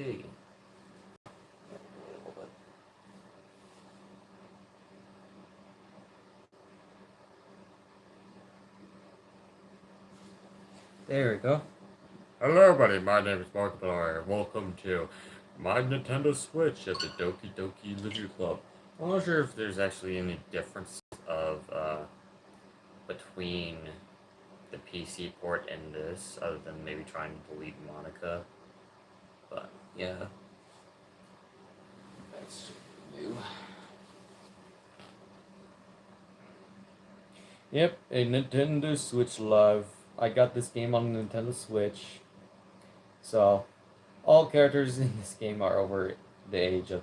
Okay. There we go. Hello everybody, my name is Markiplier. Welcome to my Nintendo Switch at the Doki Literature Club. I'm not sure if there's actually any difference of between the PC port and this, other than maybe trying to delete Monica. But yeah, that's new. Yep, a Nintendo Switch Live. I got this game on Nintendo Switch. So, all characters in this game are over the age of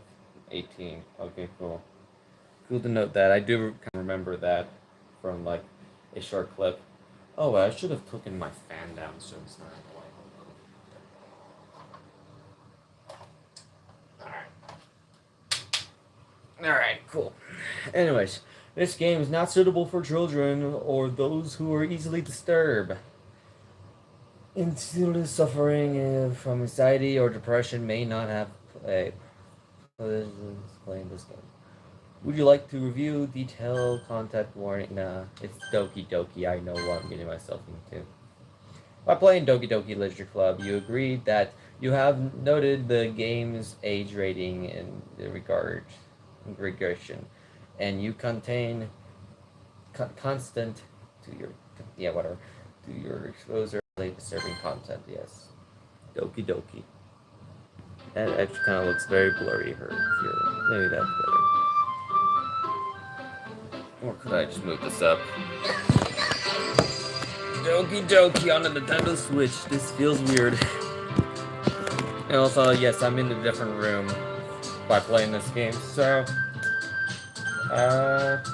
18. Okay, cool. Cool to note that. I do kind of remember that from like a short clip. Oh, I should have taken my fan down so it's not Alright, cool. Anyways, this game is not suitable for children or those who are easily disturbed. Insulin suffering from anxiety or depression may not have a explain this game. Would you like to review detailed content warning? Nah, it's Doki. I know what I'm getting myself into. By playing Doki Literature Club, you agreed that you have noted the game's age rating in regression, and you contain constant to your to your exposure to disturbing content. Yes, Doki. That actually kind of looks very blurry. Maybe that's better. Or could I just move this up? Doki on the Nintendo Switch. This feels weird. And also, yes, I'm in a different room by playing this game. So,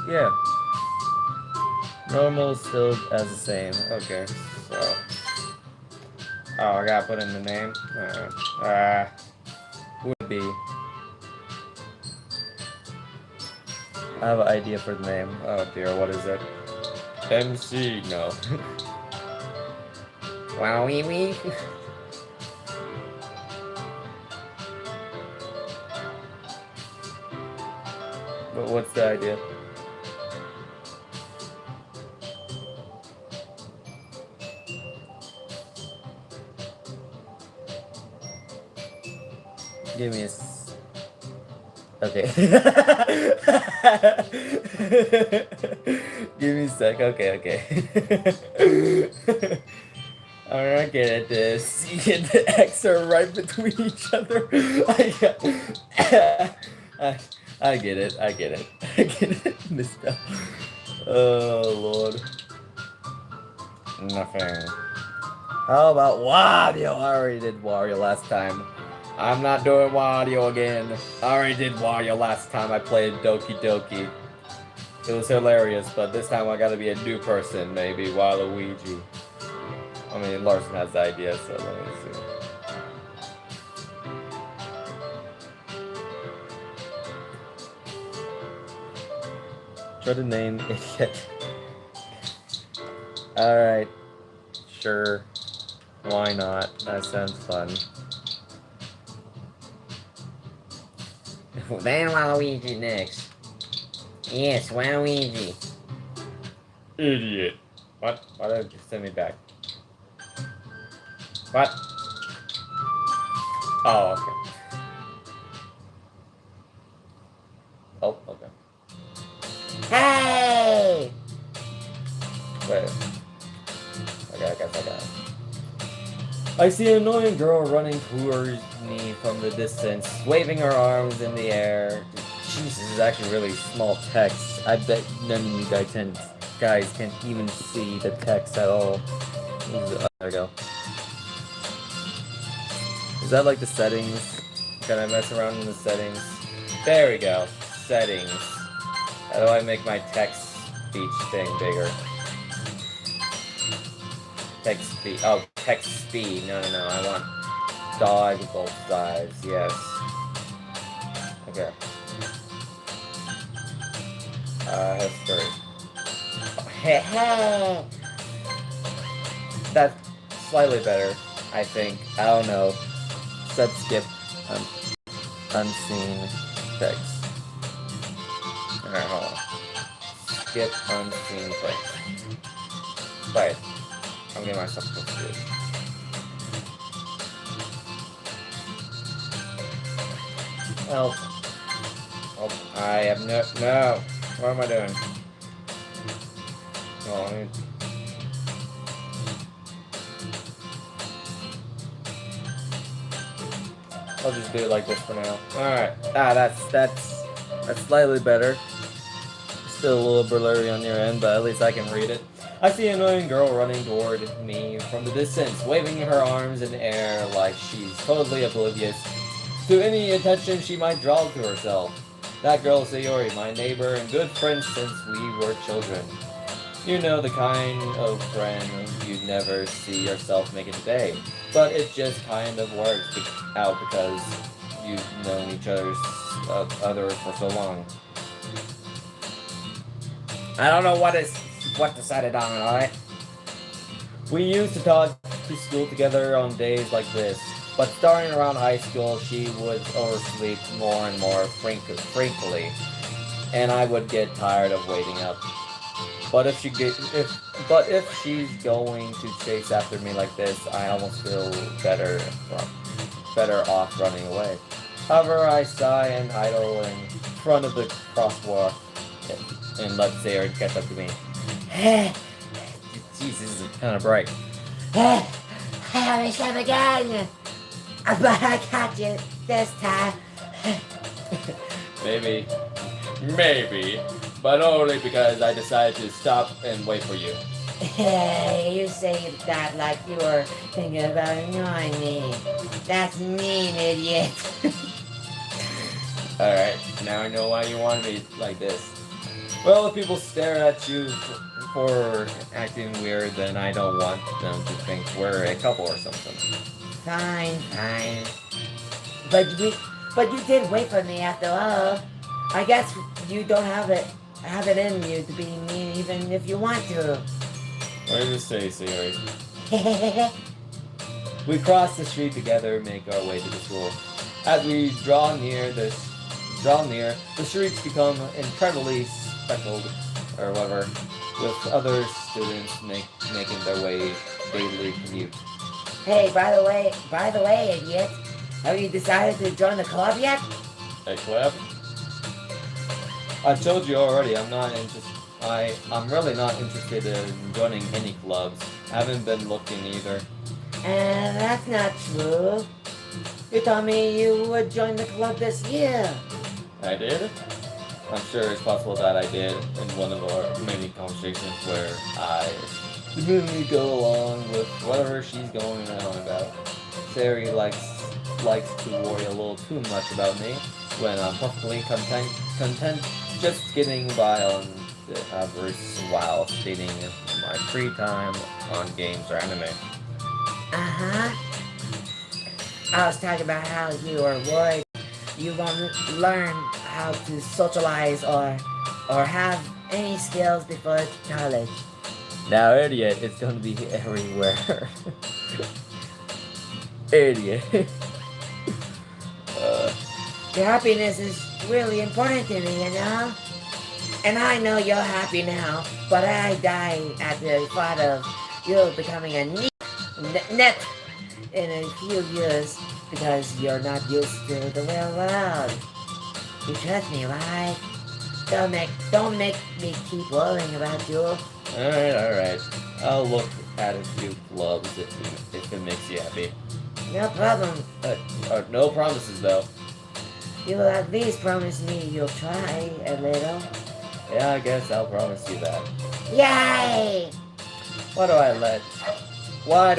yeah. Normal still as the same. Okay, so. Oh, I gotta put in the name. Would be. I have an idea for the name. Oh dear, what is it? MC? No. Wow, wee. But what's the idea? Give me a okay. Give me a sec. Okay. Alright, get it. The C and the X are right between each other. I get it. Misspell. Oh, Lord. Nothing. How about Wario? I already did Wario last time. I'm not doing Wario again. I already did Wario last time I played Doki. It was hilarious, but this time I gotta be a new person, maybe Waluigi. I mean, Larson has the idea, so let me see. Try to name idiot. Alright. Sure. Why not? That sounds fun. Then Waluigi next. Yes, Waluigi. Idiot. What? Why did you send me back? What? Oh, okay. Oh, okay. Hey! Wait. Okay, I guess I got it. I see an annoying girl running towards me from the distance, waving her arms in the air. Jesus, this is actually really small text. I bet none of you guys can't even see the text at all. There we go. Is that like the settings? Can I mess around in the settings? There we go. Settings. How do I make my text speech thing bigger? Text speed. Oh, text speed. No. I want dog size. Yes. Okay. History. That's slightly better, I think. I don't know. Set skip. Um, unseen text. Alright, hold on. Skip unseen text. Wait. I'm getting myself confused. Help. Oh, I have no. What am I doing? Oh, I'll just do it like this for now. Alright. That's slightly better. Still a little blurry on your end, but at least I can read it. I see an annoying girl running toward me from the distance, waving her arms in the air like she's totally oblivious to any attention she might draw to herself. That girl is Sayori, my neighbor and good friend since we were children. You know, the kind of friend you'd never see yourself making today. But it just kind of works out because you've known each other's other for so long. I don't know what decided on, alright? We used to talk to school together on days like this, but starting around high school, she would oversleep more and more frequently, and I would get tired of waiting up. But if she's going to chase after me like this, I almost feel better off running away. However, I sigh and idle in front of the crosswalk and let Sarah catch up to me. Jesus, this is kind of bright. Hurry up again! But I got you this time. Maybe, but only because I decided to stop and wait for you. Hey, you say that like you were thinking about annoying me. That's mean, idiot. Alright, now I know why you wanted me like this. Well, if people stare at you for acting weird, then I don't want them to think we're a couple or something. Fine. But you did wait for me after all. I guess you don't have it in you to be mean even if you want to. What did you say, Sayori? We cross the street together, make our way to the school. As we draw near, the streets become incredibly speckled, or whatever, with other students making their way daily commute. Hey, by the way, idiot, have you decided to join the club yet? A club? I told you already, I'm really not interested in joining any clubs. I haven't been looking either. And that's not true. You told me you would join the club this year. I did? I'm sure it's possible that I did in one of our many conversations where I immediately go along with whatever she's going on about. Sari likes to worry a little too much about me when I'm perfectly content just getting by on the average while stating my free time on games or anime. Uh-huh. I was talking about how you are worried you won't learn how to socialize or have any skills before college. Now, idiot, it's gonna be everywhere. Idiot. Your happiness is really important to me, you know? And I know you're happy now, but I die at the thought of you becoming a net in a few years because you're not used to the real world. You trust me, right? Don't make me keep worrying about you. Alright. I'll look at a few clubs if it makes you happy. No problem. No promises, though. You'll at least promise me you'll try a little. Yeah, I guess I'll promise you that. Yay! Why do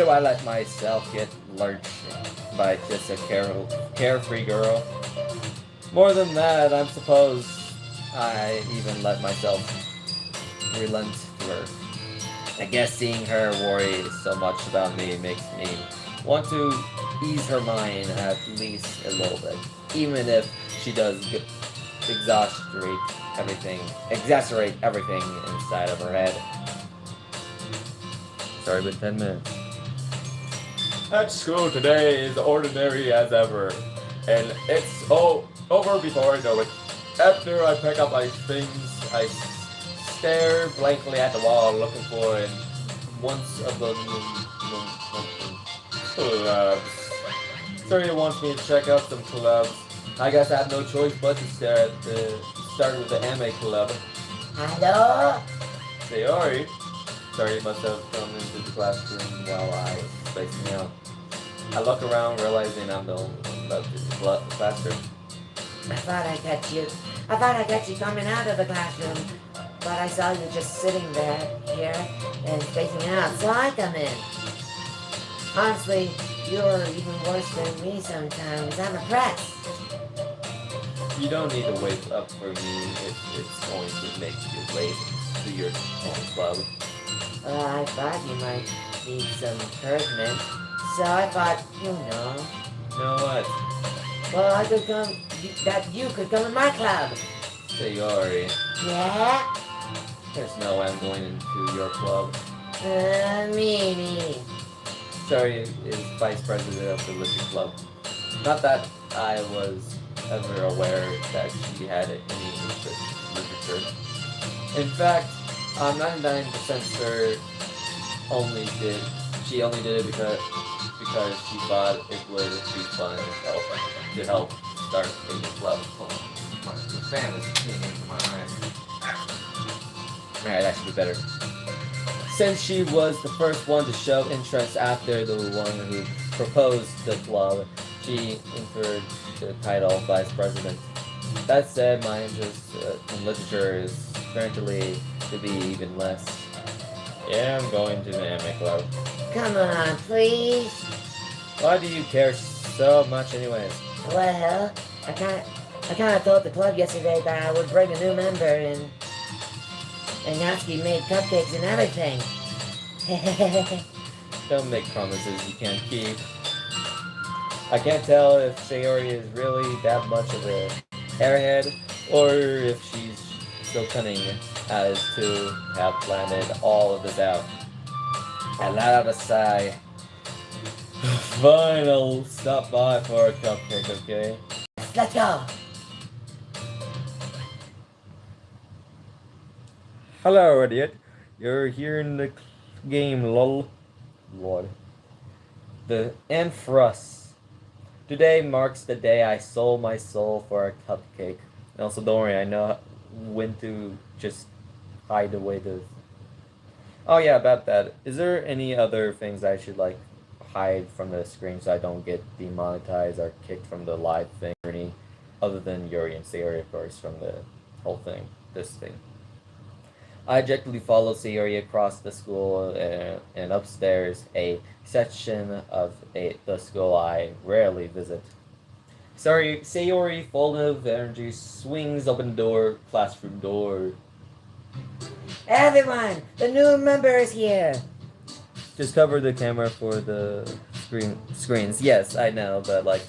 I let myself get lurched by just a carefree girl? More than that, I suppose I even let myself relent to her. I guess seeing her worry so much about me makes me want to ease her mind at least a little bit, even if she does exaggerate everything inside of her head. Sorry, but 10 minutes. At school today is ordinary as ever. And it's all over before I know it. After I pick up my things, I stare blankly at the wall looking for an once of the clubs. Sorry, wants me to check out some clubs. I guess I have no choice but to start with the anime club. Hello? Sayori. Sorry, must have come into the classroom while I was spacing out. I look around, realizing I'm the only one left in the classroom. I thought I got you coming out of the classroom, but I saw you just sitting there, here, and spacing out, so I come in. Honestly, you're even worse than me sometimes. I'm impressed. You don't need to wait up for me if it's going to make you late to your own club. I thought you might need some encouragement, so I thought, you know. You know what? Well, I could come, that you could come in my club. Sayori, Yeah? there's no way I'm going into your club. Meanie. Sayori is vice president of the Literature Club. Not that I was ever aware that she had any interest in literature. In fact, I'm 99% sure she only did it because she thought it would be fun to help start a new club. The fan is peeing into my eyes. Alright, that should be better. Since she was the first one to show interest after the one who proposed the club, she incurred the title Vice President. That said, my interest in literature is currently to be even less. Yeah, I'm going to the anime club. Come on, please. Why do you care so much anyways? Well, I kinda told the club yesterday that I would bring a new member and Natsuki made cupcakes and everything. Don't make promises you can't keep. I can't tell if Sayori is really that much of a airhead, or if she's so cunning as to have planned all of this out. I let out a sigh. Fine, I'll stop by for a cupcake, okay? Let's go. Hello, idiot. You're here in the game, lol. Lord. And for us. Today marks the day I sold my soul for a cupcake. And also, don't worry, I know when to just hide away the... Oh yeah, about that. Is there any other things I should, like, hide from the screen so I don't get demonetized or kicked from the live thing, or any other than Yuri and Sayori, of course, from the whole thing, this thing? I objectively follow Sayori across the school and upstairs, a section of the school I rarely visit. Sayori, full of energy, swings open the door, classroom door. Everyone, the new member is here. Just cover the camera for the screens. Yes, I know, but like,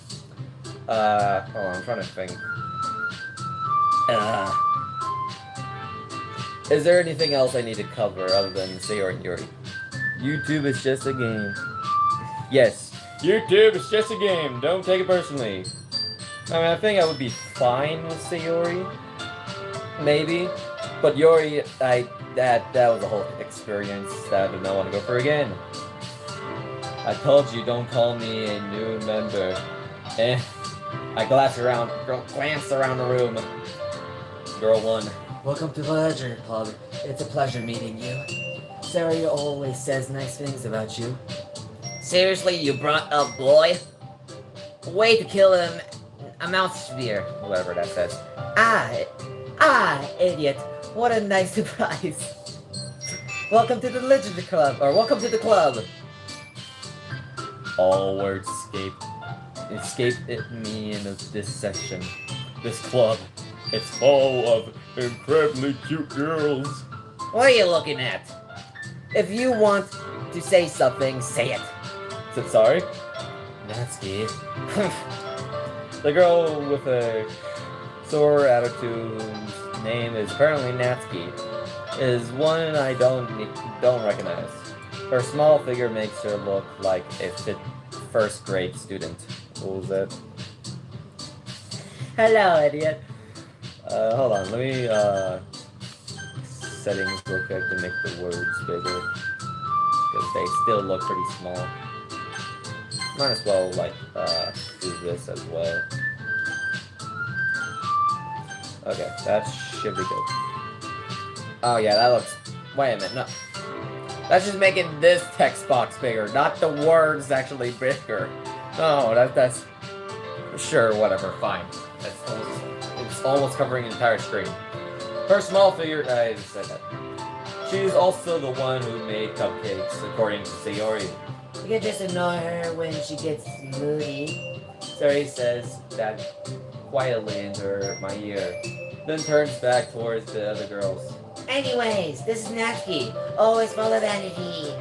hold on, I'm trying to think. Is there anything else I need to cover other than Sayori and Yuri? YouTube is just a game. Yes, YouTube is just a game. Don't take it personally. I mean, I think I would be fine with Sayori, maybe, but Yuri, that was a whole experience that I did not want to go for again. I told you, don't call me a new member. I glanced around the room. Girl 1. Welcome to the Legendary Club. It's a pleasure meeting you. Sarah always says nice things about you. Seriously, you brought a boy? Way to kill him. A mouth sphere. Whatever that says. Idiot. What a nice surprise. Welcome to the Legendary Club, or welcome to the club. All words escape me in this section. This club. It's full of incredibly cute girls. What are you looking at? If you want to say something, say it. Sorry? Natsuki. The girl with a sore attitude's name is apparently Natsuki. Is one I don't recognize. Her small figure makes her look like a first grade student. What was that? Hello, idiot. Hold on, let me, settings real quick to make the words bigger. Because they still look pretty small. Might as well, like, do this as well. Okay, that should be good. Oh yeah, that looks... Wait a minute, no. That's just making this text box bigger, not the words actually bigger. No, that's... Sure, whatever, fine. It's almost covering the entire screen. Her small figure... I just said that. She's also the one who made cupcakes, according to Sayori. You can just ignore her when she gets moody. Sayori says that quietly into my ear, then turns back towards the other girls. Anyways, this is Natsuki, always full of energy.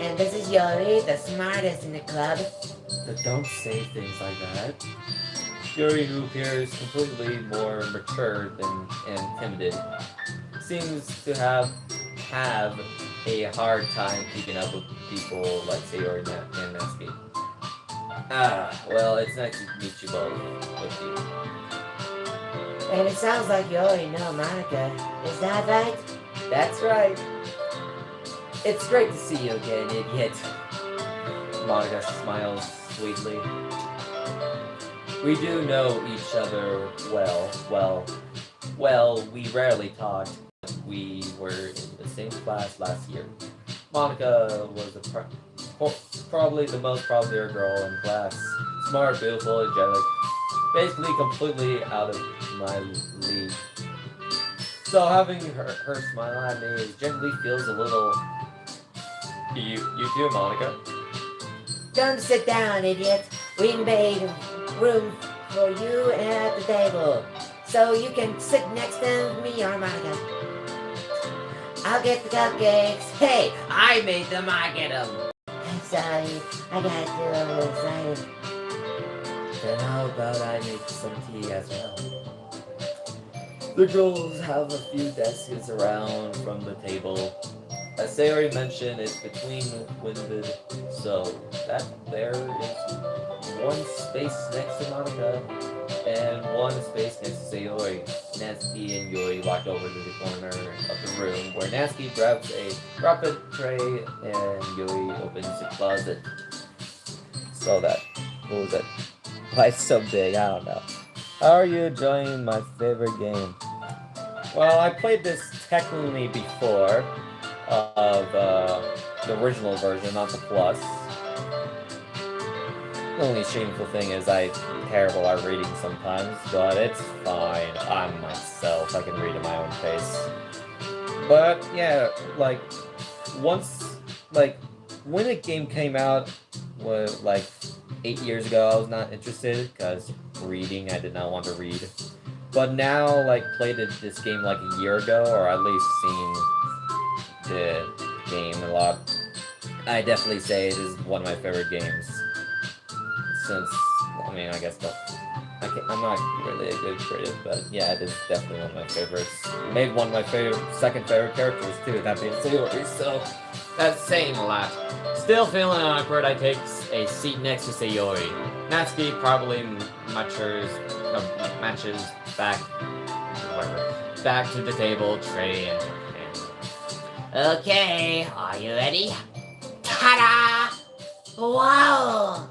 And this is Yori, the smartest in the club. But don't say things like that. Yuri, who appears completely more mature and timid, seems to have a hard time keeping up with people like Sayori and Natsuki. Ah, well, it's nice to meet you both. With you. And it sounds like you already know Monica. Is that right? That's right. It's great to see you again, idiot. Monica smiles sweetly. We do know each other well, we rarely talked. We were in the same class last year. Monica was probably the most popular girl in class. Smart, beautiful, angelic. Basically completely out of my league. So having her smile at me gently feels a little... You too, Monica? Don't sit down, idiot. We made room for you at the table. So you can sit next to me or Monica. I'll get the cupcakes. Hey, I made them, I get them. Sorry, I got a little excited. Then how about I make some tea as well? The girls have a few desks around from the table. As Sayori mentioned, it's between-winded, so that there is one space next to Monica and one space next to Sayori. Natsuki and Yuri walked over to the corner of the room where Natsuki grabs a rocket tray and Yuri opens the closet. So what was that? Why it's so big? I don't know. How are you enjoying my favorite game? Well, I played this technically before of the original version, not the Plus. The only shameful thing is I'm terrible at reading sometimes, but it's fine. I'm myself. I can read at my own pace. But yeah, like when the game came out, was like 8 years ago, I was not interested because reading, I did not want to read. But now, like, played this game like a year ago, or at least seen the game a lot. I definitely say it is one of my favorite games. Since, I mean, I guess I'm not really a good critic, but yeah, it is definitely one of my favorites. Maybe one of my second favorite characters too, that being Sayori, so that's saying a lot. Still feeling awkward, I take a seat next to Sayori. Natsuki probably matches back to the table, tray and pan. Okay, are you ready? Ta-da! Wow!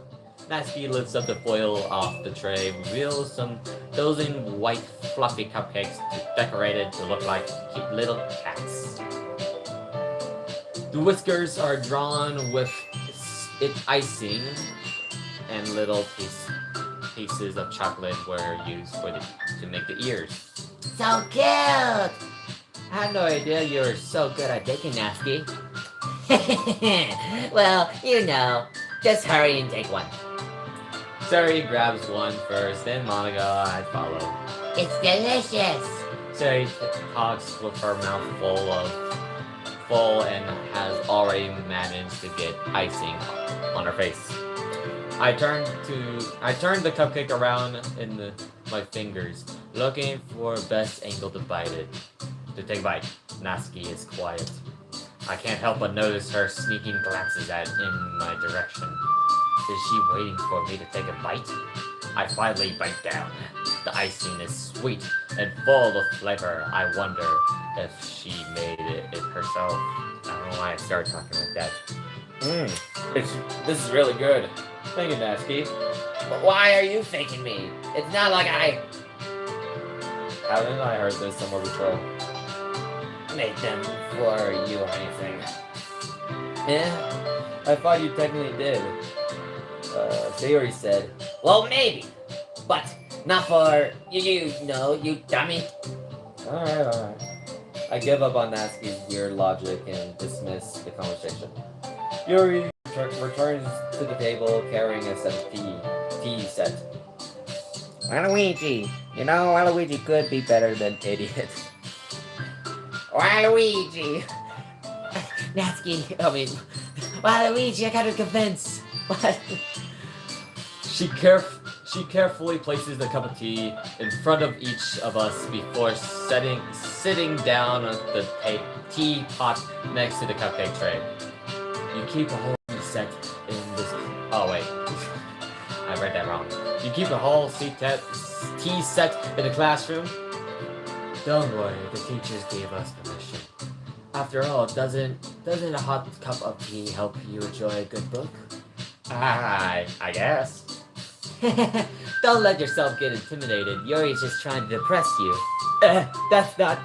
Natsuki lifts up the foil off the tray, reveals some dozen white fluffy cupcakes decorated to look like little cats. The whiskers are drawn with icing, and little pieces of chocolate were used to make the ears. So cute! I had no idea you were so good at baking, Natsuki. Well, you know. Just hurry and take one. Sari grabs one first, then Monica, I follow. It's delicious! Sari talks with her mouth full and has already managed to get icing on her face. I turned the cupcake around in my fingers, looking for best angle to take a bite. Natsuki is quiet. I can't help but notice her sneaking glances in my direction. Is she waiting for me to take a bite? I finally bite down. The icing is sweet and full of flavor. I wonder if she made it herself. I don't know why I started talking like that. This is really good. Thank you, Natsuki. But why are you thanking me? It's not like I Haven't I heard this somewhere before? made them for you or anything. Yeah, I thought you technically did. Sayori said. Well, maybe, but not for you. You know, you dummy. Alright. I give up on Natsuki's weird logic and dismiss the conversation. Yuri returns to the table carrying a set of tea set. Waluigi, you know, Waluigi could be better than idiot. Waluigi! Natsuki, Waluigi, I gotta convince. What? She carefully places the cup of tea in front of each of us before sitting down on the teapot next to the cupcake tray. You keep a whole set in this. Oh wait, I read that wrong. You keep a whole tea set in the classroom. Don't worry, the teachers gave us permission. After all, doesn't a hot cup of tea help you enjoy a good book? I guess. Don't let yourself get intimidated. Yuri's just trying to depress you. That's not.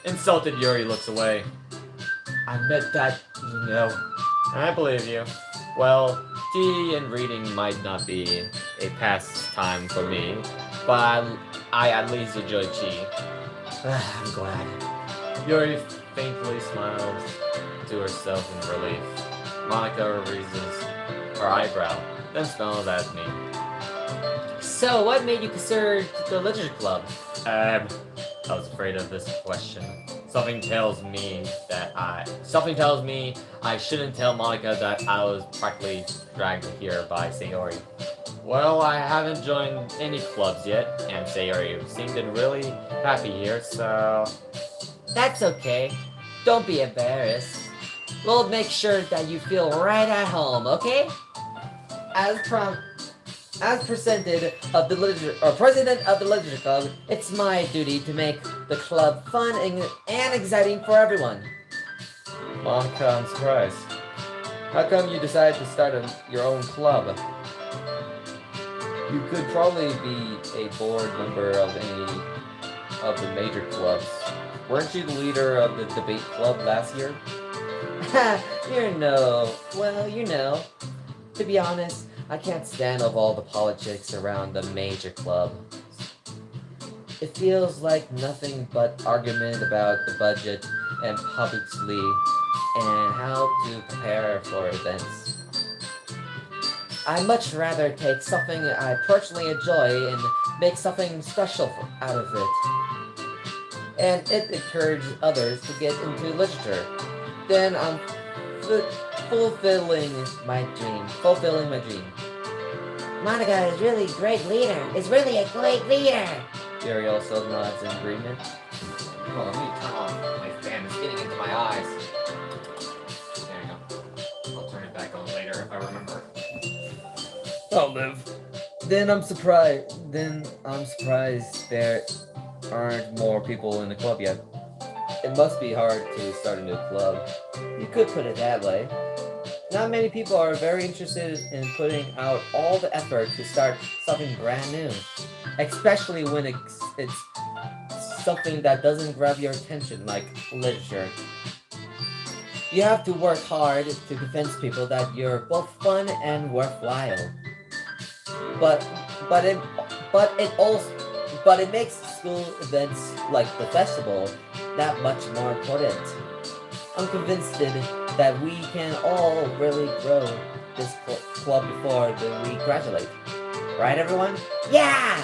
Insulted Yuri looks away. I meant that, you know. I believe you. Well, tea and reading might not be a pastime for me, but I at least enjoy tea. I'm glad. Yuri faintly smiles to herself in relief. Monica raises her eyebrow, then smiles at me. So, what made you consider the literature club? I was afraid of this question. Something tells me I shouldn't tell Monica that I was practically dragged here by Sayori. Well, I haven't joined any clubs yet, and Sayori seemed really happy here, so... That's okay. Don't be embarrassed. We'll make sure that you feel right at home, okay? As president of the literature club, it's my duty to make the club fun and exciting for everyone. Monica, I'm surprised. How come you decided to start your own club? You could probably be a board member of any of the major clubs. Weren't you the leader of the debate club last year? You know. To be honest, I can't stand all the politics around the major club. It feels like nothing but argument about the budget and publicly and how to prepare for events. I'd much rather take something I personally enjoy and make something special out of it. And it encourages others to get into literature. Then I'm fulfilling my dream. Monica is really a great leader. Gary also nods in agreement. Oh, let me turn off my fan. It's getting into my eyes. There you go. I'll turn it back on later if I remember. I'll live. Then I'm surprised there aren't more people in the club yet. It must be hard to start a new club. You could put it that way. Not many people are very interested in putting out all the effort to start something brand new. Especially when it's something that doesn't grab your attention, like literature. You have to work hard to convince people that you're both fun and worthwhile. But it makes school events like the festival that much more important. I'm convinced that we can all really grow this club before we graduate. Right, everyone? Yeah!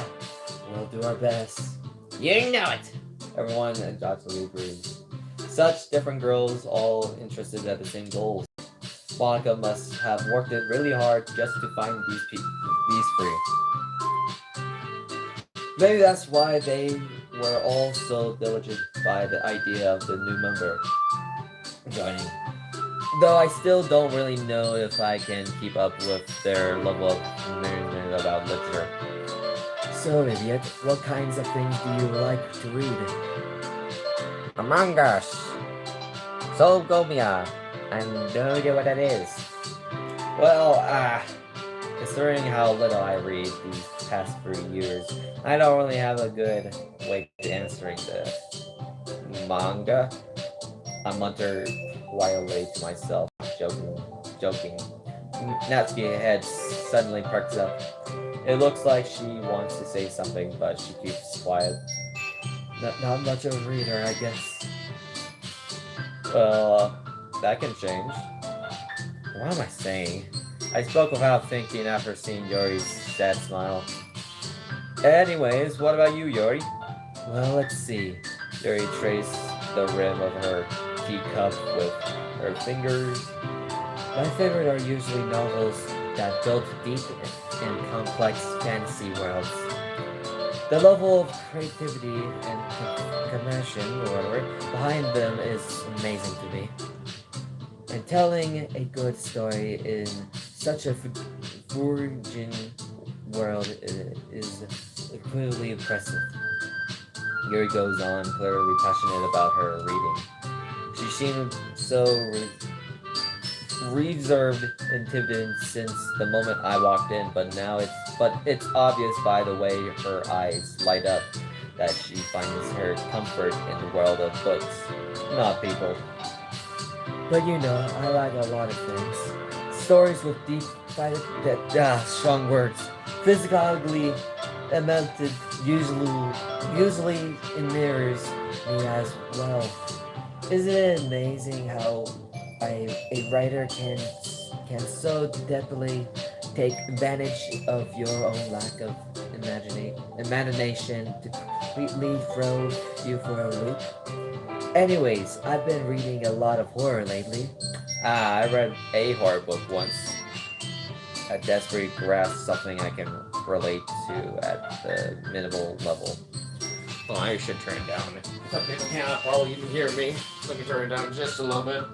We'll do our best. You know it! Everyone undoubtedly agrees. Such different girls, all interested at the same goals. Monica must have worked it really hard just to find these three. Maybe that's why they were all so diligent by the idea of the new member joining. Though I still don't really know if I can keep up with their level of passionate about literature. So, idiot, what kinds of things do you like to read? Among Us. So Gomia. I have no idea what that is. Well, considering how little I read these past 3 years, I don't really have a good way to answering the manga. I muttered quietly to myself, joking. Natsuki's head suddenly perks up. It looks like she wants to say something, but she keeps quiet. Not much of a reader, I guess. Well, that can change. What am I saying? I spoke without thinking after seeing Yuri's sad smile. Anyways, what about you, Yuri? Well, let's see. Yuri traced the rim of her teacup with her fingers. My favorite are usually novels that build deep and complex fantasy worlds. The level of creativity and commission, or whatever, behind them is amazing to me. And telling a good story in such a virgin world is clearly impressive. Yuri goes on, clearly passionate about her reading. She seemed so reserved and timid since the moment I walked in, but it's obvious by the way her eyes light up that she finds her comfort in the world of books, not people. But you know, I like a lot of things. Stories with deep, strong words. Physically amounted usually it mirrors me as well. Isn't it amazing how a writer can so deeply take advantage of your own lack of imagination to completely throw you for a loop? Anyways, I've been reading a lot of horror lately. I read a horror book once. I desperately grasped something I can relate to at the minimal level. Oh, I should turn it down. Some people cannot probably even hear me. Let me turn it down just a little bit.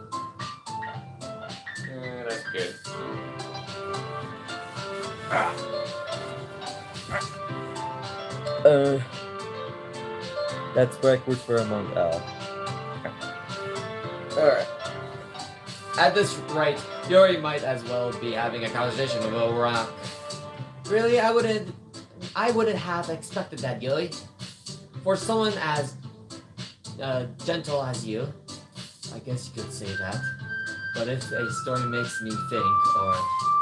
That's good. That's backwards for Among Us. Alright. At this rate, Yuri might as well be having a conversation with O'Rourke. Really, I wouldn't have expected that, Yuri. For someone as gentle as you, I guess you could say that. But if a story makes me think or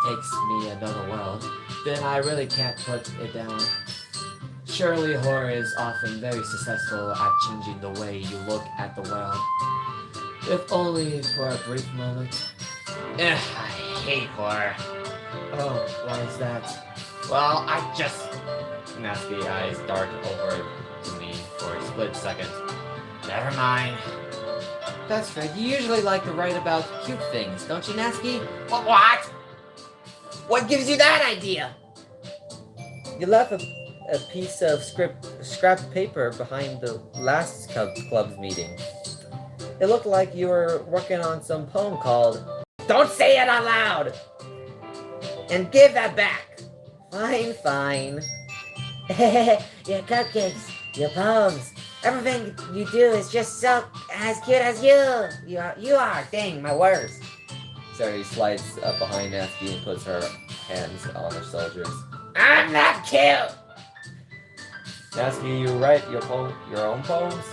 takes me another world, then I really can't put it down. Surely horror is often very successful at changing the way you look at the world. If only for a brief moment. I hate horror. Oh, why is that? Well, I just... Nasty eyes dart over to me for a split second. Never mind. That's right, you usually like to write about cute things, don't you, Nasty? What? What gives you that idea? You left a piece of scrap paper behind the last club's meeting. It looked like you were working on some poem called... Don't say it out loud! And give that back! Fine. Your cupcakes, your poems, everything you do is just so as cute as you. You are. Dang, my words. Sari slides up behind Natsuki and puts her hands on her shoulders. I'm not cute! Natsuki, you write your own poems?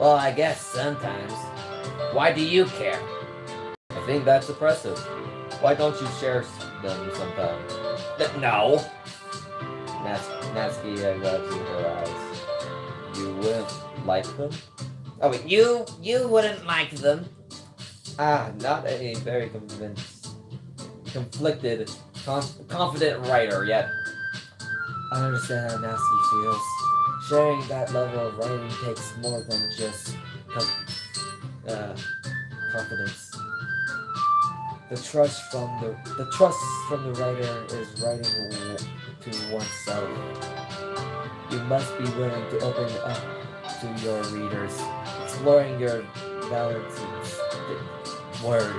Well, I guess sometimes. Why do you care? I think that's impressive. Why don't you share them sometime? No. Natsuki rubs her eyes. You wouldn't like them? Oh, wait, you wouldn't like them. Not a very conflicted, confident writer yet. I understand how Nasty feels. Sharing that level of writing takes more than just confidence. The trust from the writer is writing to oneself. You must be willing to open up to your readers, exploring your balance word.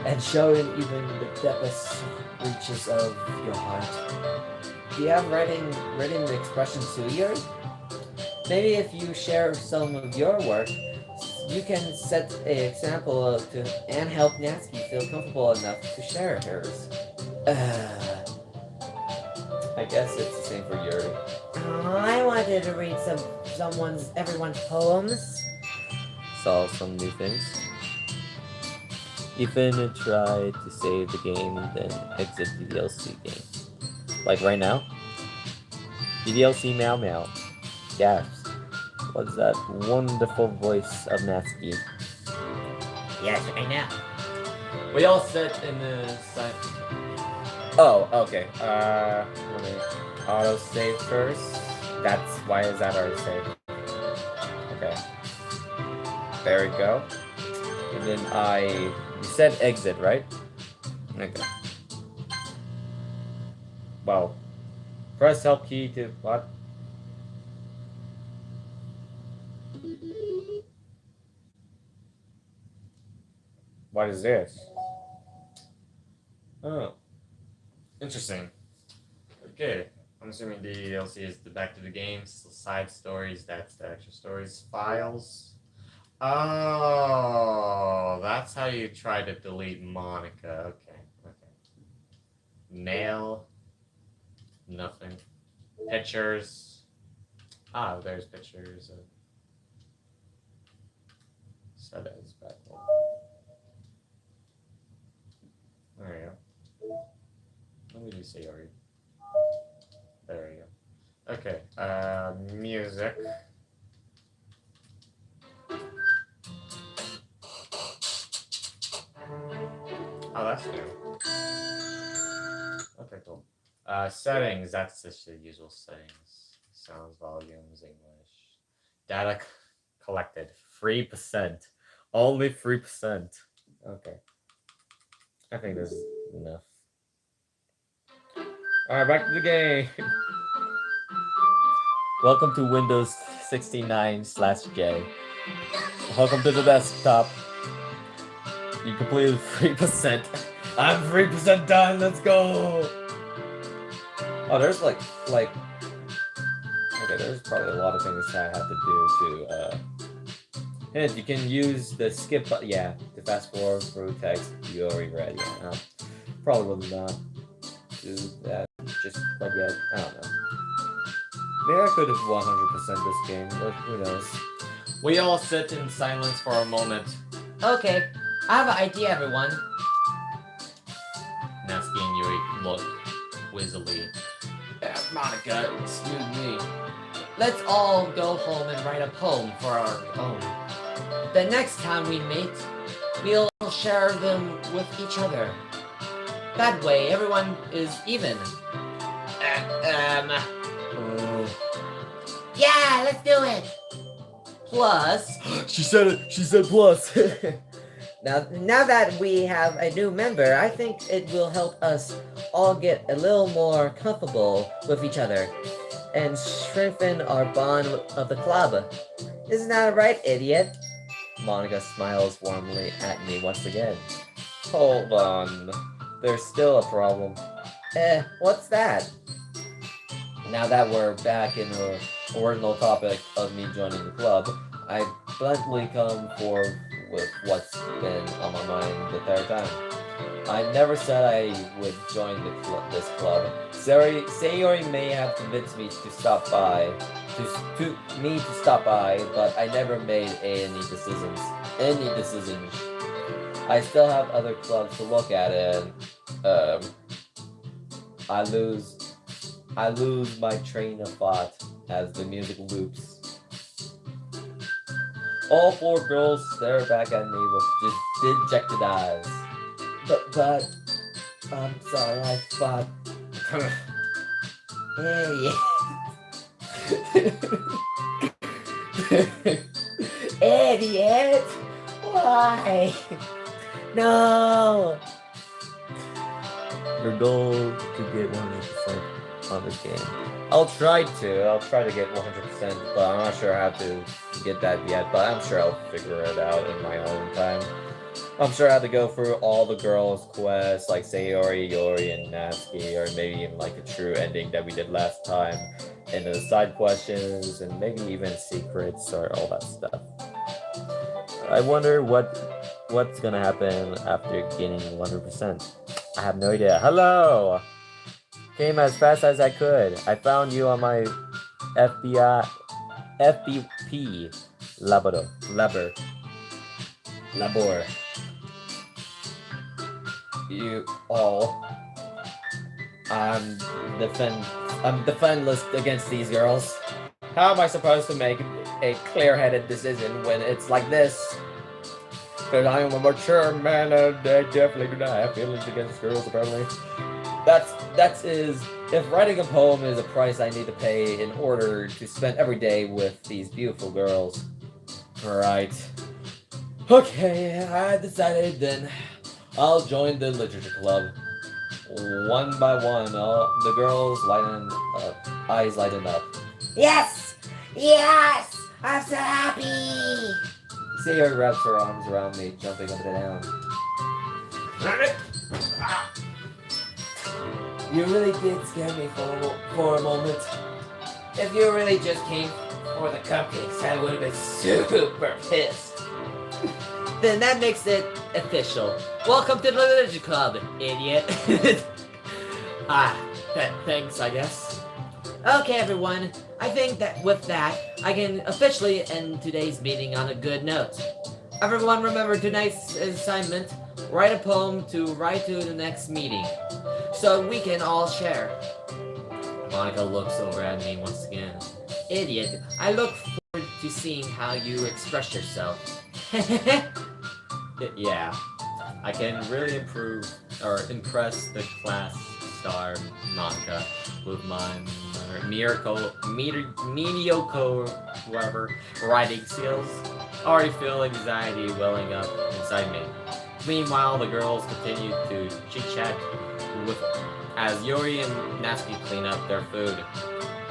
and showing even the deepest reaches of your heart. Do you have written expressions too, Yuri? Maybe if you share some of your work, you can set an example and help Natsuki feel comfortable enough to share hers. I guess it's the same for Yuri. Oh, I wanted to read everyone's poems. Saw some new things. Ethan tried to save the game and then exit the DLC game. Like right now? The DLC Meow Meow. Gasps. What's that wonderful voice of Natsuki? Yes, I know. We all sit in the side. Oh, okay. Let me auto save first. Why is that already saved? Okay. There we go. And then you said exit, right? Okay. Wow. Press help key to what? What is this? Oh. Interesting. Okay. I'm assuming the DLC is the back to the games, the side stories, that's the extra stories, files. Oh, that's how you try to delete Monica. Okay. Mail. Nothing. Pictures. Ah, there's pictures of Seda's back home. There you go. Let me just say Yori. There you go. Okay, music. Oh, that's new. Okay, cool. Settings, that's just the usual settings. Sounds, volumes, English. Data collected, 3%. Only 3%. Okay. I think this is enough. Alright, back to the game. Welcome to Windows 69/J. Welcome to the desktop. You completed 3%. I'm 3% done, let's go! Oh, there's like, okay, there's probably a lot of things I have to do to, hint, you can use the skip button, yeah, to fast forward through text you already read, yeah. Probably will not do that just quite yet, I don't know. Maybe I could have 100% this game, but who knows. We all sit in silence for a moment. Okay, I have an idea, everyone. Natsuki and Yuri look quizzily. Monica, excuse me. Let's all go home and write a poem for our own. The next time we meet, we'll share them with each other. That way, everyone is even. Yeah, let's do it! Plus... She said it! She said plus! Now that we have a new member, I think it will help us all get a little more comfortable with each other and strengthen our bond of the club. Isn't that right, idiot? Monica smiles warmly at me once again. Hold on. There's still a problem. What's that? Now that we're back in the original topic of me joining the club, I bluntly come forward with what's been on my mind the entire time. I never said I would join this club. Sayori may have convinced me to stop by, but I never made any decisions. I still have other clubs to look at, and I lose my train of thought as the music loops. All four girls stare back at me with dejected eyes. But, I'm sorry, I thought... Idiot! Why? No! Your goal to get 100% on this game. I'll try to get 100%, but I'm not sure how to get that yet, but I'm sure I'll figure it out in my own time. I'm sure I had to go through all the girls' quests, like Sayori, Yori, and Natsuki, or maybe even like a true ending that we did last time, and the side questions, and maybe even secrets or all that stuff. I wonder what's gonna happen after gaining 100%. I have no idea. Hello! Came as fast as I could. I found you on my FBP labor. You all. I'm defenseless against these girls. How am I supposed to make a clear-headed decision when it's like this? Because I am a mature man and I definitely do not have feelings against girls, apparently. If writing a poem is a price I need to pay in order to spend every day with these beautiful girls. Alright. Okay, I decided then. I'll join the literature club. One by one, all the girls lighten up, eyes lighten up. Yes! Yes! I'm so happy! Sayori wraps her arms around me, jumping up and down. You really did scare me for a moment. If you really just came for the cupcakes, I would have been super pissed. Then that makes it official. Welcome to the Literature Club, idiot. Thanks, I guess. Okay, everyone. I think that with that, I can officially end today's meeting on a good note. Everyone remember tonight's assignment. Write a poem to write to the next meeting, so we can all share. Monica looks over at me once again. Idiot, I look forward to seeing how you express yourself. Yeah, I can really impress the class star Monica with my mediocre writing skills. I already feel anxiety welling up inside me. Meanwhile, the girls continue to chit-chat as Yori and Natsuki clean up their food.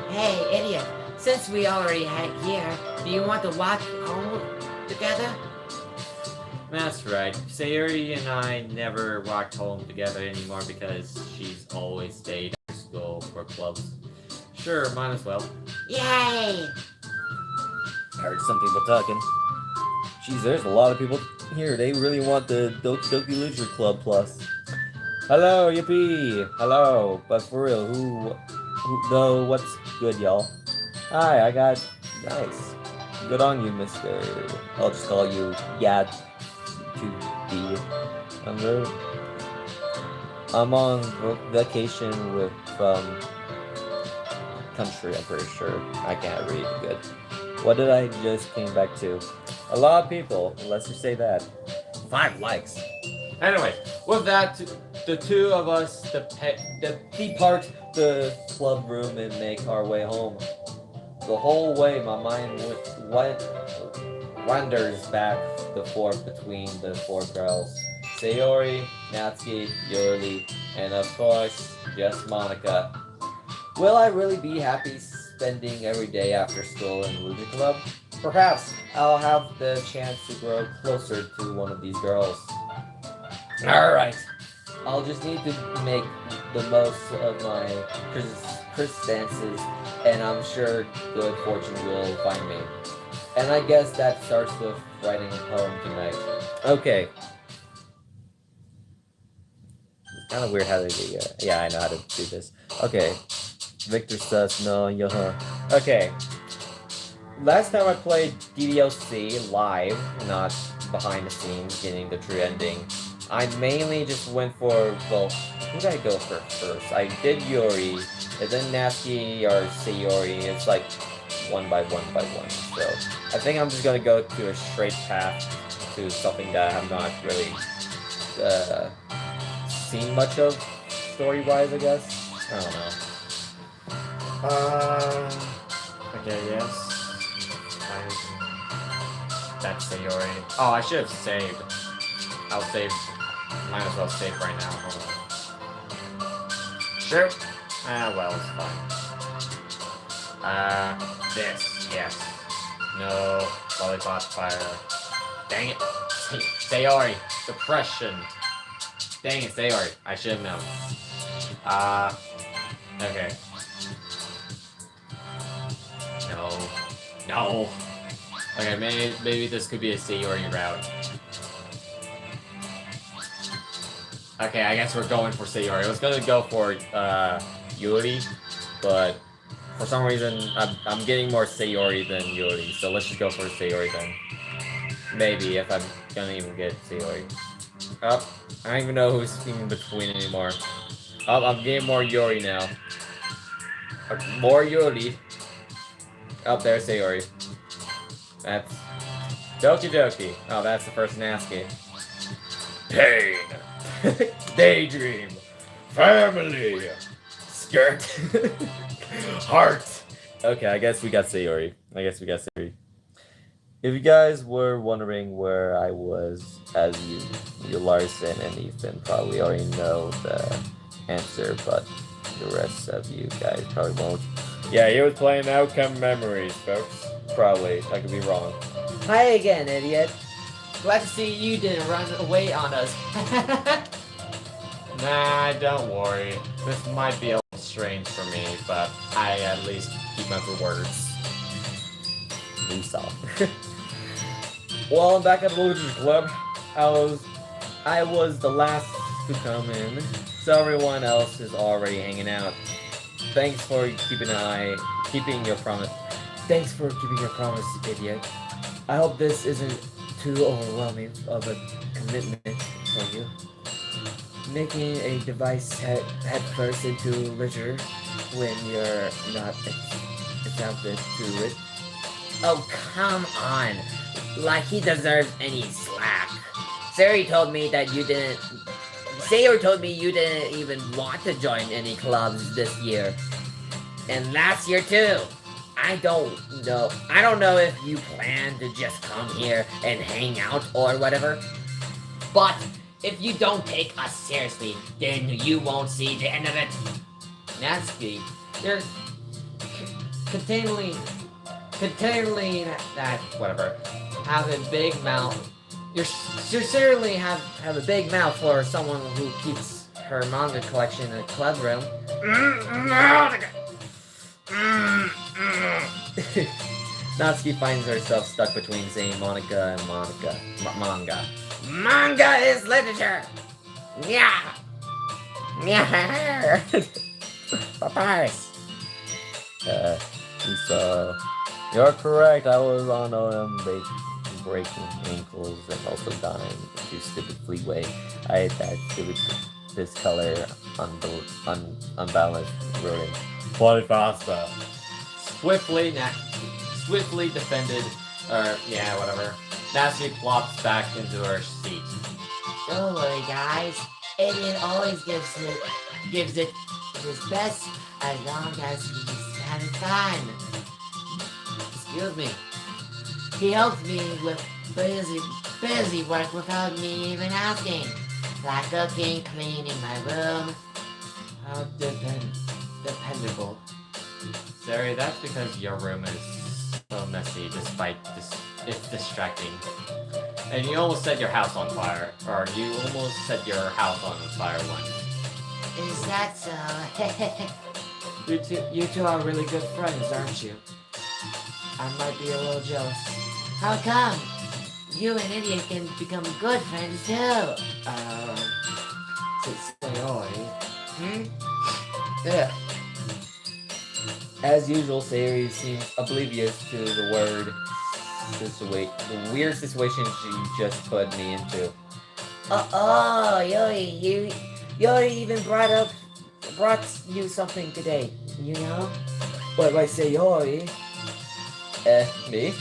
Hey, idiot. Since we already had here, do you want to walk home together? That's right. Sayori and I never walked home together anymore because she's always stayed after school for clubs. Sure, might as well. Yay! Heard some people talking. Jeez, there's a lot of people here. They really want the Doki Literature Club Plus. Hello, yippee! Hello, but for real, who though, what's good, y'all? Hi, I got, nice. Good on you, Mr. I'll just call you Yad to be. I'm on vacation with, country, I'm pretty sure. I can't read good. What did I just came back to? A lot of people, let's just say that. 5 likes. Anyway, with that, the two of us Depart the club room and make our way home. The whole way, my mind wanders back and forth between the 4 girls. Sayori, Natsuki, Yori, and of course, just Monica. Will I really be happy spending every day after school in Luigi Club? Perhaps I'll have the chance to grow closer to one of these girls. Alright, I'll just need to make the most of my dances, and I'm sure good fortune will find me. And I guess that starts with writing a poem tonight. Okay. It's kind of weird how they do it. Yeah, I know how to do this. Okay. Victor Sus, no, Okay. Last time I played DDLC live, not behind the scenes, getting the true ending, I mainly just went for, well, who did I go for first? I did Yori, and then Natsuki or Sayori. It's like one by one. So I think I'm just gonna go to a straight path to something that I have not really seen much of story-wise, I guess. I don't know. Okay, yes. That's Sayori. Oh, I should have saved. I'll save. Might as well save right now. Hold on. Sure. Well, it's fine. This. Yes. No. Lollipop fire. Dang it. Sayori. Depression. Dang it, Sayori. I should have known. Okay. No. No. Okay, maybe this could be a Sayori route. Okay, I guess we're going for Sayori. I was gonna go for Yuri, but for some reason I'm getting more Sayori than Yuri, so let's just go for Sayori then. Maybe if I'm gonna even get Sayori. Oh, I don't even know who's in between anymore. Oh, I'm getting more Yuri now. More Yuri. Oh, there's Sayori. That's Doki Doki. Oh, that's the person asking. Pain. Daydream. Family. Skirt. Heart. Okay, I guess we got Sayori. If you guys were wondering where I was, as you Larson and Ethan probably already know the answer, but the rest of you guys probably won't. Yeah, he was playing Outcome Memories, folks. Probably. I could be wrong. Hi again, idiot. Glad to see you didn't run away on us. Nah, don't worry. This might be a little strange for me, but I at least keep my words. We saw. Well, I'm back at the Losers Club. I was the last to come in, so everyone else is already hanging out. Thanks for keeping your promise. Thanks for keeping your promise, idiot. I hope this isn't too overwhelming of a commitment for you. Making a device head first into literature when you're not accepted to it. Oh, come on. Like he deserves any slack. Sayori told me you didn't even want to join any clubs this year. And last year too. I don't know if you plan to just come here and hang out or whatever. But if you don't take us seriously, then you won't see the end of it. Natsuki, you're continually that whatever. Have a big mouth. You certainly have a big mouth for someone who keeps her manga collection in a club room. Natsuki finds herself stuck between saying Monica and manga. Manga is literature. Yeah. Yeah. Papyrus. So you're correct. I was on OM breaking ankles and also dying to stupid freeway. I had that stupid discolor unbalanced rodent. Play faster. Swiftly defended, whatever. Natsuki plops back into her seat. Don't worry, guys. Idiot always gives it his best as long as he's having fun. Excuse me. He helps me with busy work without me even asking. Like cooking, cleaning my room. How dependable. Sorry, that's because your room is so messy despite it's distracting. And you almost set your house on fire. Or you almost set your house on fire once. Is that so? You two are really good friends, aren't you? I might be a little jealous. How come? You and Idiot can become good friends too. Sayori. Yeah. As usual, Sayori seems oblivious to the weird situation she just put me into. Yori even brought you something today, you know? But by Sayori, Me?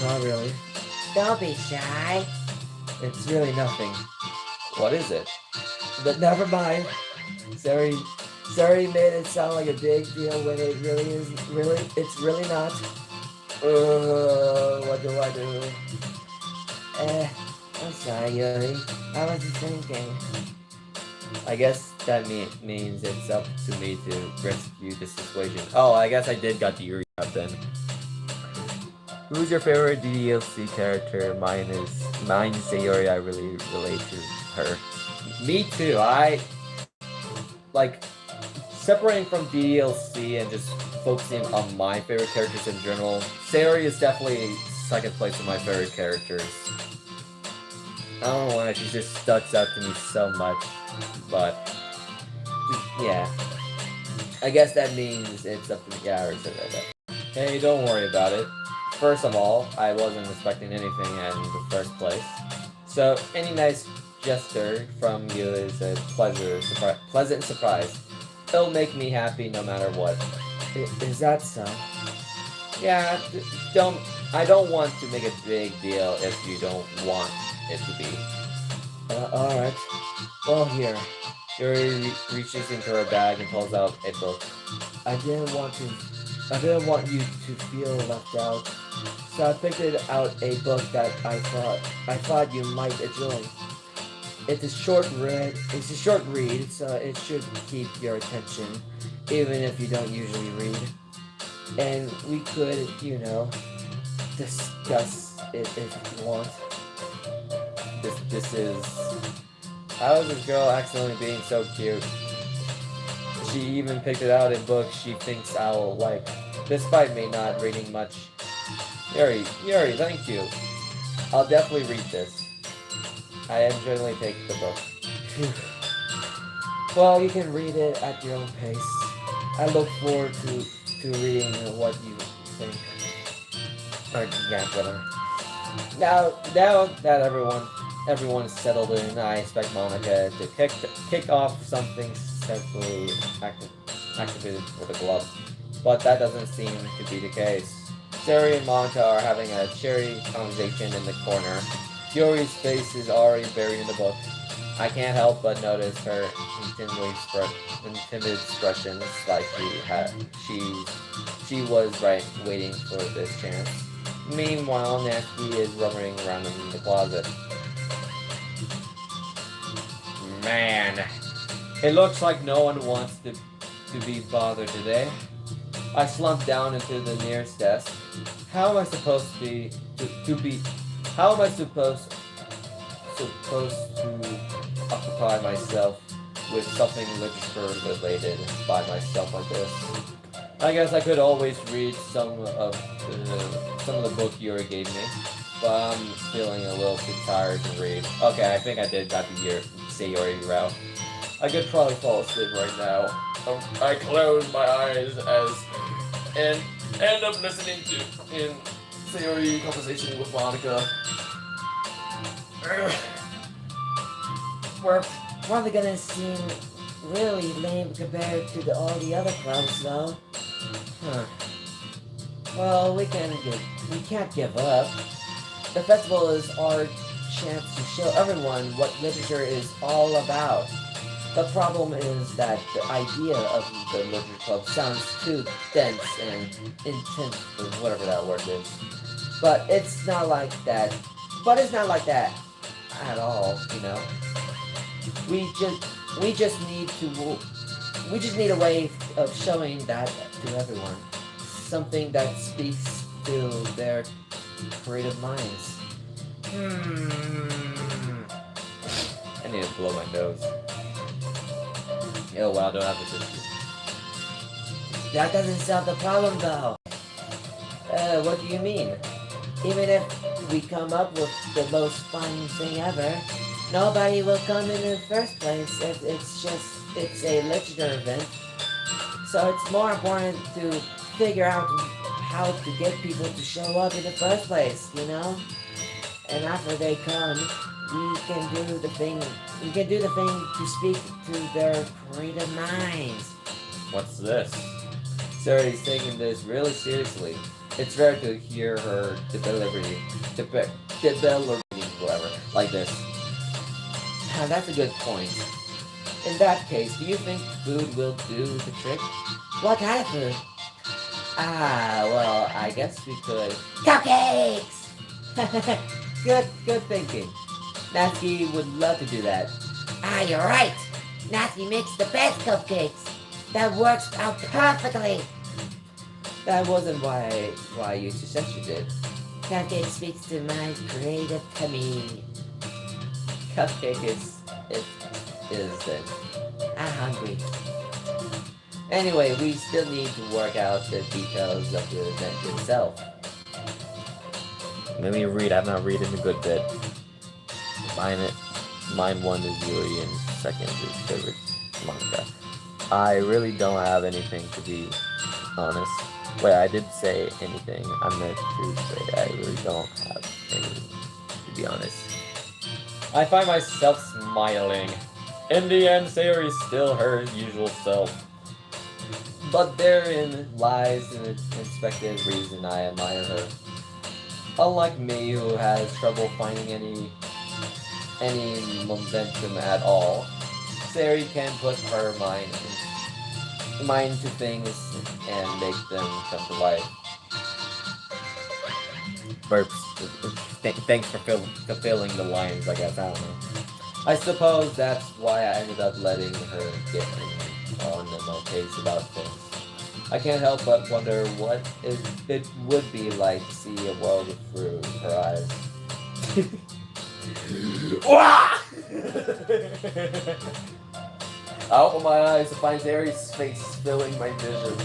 not really. Don't be shy. It's really nothing. What is it? But never mind. Sorry made it sound like a big deal when it it's really not. What do I do? I'm sorry, Yuri. I wasn't thinking. I guess that means it's up to me to rescue the situation. Oh, I guess I did got the Yuri up then. Who's your favorite DLC character? Mine is Sayori. I really relate to her. Me too. I like separating from DLC and just focusing on my favorite characters in general. Sayori is definitely second place in my favorite characters. I don't know why, she just sticks out to me so much, but yeah. I guess that means it's up to me. Yeah, I already said that. Hey, don't worry about it. First of all, I wasn't expecting anything in the first place. So, any nice gesture from you is a pleasant surprise. It'll make me happy no matter what. Is that so? Yeah, I don't want to make a big deal if you don't want it to be. Alright. Well, here. Yuri reaches into her bag and pulls out a book. I didn't want you to feel left out. So I picked out a book that I thought you might enjoy. It's a short read, so it should keep your attention, even if you don't usually read. And we could, discuss it if you want. This is... How is this girl accidentally being so cute? She even picked it out in books she thinks I'll like, despite me not reading much. Yuri, thank you. I'll definitely read this. I generally take the book. Well, you can read it at your own pace. I look forward to reading what you think. Or, yeah, whatever. Now that everyone's settled in, I expect Monica to kick off something centrally activated with a glove. But that doesn't seem to be the case. Sari and Monica are having a cheery conversation in the corner. Yuri's face is already buried in the book. I can't help but notice her timid expressions, like she was waiting for this chance. Meanwhile, Natsuki is rummaging around in the closet. Man, it looks like no one wants to be bothered today. I slumped down into the nearest desk. How am I supposed How am I supposed to occupy myself with something literature related by myself like this? I guess I could always read some of the book Yuri gave me, but I'm feeling a little too tired to read. Okay, I think I did got the Sayori route. I could probably fall asleep right now. I close my eyes and end up listening to in Sayori conversation with Monica. We're probably gonna seem really lame compared to all the other clubs, though. Huh. Well, we can't give up. The festival is our chance to show everyone what literature is all about. The problem is that the idea of the literature club sounds too dense and intense, or whatever that word is. But it's not like that. But it's not like that at all, We just need a way of showing that to everyone. Something that speaks to their creative minds. I need to blow my nose. Oh wow, don't have to tissue. That doesn't solve the problem, though. What do you mean? Even if we come up with the most fun thing ever, nobody will come in the first place if it's a literature event. So it's more important to figure out how to get people to show up in the first place, And after they come, we can do the thing to speak to their creative minds. What's this? Sari's taking this really seriously. It's rare to hear her delivery, whatever, like this. That's a good point. In that case, do you think food will do the trick? What kind of food? Well, I guess we could. Cupcakes! Good thinking. Natsuki would love to do that. You're right. Natsuki makes the best cupcakes. That works out perfectly. That wasn't why you suggested it. Cupcake speaks to my creative tummy. Cupcake is then. I'm hungry. Anyway, we still need to work out the details of the event itself. Let me read. I'm not reading a good bit. Mine one is Yuri and second is favorite manga. I really don't have anything to be honest. Wait, I did say anything. I meant to say I really don't have any to be honest. I find myself smiling. In the end, Sayori is still her usual self. But therein lies the unexpected reason I admire her. Unlike me, who has trouble finding any momentum at all, Sayori can put her mind to things and make them come to life. Burps. Thanks for fulfilling the lines, I guess. I don't know. I suppose that's why I ended up letting her get on my case about things. I can't help but wonder what it would be like to see a world through her eyes. I open my eyes to find Aries' face filling my vision.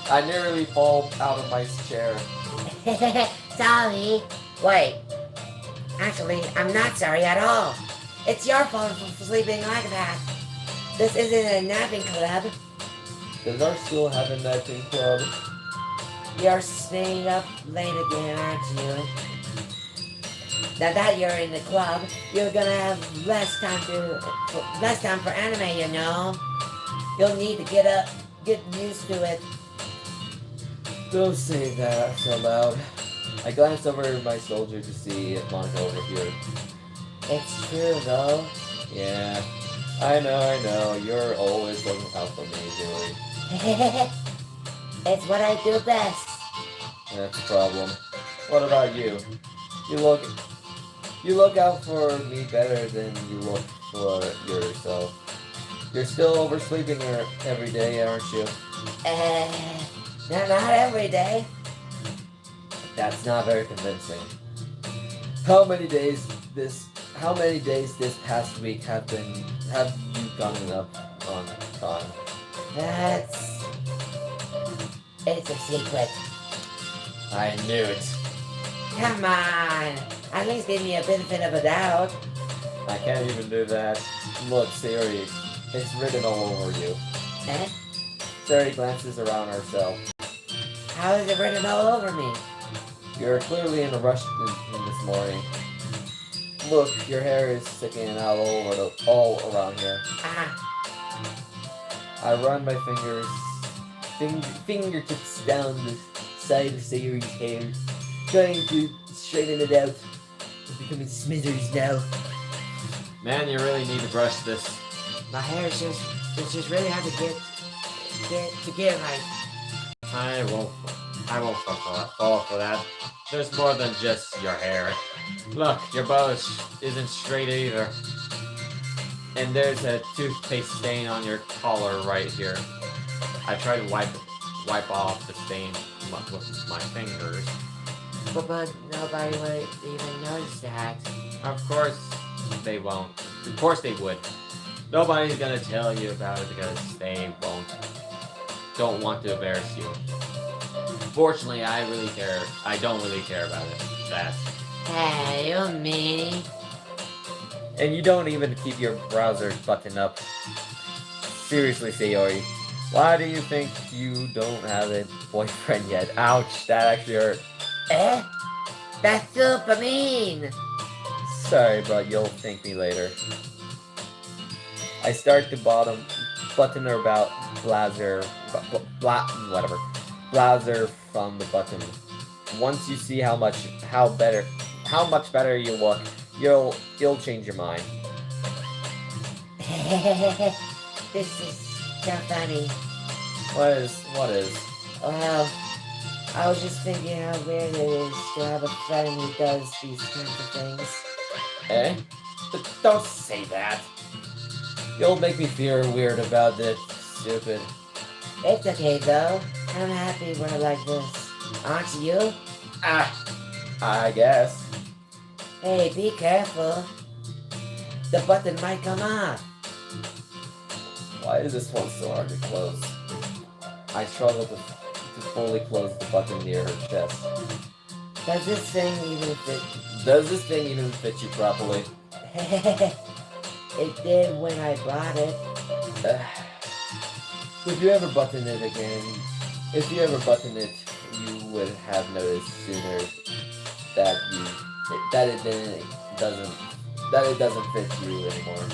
I nearly fall out of my chair. Sorry. Wait. Actually, I'm not sorry at all. It's your fault for sleeping like that. This isn't a napping club. Does our school have a napping club? You're staying up late again, aren't you? Now that you're in the club, you're gonna have less time for anime, you know? You'll need to get used to it. Don't say that so loud. I glance over at my soldier to see if Monica over here. It's true, though. Yeah, I know. You're always looking out for me, Joey. It's what I do best. That's the problem. What about you? You look out for me better than you look for yourself. You're still oversleeping every day, aren't you? Not every day. That's not very convincing. How many days this past week have you gone up on time? It's a secret. I knew it. Come on. At least give me a benefit of a doubt. I can't even do that. Look, Sayori, it's written all over you. Eh? Sayori glances around herself. How is it written all over me? You're clearly in a rush in this morning. Look, your hair is sticking out all around here. I run my fingertips down the side of Sayori's hair, trying to straighten it out. It's becoming smithers now. Man, you really need to brush this. My hair is just really hard to get right. I won't fall for that. There's more than just your hair. Look, your bow isn't straight either. And there's a toothpaste stain on your collar right here. I tried to wipe off the stain with my fingers. But nobody would even notice that. Of course they won't. Of course they would. Nobody's gonna tell you about it because they don't want to embarrass you. Fortunately, I don't really care about it. Hey, you mean? And you don't even keep your browser buttoned up. Seriously, Sayori, why do you think you don't have a boyfriend yet? Ouch, that actually hurt. That's super mean. Sorry, but you'll thank me later. I start to button her about blazer from the button. Once you see how much better you look, you'll change your mind. This is so funny. What is? Well, I was just thinking how weird it is to have a friend who does these kinds of things. Eh? Don't say that. You'll make me feel weird about it, stupid. It's okay though. I'm happy we're like this. Aren't you? I guess. Hey, be careful. The button might come off. Why is this one so hard to close? I struggle to fully close the button near her chest. Does this thing even fit? Does this thing even fit you properly? It did when I bought it. If you ever button it again, you would have noticed sooner that it doesn't fit you anymore.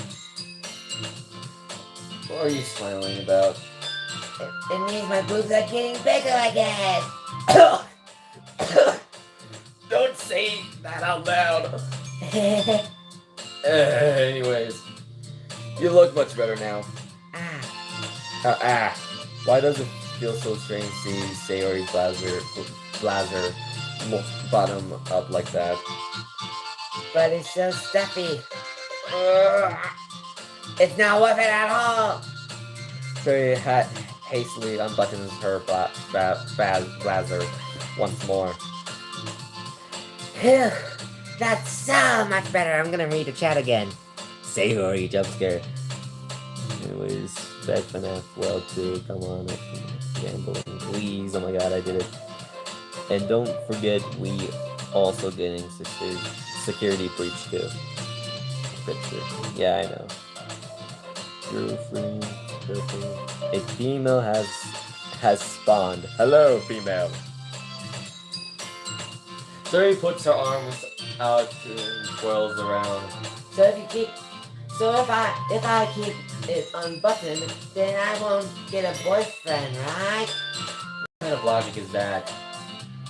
What are you smiling about? It means my boobs are getting bigger, I guess. Don't say that out loud. Anyways, you look much better now. Why does it feel so strange seeing Sayori's blazer bottom up like that? But it's so stuffy. It's not worth it at all. Sayori hastily unbuttons her blazer once more. Phew, that's so much better. I'm gonna read the chat again. Sayori jump scare. Anyways, back FNAF World 2, come on, gambling, please. Oh my god, I did it. And don't forget, we also getting security breach too. Yeah, I know. Girlfriend. A female has spawned. Hello, female. Sayori puts her arms out and twirls around. So if I keep it unbuttoned, then I won't get a boyfriend, right? What kind of logic is that?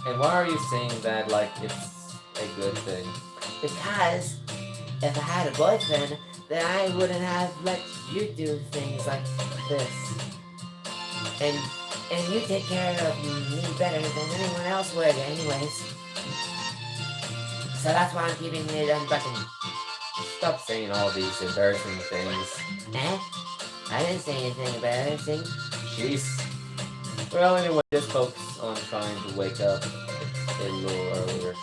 And why are you saying that like it's a good thing? Because if I had a boyfriend, then I wouldn't have let you do things like this. And you take care of me better than anyone else would anyways. So that's why I'm keeping it unbuttoned. Stop saying all these embarrassing things. Eh? I didn't say anything embarrassing. Jeez. Well, anyway, just focus on trying to wake up a little earlier.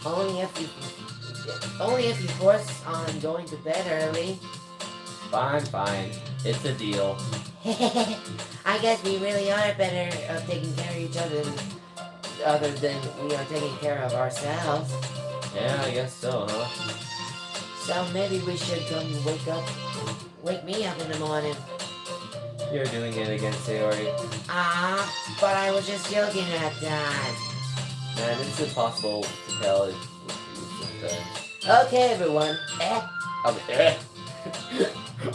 Only if you force on going to bed early. Fine. It's a deal. I guess we really are better of taking care of each other than we are taking care of ourselves. Yeah, I guess so, huh? So maybe we should come wake me up in the morning. You're doing it again, Sayori. But I was just joking at that. Man, it's impossible to tell if you sometimes. Okay, everyone.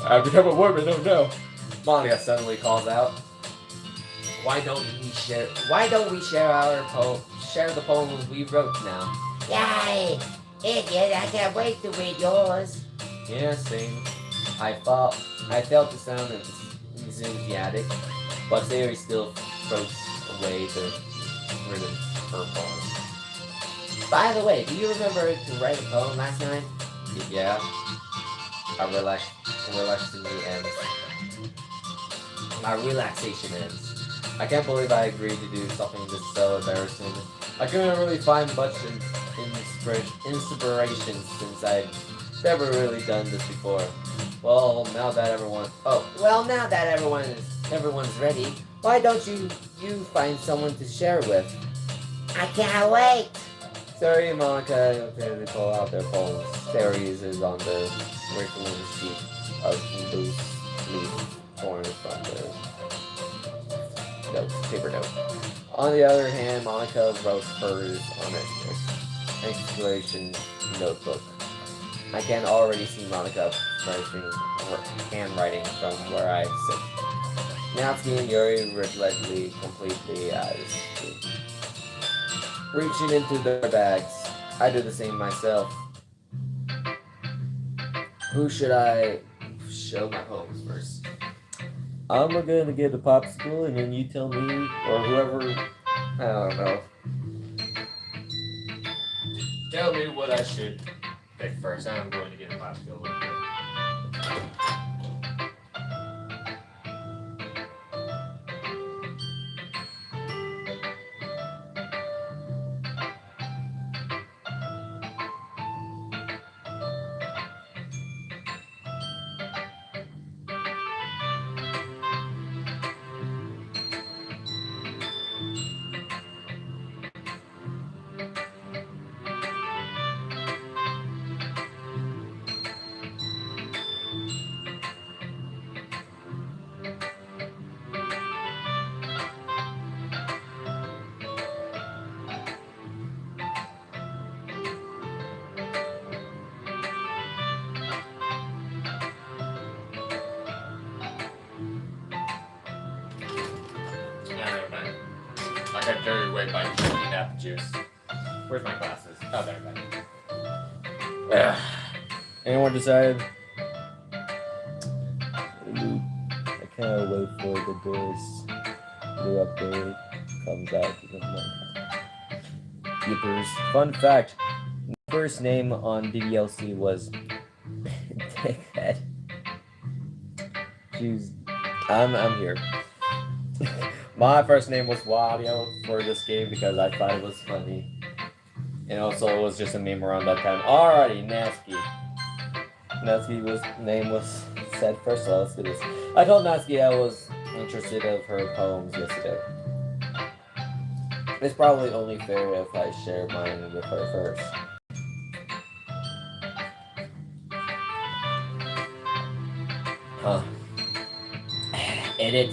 I've become a woman, oh no. Monica suddenly calls out. Why don't we share the poems we wrote now? Yay! Idiot, I can't wait to read yours. Yeah, same. I felt the sound enthusiastic, but Sayori still floats away the written her poem. By the way, do you remember to write a poem last night? Yeah. My relaxation ends. I can't believe I agreed to do something this so embarrassing. I couldn't really find much inspiration since I'd never really done this before. Well, now that everyone's ready, why don't you find someone to share with? I can't wait. Sayori and Monica they pull out their phones. Sayori's is on the wrinkling sheet of loose leaf torn from the paper note. On the other hand, Monica wrote hers on an exploration notebook. I can already see Monica finishing her handwriting from where I sit. Natsuki and Yuri reluctantly completely as reaching into their bags. I do the same myself. Who should I show my poems first? I'm gonna get a popsicle and then you tell me, or whoever, I don't know. Tell me what I should pick first. I'm going to get a popsicle. I got carried away by drinking apple juice. Where's my glasses? Oh, there they are. Anyone decided? I can't wait for the Doors new update comes out. Keepers. Fun fact: my first name on DDLC was Dickhead. Jeez, I'm here. My first name was Wario for this game because I thought it was funny, and also it was just a meme around that time. Alrighty, Natsuki. Name was said first, so let's do this. I told Natsuki I was interested of her poems yesterday. It's probably only fair if I share mine with her first. Huh. Edit.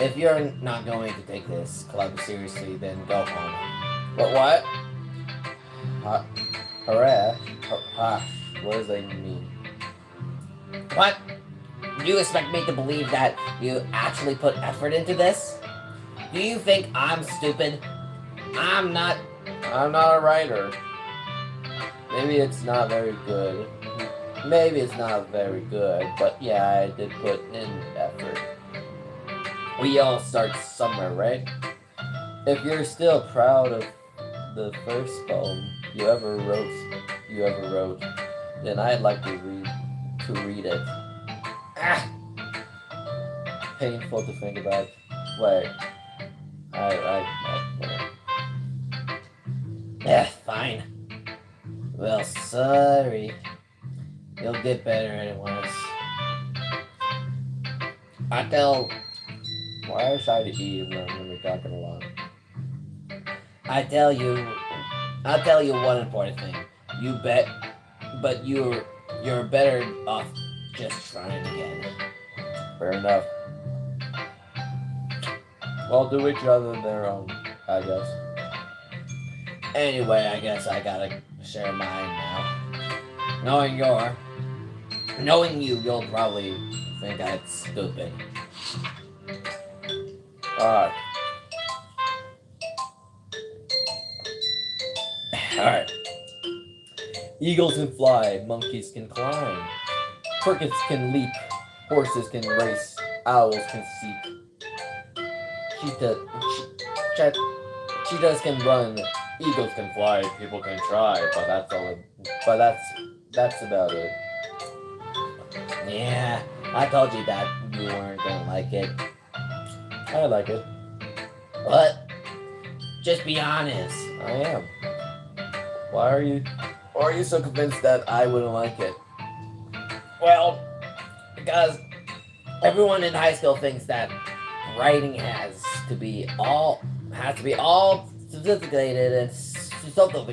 If you're not going to take this club seriously, then go home. What? Harass? What does that mean? What? You expect me to believe that you actually put effort into this? Do you think I'm stupid? I'm not a writer. Maybe it's not very good. But yeah, I did put in effort. We all start somewhere, right? If you're still proud of the first poem you ever wrote, then I'd like to read it. Ah! Painful to think about. Wait. Yeah, fine. Well, sorry. You'll get better at it once. Why are you shy to eat when we're talking a lot? I'll tell you one important thing. But you're better off just trying again. Fair enough. Well, do each other their own, I guess. Anyway, I guess I gotta share mine now. Knowing you'll probably think I'm stupid. Alright. Eagles can fly, monkeys can climb, crickets can leap, horses can race, owls can seek, cheetahs can run, eagles can fly, people can try, that's about it. Yeah, I told you that you weren't gonna like it. I like it. But just be honest. I am. Why are you so convinced that I wouldn't like it? Well, because everyone in high school thinks that writing has to be all sophisticated and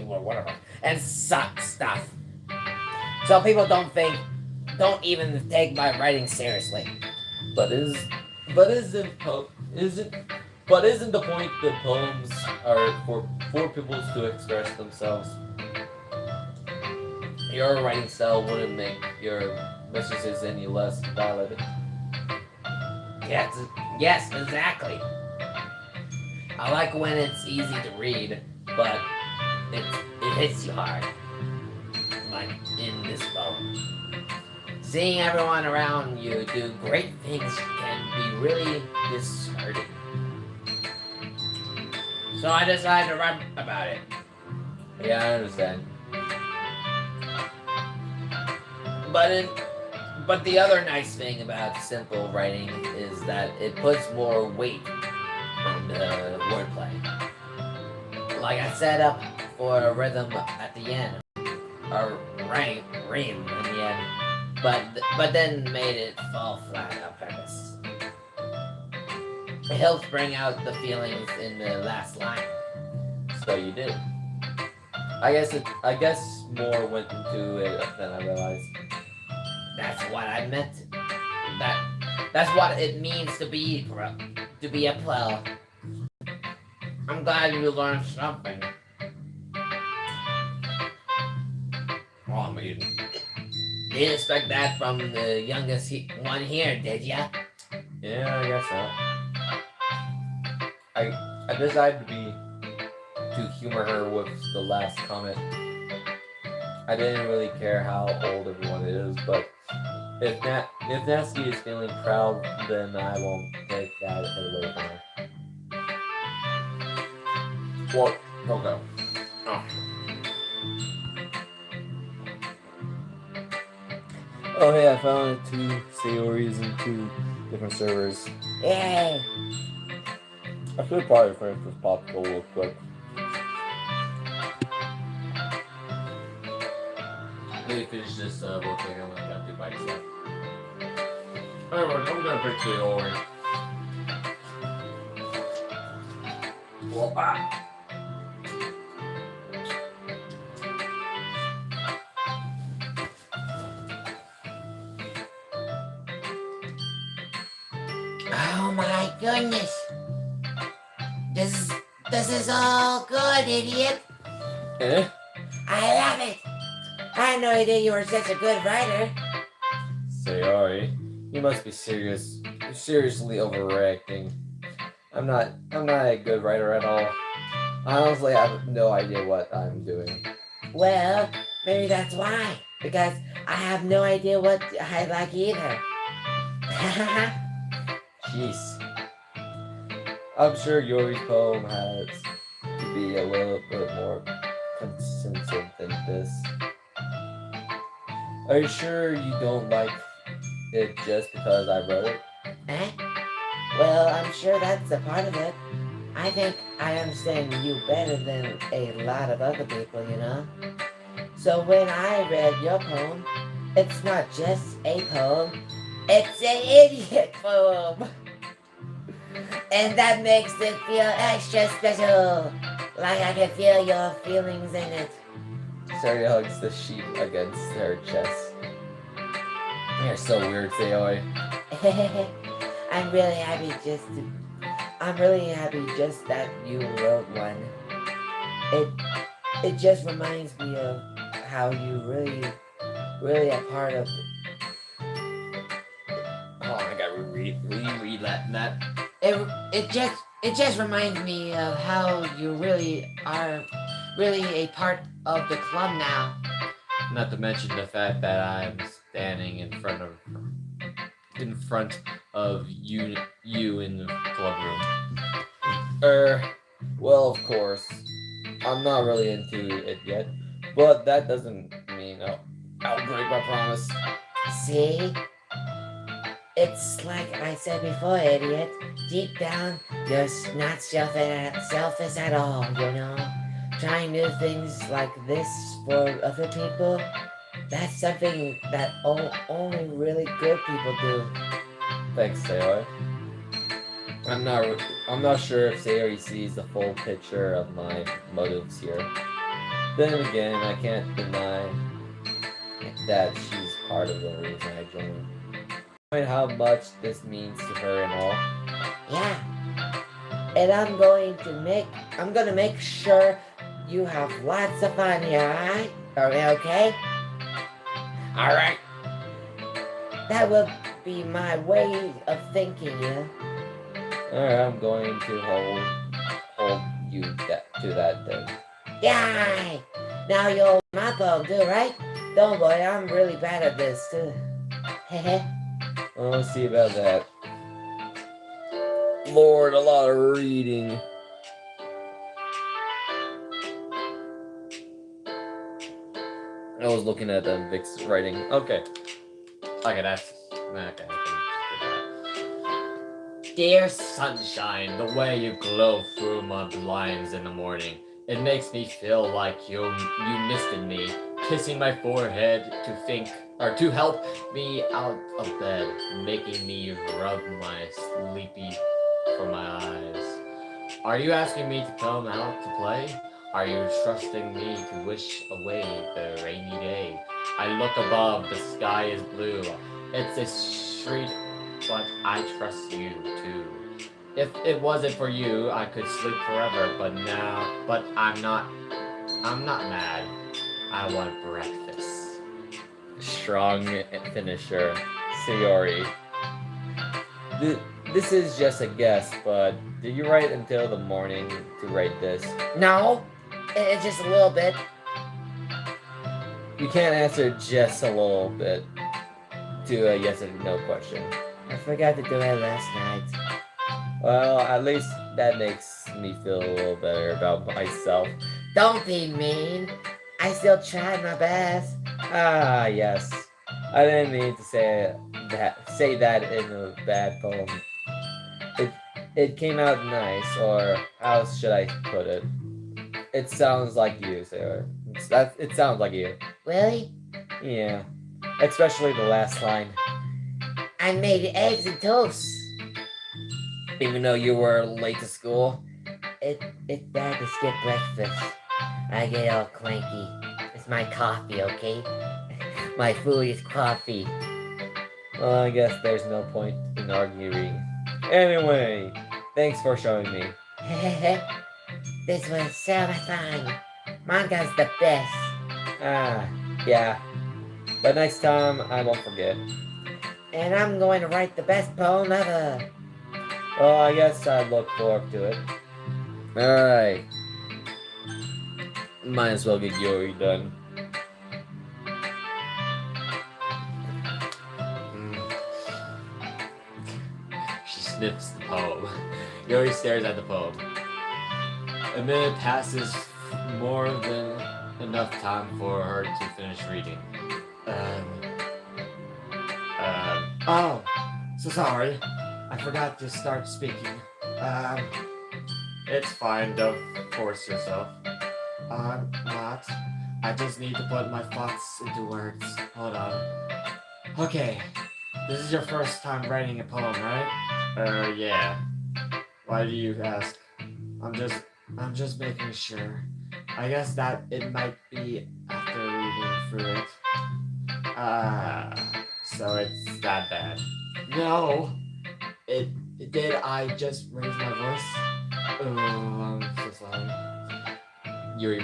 whatever and suck stuff. So people don't even take my writing seriously. Isn't the point that poems are for people to express themselves? Your writing style wouldn't make your messages any less valid. Yes, exactly. I like when it's easy to read, but it hits you hard. Like in this poem. Seeing everyone around you do great things can be really disheartening. So I decided to write about it. Yeah, I understand. But the other nice thing about simple writing is that it puts more weight on the wordplay. Like I set up for a rhythm at the end, or rhyme in the end, but then made it fall flat on purpose. It helps bring out the feelings in the last line. So you did. I guess more went into it than I realized. That's what I meant. That's what it means to be a pro. I'm glad you learned something. Oh, I mean, didn't expect that from the youngest one here, did ya? Yeah, I guess so. I decided to be to humor her with the last comment. I didn't really care how old everyone is, but if Nasty is feeling proud, then I won't take that away from her. What? Okay. Oh. Oh hey, I found 2 Sayoris and 2 different servers. Yay! I should probably finish this popsicle real quick. Let me finish this real quick. I'm gonna have 2 bites left. Alright, I'm gonna pick the orange. Well, Oh my goodness! This is all good, idiot. Eh? I love it. I had no idea you were such a good writer. Sayori, you must be serious. You're seriously overreacting. I'm not a good writer at all. I honestly have no idea what I'm doing. Well, maybe that's why. Because I have no idea what I like either. Jeez. I'm sure Yori's poem has to be a little bit more consistent than this. Are you sure you don't like it just because I wrote it? Eh? Well, I'm sure that's a part of it. I think I understand you better than a lot of other people, you know? So when I read your poem, it's not just a poem, it's an idiot poem. And that makes it feel extra special. Like I can feel your feelings in it. Sayori hugs the sheet against her chest. You're so weird, Sayori. I'm really happy just that you wrote one. It just reminds me of how you really a part of oh, I gotta reread that. it just reminds me of how you really are a part of the club now. Not to mention the fact that I'm standing in front of you in the club room. Well, of course. I'm not really into it yet, but that doesn't mean I'll break my promise. See? It's like I said before, idiot. Deep down, you're not selfish at all, you know? Trying new things like this for other people, that's something that only really good people do. Thanks, Sayori. I'm not sure if Sayori sees the full picture of my motives here. Then again, I can't deny that she's part of the reason I joined. Knowing how much this means to her and all. Yeah. And I'm gonna make sure you have lots of fun here, alright? Are we okay? Alright. That will be my way of thinking, yeah. Alright, I'm going to hold you to that then. Yay! Now you'll my poem too, right? Don't worry, I'm really bad at this too. Hehe. Well, let's see about that. Lord, a lot of reading. I was looking at Vic's writing. Okay. Okay, that's okay. Dear Sunshine, the way you glow through my blinds in the morning, it makes me feel like you misted me, kissing my forehead to help me out of bed, making me rub my sleepy from my eyes. Are you asking me to come out to play? Are you trusting me to wish away the rainy day? I look above, the sky is blue. It's a street, but I trust you too. If it wasn't for you, I could sleep forever, but I'm not mad. I want breakfast. Strong finisher, Sayori. This is just a guess, but did you write until the morning to write this? No, it's just a little bit. You can't answer just a little bit to a yes or no question. I forgot to do it last night. Well, at least that makes me feel a little better about myself. Don't be mean. I still tried my best. Ah, yes. I didn't mean to say that in a bad poem. It came out nice, or how should I put it? It sounds like you, Sarah. It sounds like you. Really? Yeah. Especially the last line. I made eggs and toast. Even though you were late to school. It's bad to skip breakfast. I get all cranky. It's my coffee, okay? My food is coffee. Well, I guess there's no point in arguing. Anyway, thanks for showing me. This was so much fun. Manga's the best. Ah, yeah. But next time, I won't forget. And I'm going to write the best poem ever. Well, I guess I look forward to it. Alright. Might as well get Yuri done. She sniffs the poem. Yuri stares at the poem. A minute passes, more than enough time for her to finish reading. Oh, so sorry. I forgot to start speaking. It's fine, don't force yourself. I'm not. I just need to put my thoughts into words. Hold on. Okay, this is your first time writing a poem, right? Yeah. Why do you ask? I'm just making sure. I guess that it might be after reading through it. So it's that bad. No! Did I just raise my voice? Oh, I'm so sorry. Yuri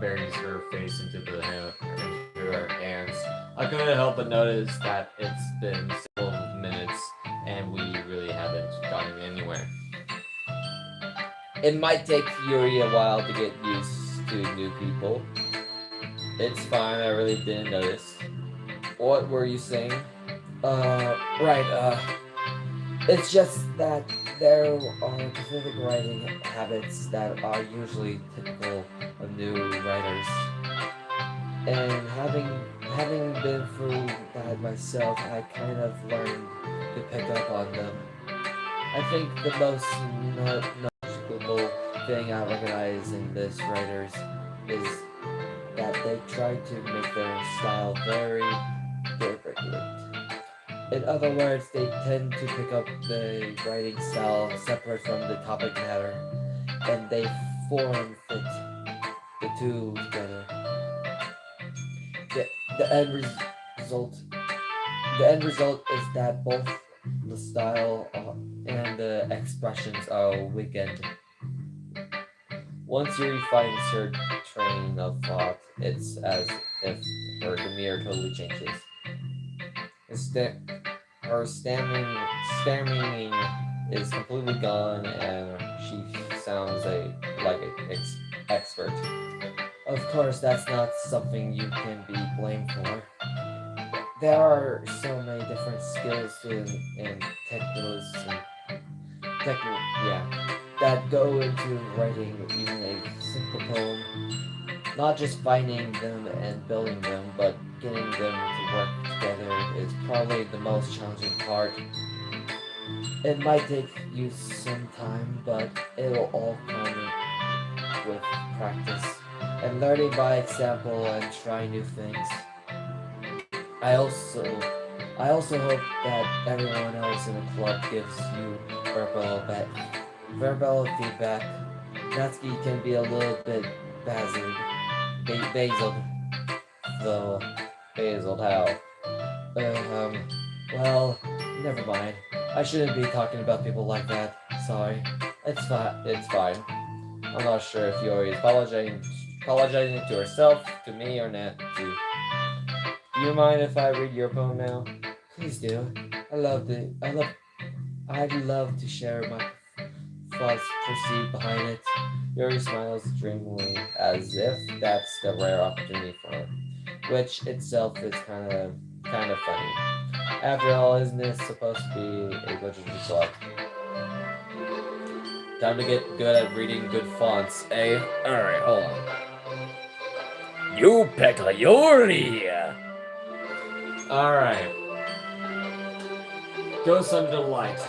buries her face into her hands. I couldn't help but notice that it's been several minutes and we really haven't gotten anywhere. It might take Yuri a while to get used to new people. It's fine, I really didn't notice. What were you saying? It's just that there are specific writing habits that are usually typical of new writers. And having been through that myself, I kind of learned to pick up on them. I think the most noticeable thing I recognize in this writers is that they try to make their style very deliberate. In other words, they tend to pick up the writing style separate from the topic matter, and they form fit the two together. The end result is that both the style and the expressions are weakened. Once Yuri finds her train of thought, it's as if her demeanor totally changes. Her stammering is completely gone, and she sounds like an expert. Of course, that's not something you can be blamed for. There are so many different skills and techniques that go into writing even a simple poem. Not just finding them and building them, but getting them to work together is probably the most challenging part. It might take you some time, but it'll all come with practice and learning by example and trying new things. I also hope that everyone else in the club gives you verbal feedback. Natsuki can be a little bit basiled though. Basil, how? Well, never mind. I shouldn't be talking about people like that. Sorry. It's fine. I'm not sure if Yuri is apologizing to herself, to me, or not to. Do you mind if I read your poem now? Please do. I'd love to share my thoughts perceived behind it. Yuri smiles dreamily, as if that's the rare opportunity for him, which itself is kind of funny. After all, isn't this supposed to be a literature club? Time to get good at reading good fonts, eh? Alright, hold on. You Yuri! Alright. Ghosts under the light.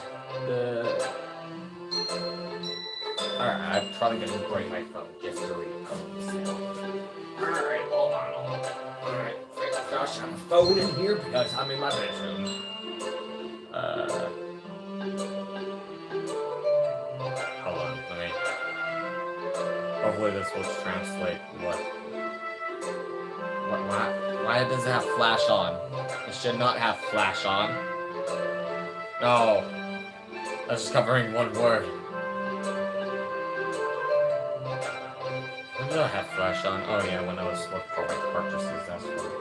Alright, I'm probably gonna break my phone just to read poems now. Alright, hold on. Alright, gosh, I have a phone in here because I'm in my bedroom. Hold on, let me. Hopefully this will translate what. Why does it have flash on? It should not have flash on. No. That's just covering one word. When did I have flash on? Oh yeah, when I was looking for my purchases, that's what.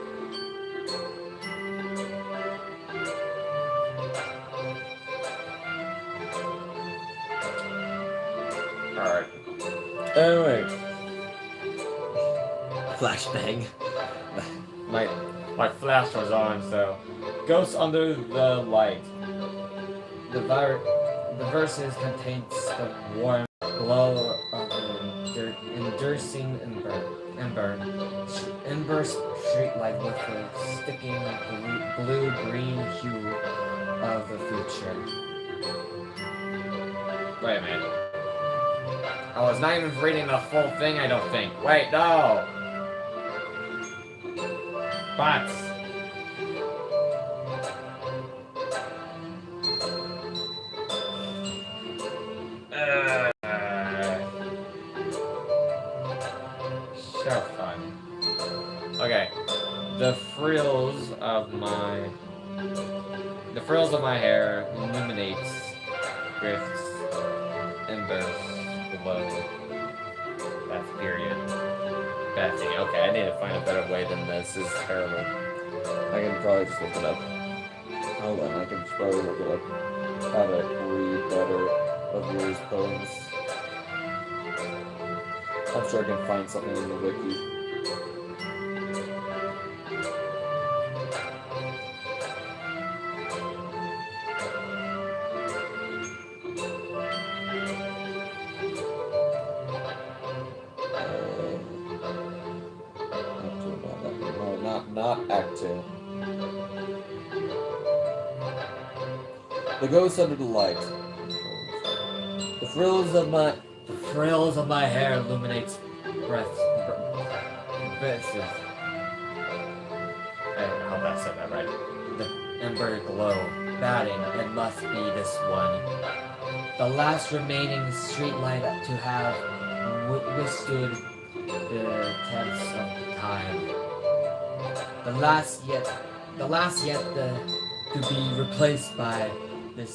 Alright. Anyway, Flashbang. My flash was on, so. Ghosts under the light. The verses contains the warm glow of an enduring ember streetlight with a sticking blue-green hue of the future. Wait a minute. I was not even reading the full thing, I don't think. Wait, no! But... so fun. Okay. The frills of my hair illuminates drifts, embers, glow. That's period. Bad thing. Okay, I need to find a better way than this. This is terrible. I can probably just look it up. Hold on, I can probably look it up. How to read better of Yuri's poems. I'm sure I can find something in the wiki. Not Act 2. The Ghost Under the Light. The frills of my hair illuminates breaths. I hope I said that right. The ember glow, batting, it must be this one. The last remaining streetlight to have withstood the test of time. The last yet to be replaced by this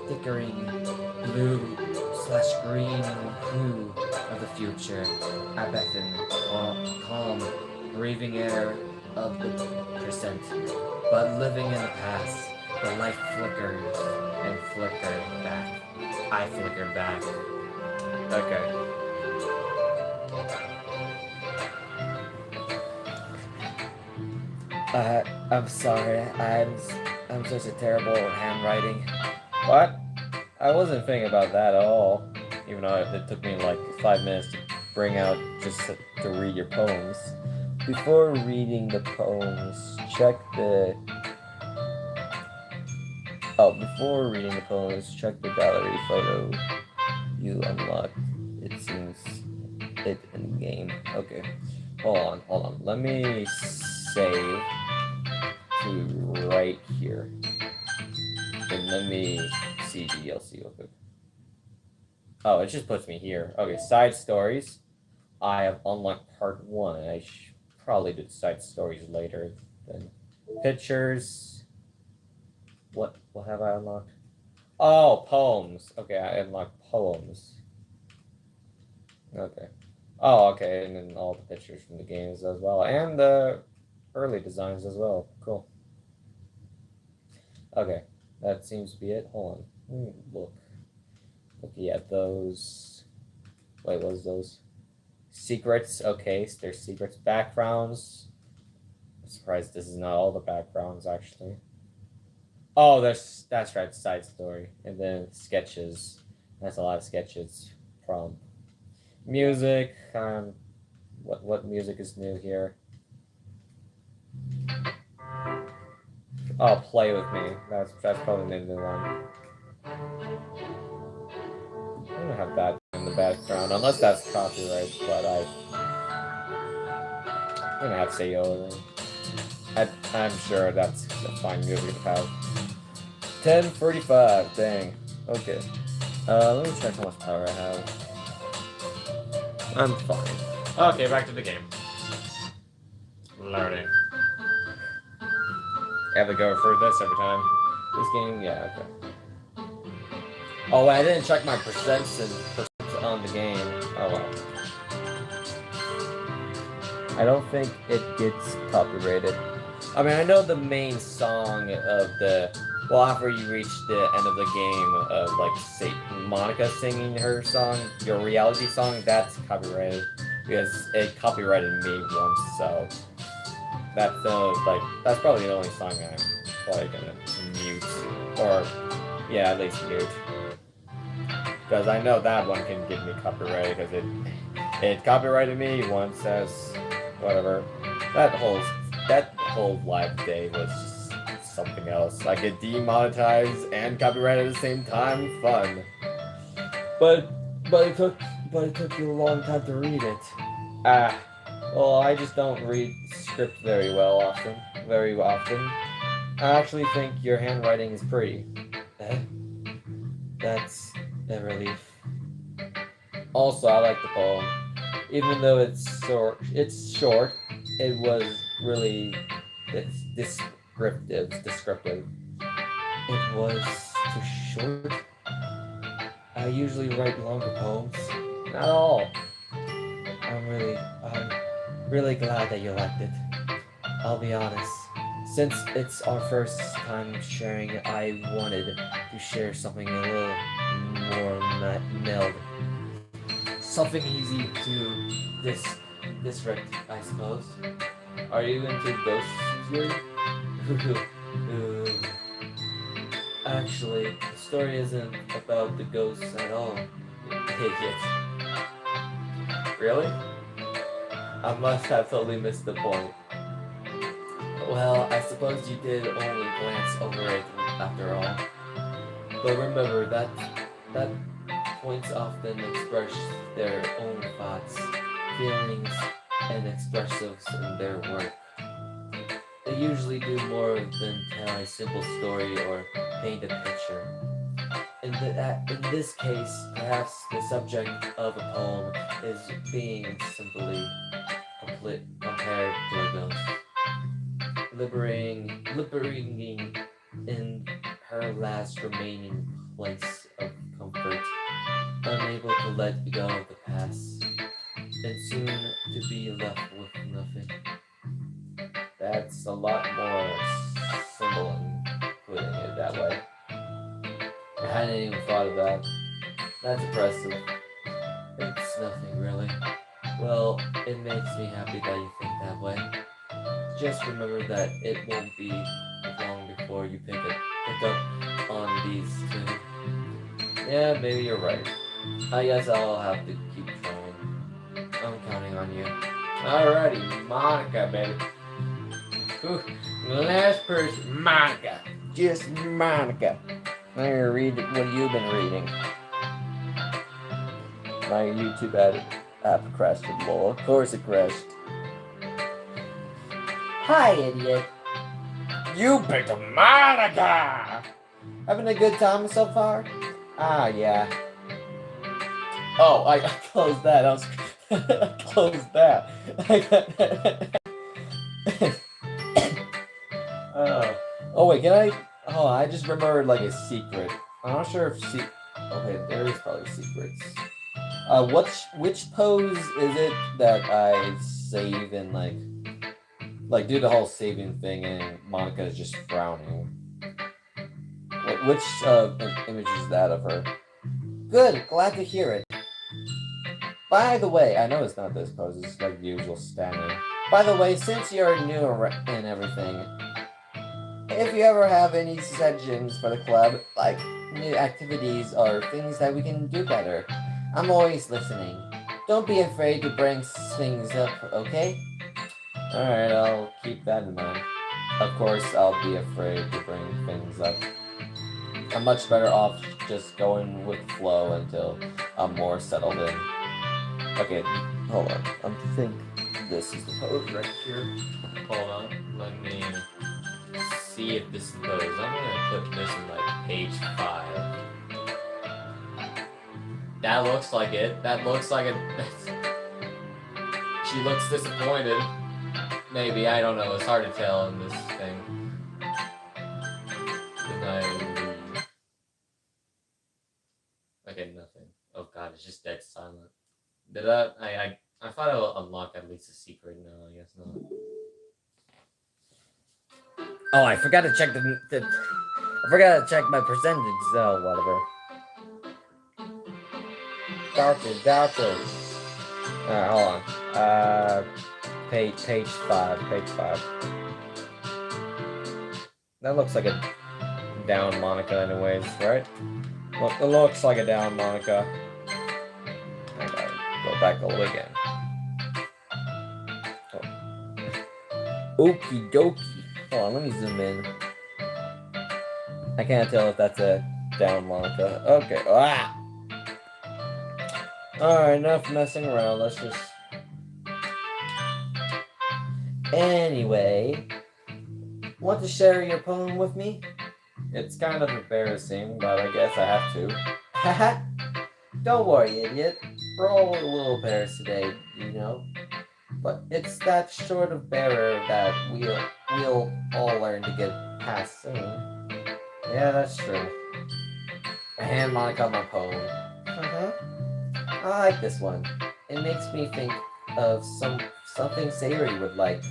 stickering blue/green hue of the future. I beckon, calm, breathing air of the present, but living in the past. The light flickers and flickered back. I flickered back. Okay. I'm sorry. I'm such a terrible at handwriting. What? I wasn't thinking about that at all. Even though it took me like 5 minutes to bring out just to read your poems. Before reading the poems, check the gallery photo you unlocked. It seems it in game. Okay. Hold on. Let me save to right here. And let me see DLC real quick. Oh, it just puts me here. Okay, side stories. I have unlocked part 1. I probably do the side stories later. Then pictures. What have I unlocked? Oh, poems. Okay, I unlocked poems. Okay. Oh, okay, and then all the pictures from the games as well, and the early designs as well. Cool. Okay, that seems to be it. Hold on. Looking at those. Wait, what was those? Secrets. Okay, so there's secrets. Backgrounds. I'm surprised this is not all the backgrounds actually. Oh, that's right, side story, and then sketches. That's a lot of sketches from music. What music is new here? Oh, play with me. That's probably the new one. I don't have that in the background unless that's copyright, but I'm gonna have to say yo. I'm sure that's a fine music to have. 10:45. Dang. Okay. Let me check how much power I have. I'm fine. Okay, back to the game. Learning. I have to go through this every time. This game, yeah, okay. Oh, wait, I didn't check my percents on the game. Oh well. I don't think it gets copyrighted. I mean, I know the main song of the. Well, after you reach the end of the game of like say Monica singing her song, your reality song, that's copyrighted because it copyrighted me once. So that's that's probably the only song I'm probably gonna mute or yeah, at least mute because I know that one can give me copyright because it copyrighted me once as whatever. That whole live day was just something else. I get demonetized and copyrighted at the same time. Fun. But it took you a long time to read it. Well, I just don't read script very often. I actually think your handwriting is pretty. That's a relief. Also, I like the poem. Even though it's short, it was really descriptive. It was too short. I usually write longer poems. Not all. I'm really glad that you liked it. I'll be honest. Since it's our first time sharing, I wanted to share something a little more mild. Something easy to disrupt, I suppose. Are you into ghosts, Yuri? Actually, the story isn't about the ghosts at all. Idiot. Really? I must have totally missed the point. Well, I suppose you did only glance over it after all. But remember that points often express their own thoughts, feelings, and expressives in their work. They usually do more than tell a simple story or paint a picture. In this case, perhaps the subject of a poem is being simply compared to a ghost. Liberating in her last remaining place of comfort, unable to let go of the past, and soon to be left with nothing. That's a lot more simple in putting it that way. I hadn't even thought of that. That's impressive. It's nothing really. Well, it makes me happy that you think that way. Just remember that it won't be long before you pick up on these two. Yeah, maybe you're right. I guess I'll have to keep trying. I'm counting on you. Alrighty, Monica, baby. Whew, last person, Monica. Just Monica. I'm gonna read what you've been reading. My YouTube app crashed. Well, of course it crashed. Hi, idiot. You picked Monica! Having a good time so far? Ah, yeah. Oh, I closed that. I was closed that. Oh wait, can I? Oh, I just remembered like a secret. I'm not sure if okay, there is probably secrets. Which pose is it that I save and like do the whole saving thing and Monica is just frowning? Which image is that of her? Good, glad to hear it. By the way, I know it's not this pose, it's like the usual standing. By the way, since you're new and everything, if you ever have any suggestions for the club, like new activities or things that we can do better, I'm always listening. Don't be afraid to bring things up, okay? Alright, I'll keep that in mind. Of course, I'll be afraid to bring things up. I'm much better off just going with the flow until I'm more settled in. Okay, hold on. I think this is the pose right here. Hold on, let me see if this is the pose. I'm gonna put this in like page 5. That looks like it. That looks like it. She looks disappointed. Maybe, I don't know. It's hard to tell in this thing. Okay, nothing. Oh god, it's just dead silent. Did that? I thought I would unlock at least a secret. No, I guess not. Oh, I forgot to check I forgot to check my percentage. So whatever. Darker. Alright, hold on. Page 5. That looks like a down Monica anyways, right? Look, it looks like a down Monica. I gotta go back over again. Oh. Okie dokie. Hold on, let me zoom in. I can't tell if that's a down Monica. Okay. Ah! Alright, enough messing around. Let's just... Anyway, want to share your poem with me? It's kind of embarrassing, but I guess I have to. Haha. Don't worry, idiot. We're all a little embarrassed today, you know. But it's that sort of barrier that we'll all learn to get past soon. Yeah, that's true. I hand Monica my poem. I like this one. It makes me think of something Sayori would like.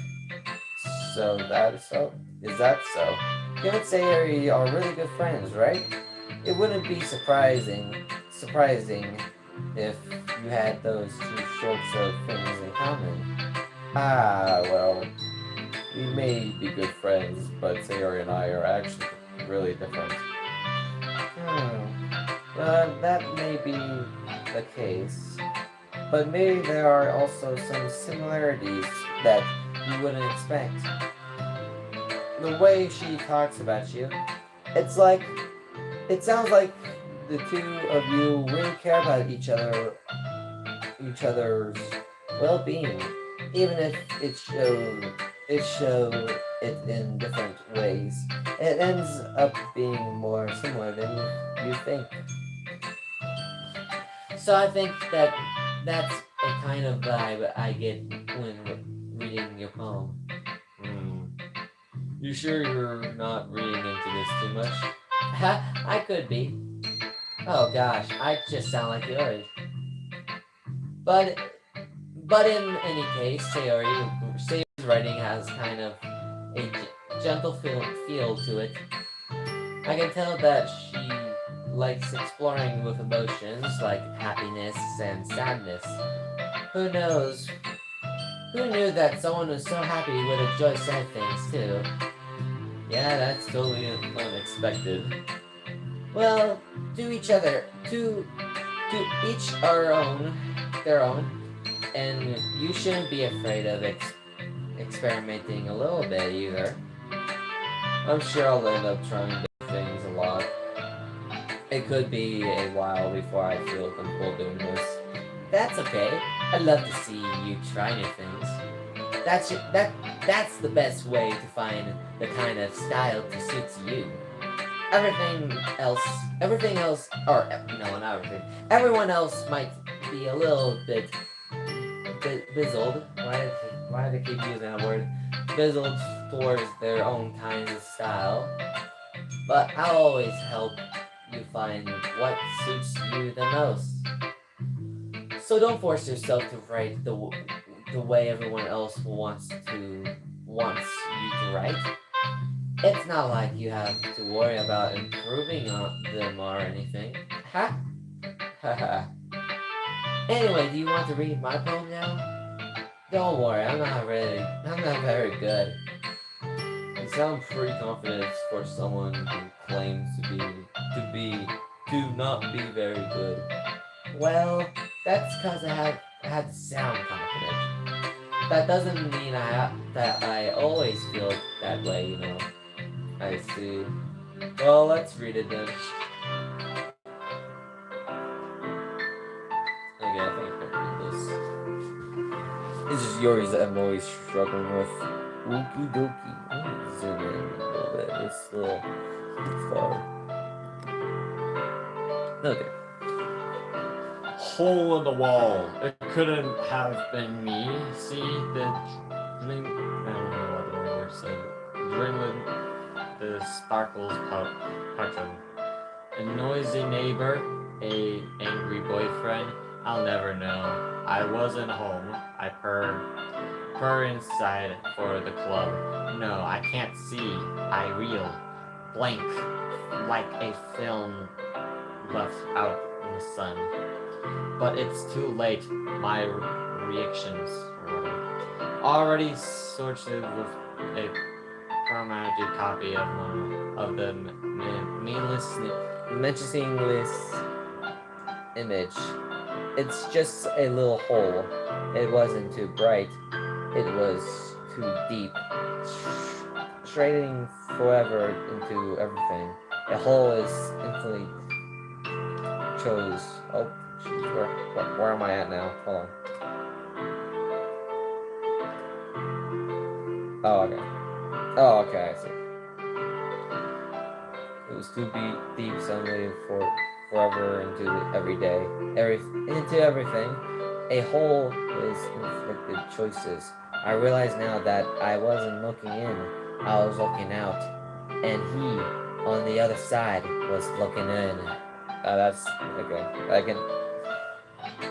So that is so? Is that so? You and Sayori are really good friends, right? It wouldn't be surprising if you had those two sorts of things in common. Ah, well, we may be good friends, but Sayori and I are actually really different. That may be the case. But maybe there are also some similarities that you wouldn't expect. The way she talks about you, it sounds like the two of you really care about each other's well-being, even if it show it in different ways. It ends up being more similar than you think. So I think that's a kind of vibe I get when reading your poem. You sure you're not reading into this too much? I could be. Oh gosh, I just sound like yours. But in any case, Sayori's writing has kind of a gentle feel to it. I can tell that she likes exploring with emotions like happiness and sadness. Who knows? Who knew that someone who's so happy would enjoy sad things too? Yeah, that's totally unexpected. Well, to each their own, and you shouldn't be afraid of experimenting a little bit either. I'm sure I'll end up trying different things a lot. It could be a while before I feel comfortable doing this. That's okay. I'd love to see you try new things. That's the best way to find the kind of style to suit you. Everyone everyone else might be a little bit bizzled. Why do they keep using that word? Bizzled towards their own kind of style. But I'll always help you find what suits you the most. So don't force yourself to write the way everyone else wants you to write. It's not like you have to worry about improving on them or anything. Ha? Haha. Anyway, do you want to read my poem now? Don't worry, I'm not very good. You sound pretty confident for someone who claims to not be very good. Well, that's because I had to sound confident. That doesn't mean that I always feel that way, you know. I see. Well, let's read it then. Okay, I think I can read this. This is yours that I'm always struggling with. Okie dokie. Let me zoom in a little bit. It's a little far. Okay. Hole in the wall. It couldn't have been me. See the I don't know what the word said. Adrenaline, the sparkles pattern. A noisy neighbor, a angry boyfriend. I'll never know. I wasn't home. I purr inside for the club. No, I can't see. I reel, blank, like a film left out in the sun. But it's too late. My reactions already sorted with a formatted copy of the meaningless image. It's just a little hole. It wasn't too bright. It was too deep. Straighting forever into everything. A hole is infinitely chose. Oh, geez, where am I at now? Hold on. Oh, okay. Oh, okay, I see. It was too deep suddenly for forever into everyday. Into everything. A hole is inflicted choices. I realize now that I wasn't looking in, I was looking out. And he, on the other side, was looking in. That's okay.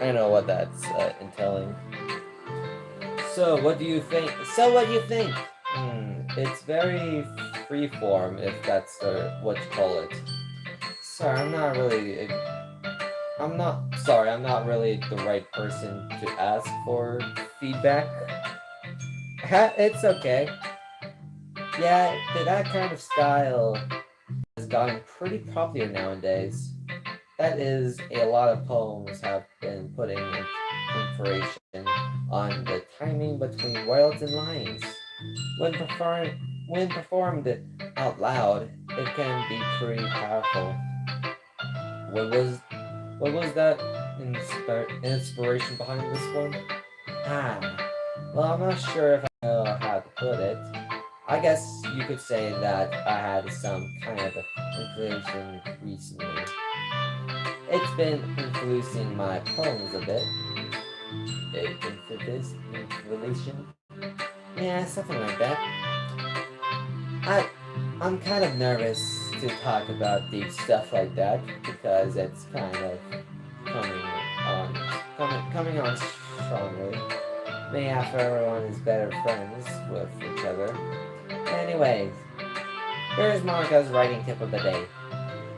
I know what that's entailing. So what do you think? It's very freeform, if that's what you call it. Sorry, I'm not really the right person to ask for feedback. It's okay. Yeah, that kind of style has gotten pretty popular nowadays. That is, a lot of poems have been putting inspiration on the timing between words and lines. When performed out loud, it can be pretty powerful. What was that inspiration behind this one? Well, I'm not sure if I know how to put it. I guess you could say that I had some kind of inclination recently. It's been influencing my poems a bit. Inflation? Yeah, something like that. I'm kind of nervous to talk about deep stuff like that because it's kind of coming on strongly. Maybe after everyone is better friends with each other. Anyways, here's Monica's writing tip of the day.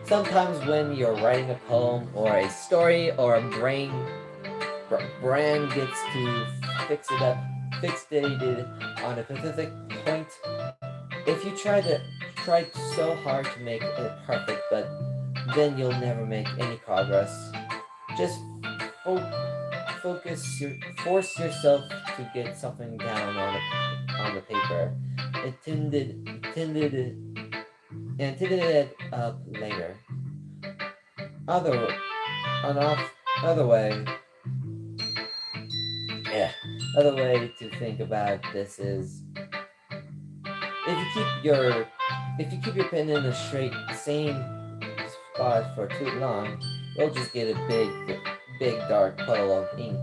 Sometimes when you're writing a poem or a story or a brain gets too fixated on a specific point, if you try so hard to make it perfect, but then you'll never make any progress. Just force yourself to get something down on the paper. Intended it up later. Other way to think about this is if you keep your pen in the same spot for too long, you'll just get a big dark puddle of ink.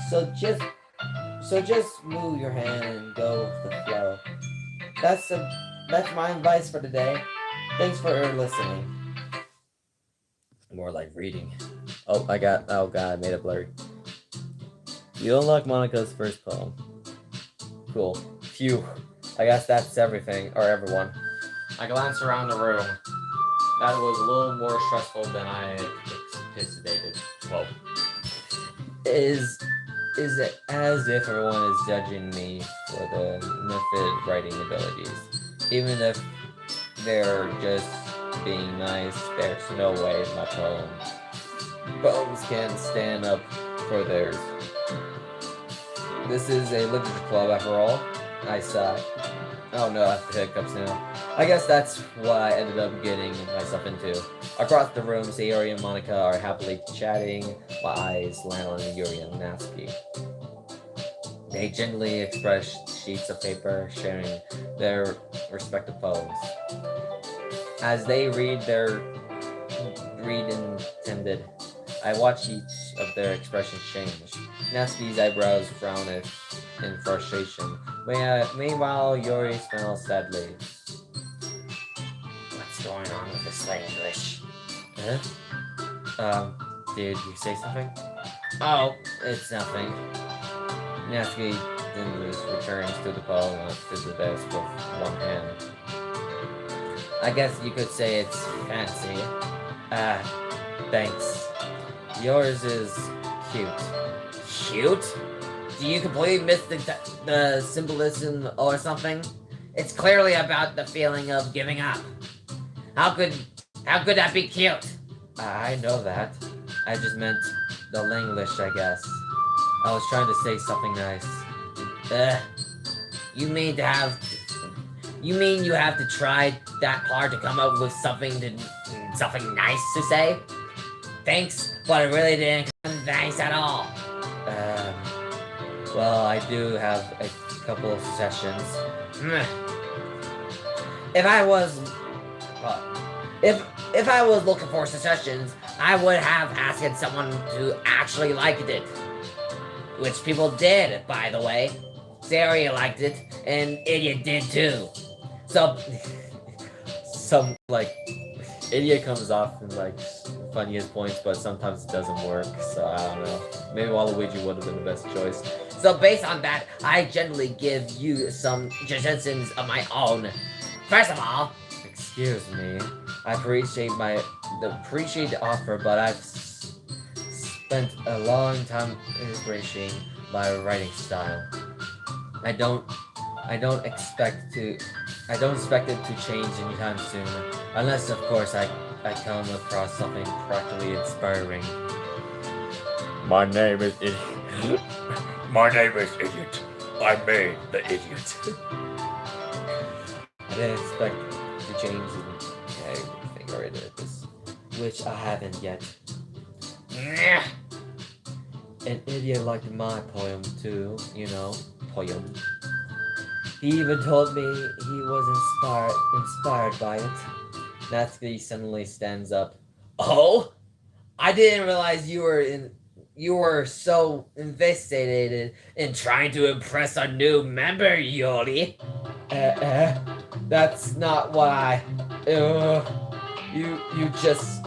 So just move your hand and go with the flow. That's my advice for today. Thanks for listening. More like reading. Oh god, I made it blurry. You unlock Monica's first poem. Cool. Phew. I guess that's everything, or everyone. I glance around the room. That was a little more stressful than I anticipated. Whoa. Is it as if everyone is judging me for the method writing abilities? Even if they're just being nice, there's no way my poems can stand up for theirs. This is a literature club after all. I sigh. Oh no, I have hiccups now. I guess that's what I ended up getting myself into. Across the room, Sayori and Monica are happily chatting. My eyes land on Yuri and Natsuki. They gently express sheets of paper, sharing their respective poems. As they read intended, I watch each of their expressions change. Natsuki's eyebrows frown in frustration. Meanwhile, Yuri smiles sadly. What's going on with this English? Huh? Did you say something? Oh, It's nothing. Natsuki then returns to the poem to the desk with one hand. I guess you could say it's fancy. Thanks. Yours is cute. cute? Do you completely miss the symbolism or something? It's clearly about the feeling of giving up. How could that be cute? I know that. I just meant the Langlish, I guess. I was trying to say something nice. You mean you have to try that hard to come up with something nice to say? Thanks, but it really didn't come nice at all. Well, I do have a couple of suggestions. If I was looking for suggestions, I would have asked someone who actually liked it. Which people did, by the way. Sayori liked it, and Idiot did too. So, Some, idiot comes off in, funniest points, but sometimes it doesn't work, so I don't know. Maybe Waluigi would have been the best choice. so based on that, I generally give you some suggestions of my own. First of all, Excuse me. I appreciate the offer, but I've spent a long time appreciating my writing style. I don't expect it to change anytime soon, unless of course I come across something practically inspiring. My name is Idiot. My name is Idiot. I made the idiot. I didn't expect to change everything or this, which I haven't yet. An idiot liked my poem too, poem. He even told me he was inspired by it. Natsuki suddenly stands up. oh, I didn't realize you were so invested in trying to impress our new member, Yori. That's not why. You just.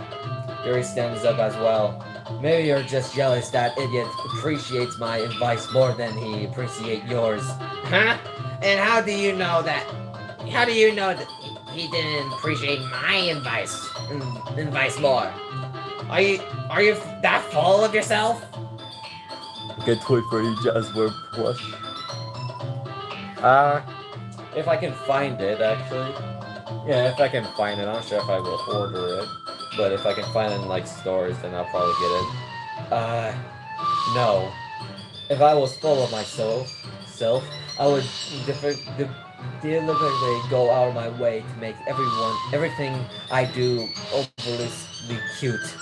Yuri stands up as well. Maybe you're just jealous that idiot appreciates my advice more than he appreciates yours. Huh? And how do you know that? How do you know that he didn't appreciate my advice more? Are you that full of yourself? Get toy for you, Jazzware plush. If I can find it, actually. Yeah, if I can find it. I'm not sure if I will order it. But if I can find it in, stores, then I'll probably get it. No. If I was full of myself, I would deliberately go out of my way to make everything I do overly cute.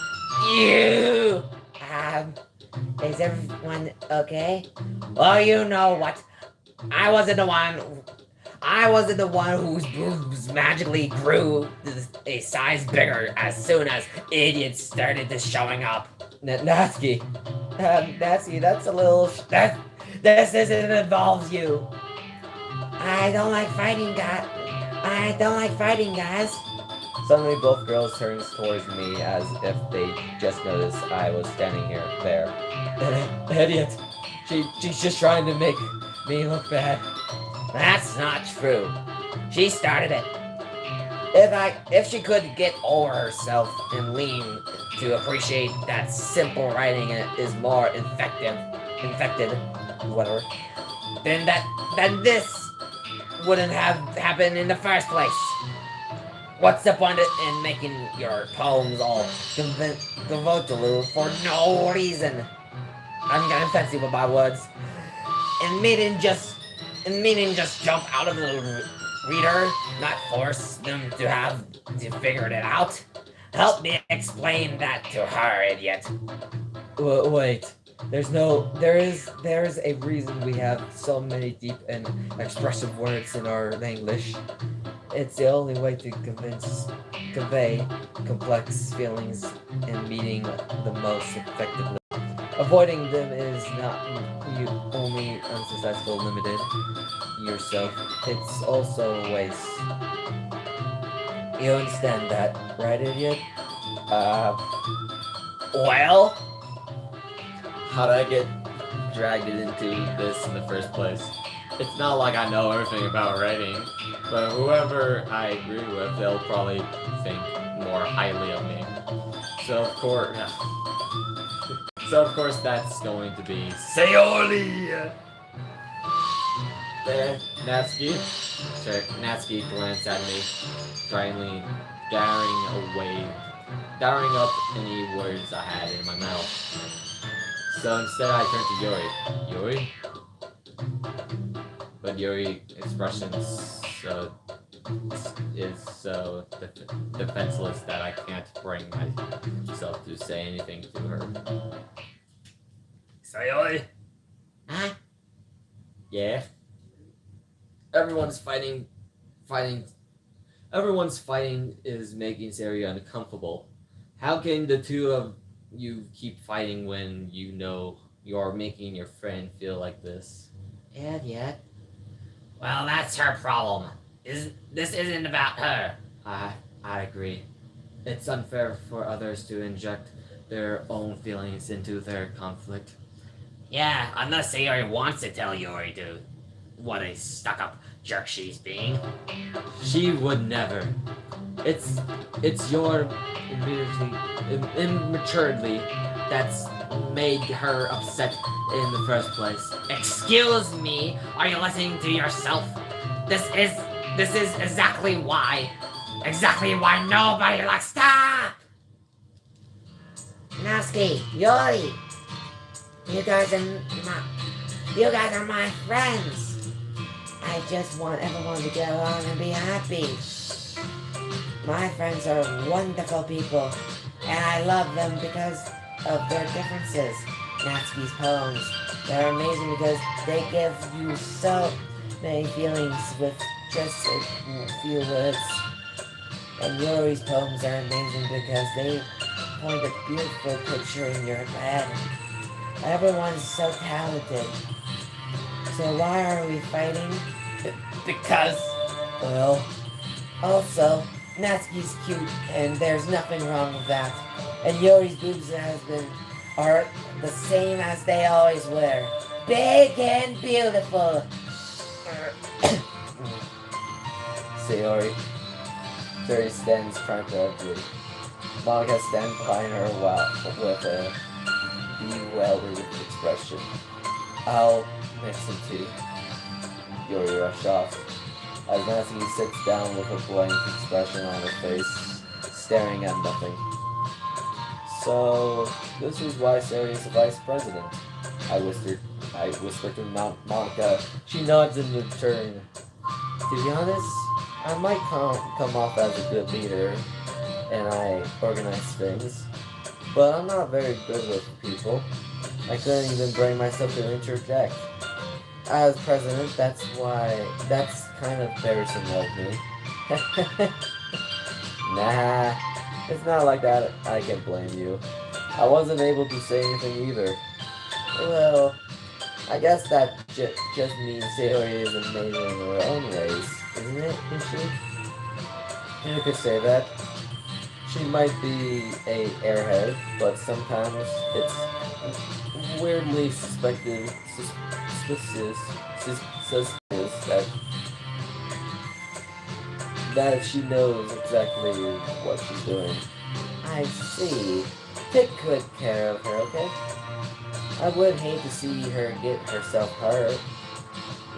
You! Is everyone okay? Well, you know what? I wasn't the one whose boobs magically grew a size bigger as soon as idiots started showing up. Natsuki. Natsuki, that's a little... This isn't involves you. I don't like fighting, guys. Suddenly, both girls turn towards me as if they just noticed I was standing there. Idiot. She's just trying to make me look bad. That's not true. She started it. If she could get over herself and lean to appreciate that simple writing is more infected, whatever, then this wouldn't have happened in the first place. What's the point in making your poems all convoluted for no reason? I'm getting fancy with my words. And meaning just jump out of the reader, not force them to figure it out. Help me explain that to her, idiot. Wait. There is a reason we have so many deep and expressive words in our English. It's the only way to convey complex feelings and meaning the most effectively. Avoiding them is not you only unsuccessful, limited yourself. It's also a waste. You understand that, right, idiot? Well, How'd I get dragged into this in the first place? It's not like I know everything about writing, but whoever I agree with, they'll probably think more highly of me. So of course that's going to be Sayori! There, Natsuki. Sure, Natsuki glanced at me, tryingly dowering up any words I had in my mouth. So instead I turned to Yuri. Yuri? But Yuri expressions is so defenseless that I can't bring myself to say anything to her. Sayori? huh? Yeah? Everyone's fighting is making Sayori uncomfortable. How can the two of you keep fighting when you know you're making your friend feel like this? Idiot. Well, that's her problem. This isn't about her. I agree. It's unfair for others to inject their own feelings into their conflict. Yeah, unless Sayori wants to tell Yuri to what a stuck-up jerk she's being. She would never. It's your immaturity that's made her upset in the first place. Excuse me, are you listening to yourself? This is exactly why nobody likes. Stop! Natsuki, Yuri, you guys are my friends. I just want everyone to get along and be happy. My friends are wonderful people, and I love them because of their differences. Natsuki's poems, they're amazing because they give you so many feelings with just a few words. And Yuri's poems are amazing because they point a beautiful picture in your head. Everyone's so talented. So why are we fighting? Because, well, also, Natsuki's cute, and there's nothing wrong with that. And Yuri's boobs are the same as they always were. Big and beautiful. Sayori stands triumphantly. Monica stands behind her with a bewildered expression. I'll make some tea. Yuri rushed off. As Natsuki sits down with a blank expression on her face, staring at nothing. So, this is why Sayori is the vice president. I whispered to Monica. She nods in return. To be honest, I might come off as a good leader, and I organize things, but I'm not very good with people. I couldn't even bring myself to interject. As president, that's kind of embarrassing of me. Nah, it's not like that. I can't blame you. I wasn't able to say anything either. Well, I guess that just means Sayori is amazing in her own ways, isn't it? Is she? You could say that. She might be a airhead, but sometimes it's weirdly suspicious that that she knows exactly what she's doing. I see. Take good care of her, okay? I would hate to see her get herself hurt.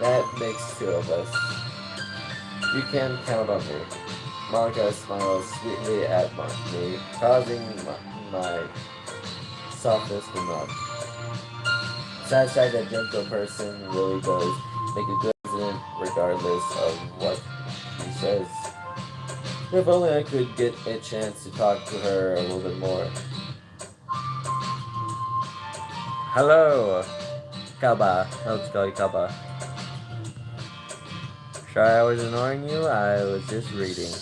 That makes two of us. You can count on me. Monica smiles sweetly at me, causing my softness to melt. Satisfied that gentle person really does make a good president regardless of what she says. If only I could get a chance to talk to her a little bit more. Hello, Kaba. I'll just call you Kaba. Sorry I was ignoring you. I was just reading.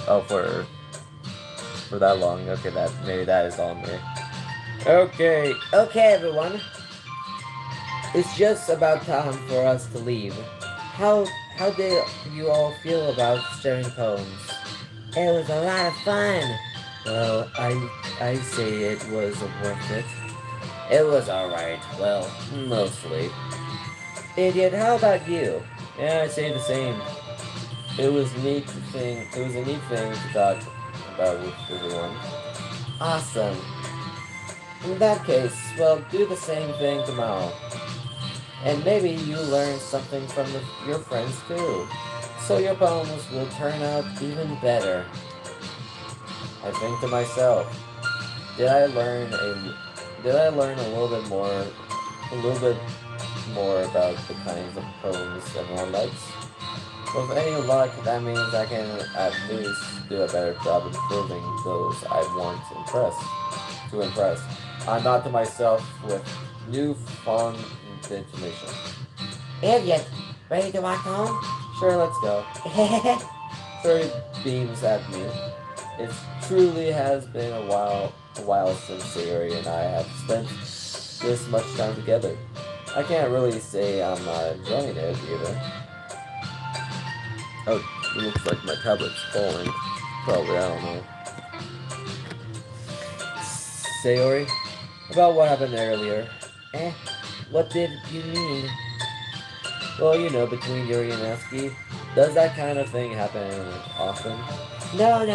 Oh, for that long. Okay, maybe that is on me. Okay. Okay, everyone. It's just about time for us to leave. How did you all feel about sharing poems? It was a lot of fun. Well, I say it was worth it. It was alright. Well, Mostly. Idiot, how about you? Yeah, I say the same. It was a neat thing to talk about with everyone. Awesome. In that case, well, do the same thing tomorrow. And maybe you learn something from your friends too. So your poems will turn out even better. I think to myself, did I learn a little bit more about the kinds of poems everyone likes? With any luck, that means I can at least do a better job improving those I want to impress. I nod to myself with newfound information. Idiot, ready to walk home? Sure, let's go. Suri beams at me. It truly has been a while since Sayori and I have spent this much time together. I can't really say I'm not enjoying it either. Oh, it looks like my tablet's falling. Probably, I don't know. Sayori, about what happened earlier. What did you mean? Well, you know, between Yuri and Natsuki, does that kind of thing happen often? No.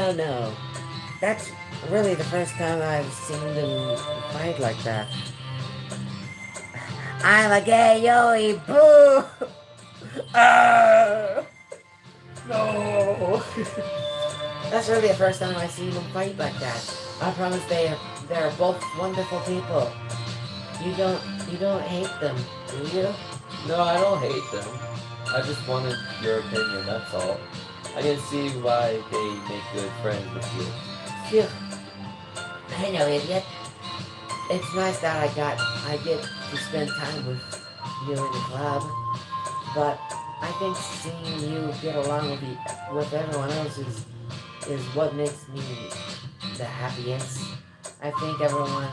That's really the first time I've seen them fight like that. I'm a gay yoi, boo! Ah! No! That's really the first time I've seen them fight like that. I promise they're both wonderful people. You don't hate them, do you? No, I don't hate them. I just wanted your opinion, that's all. I can see why they make good friends with you. Phew. I know, idiot. It's nice that I get to spend time with you in the club, but I think seeing you get along with everyone else is what makes me the happiest. I think everyone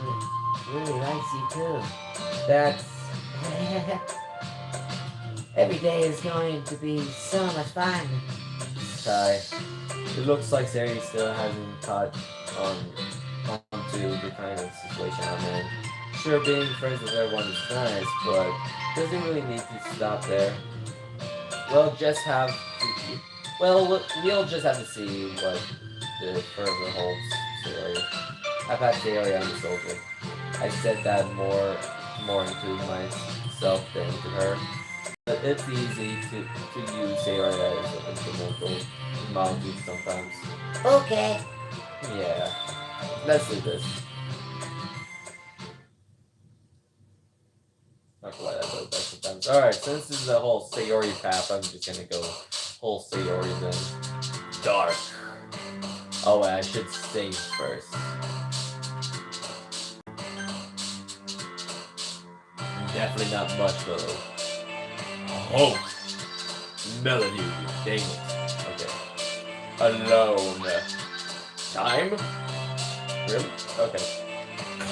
really likes you too. That's... Every day is going to be so much fun. Sigh. It looks like Sari still hasn't caught onto the kind of situation I'm in. Sure, being friends with everyone is nice, but doesn't really need to stop there. We'll just have to see what the further holds Sayori. I've had Sayori on the soldier. I said that more into myself than to her. But it's easy to use Sayori as an instrumental emoji sometimes. Okay. Yeah. Let's do this. Not quite that does that sometimes. Alright, since this is a whole Sayori path, I'm just gonna go whole Sayori then. Dark. Oh, I should sing first. Definitely not much though. Oh! Melody, dang it. Okay. Alone. Time? Really? Okay.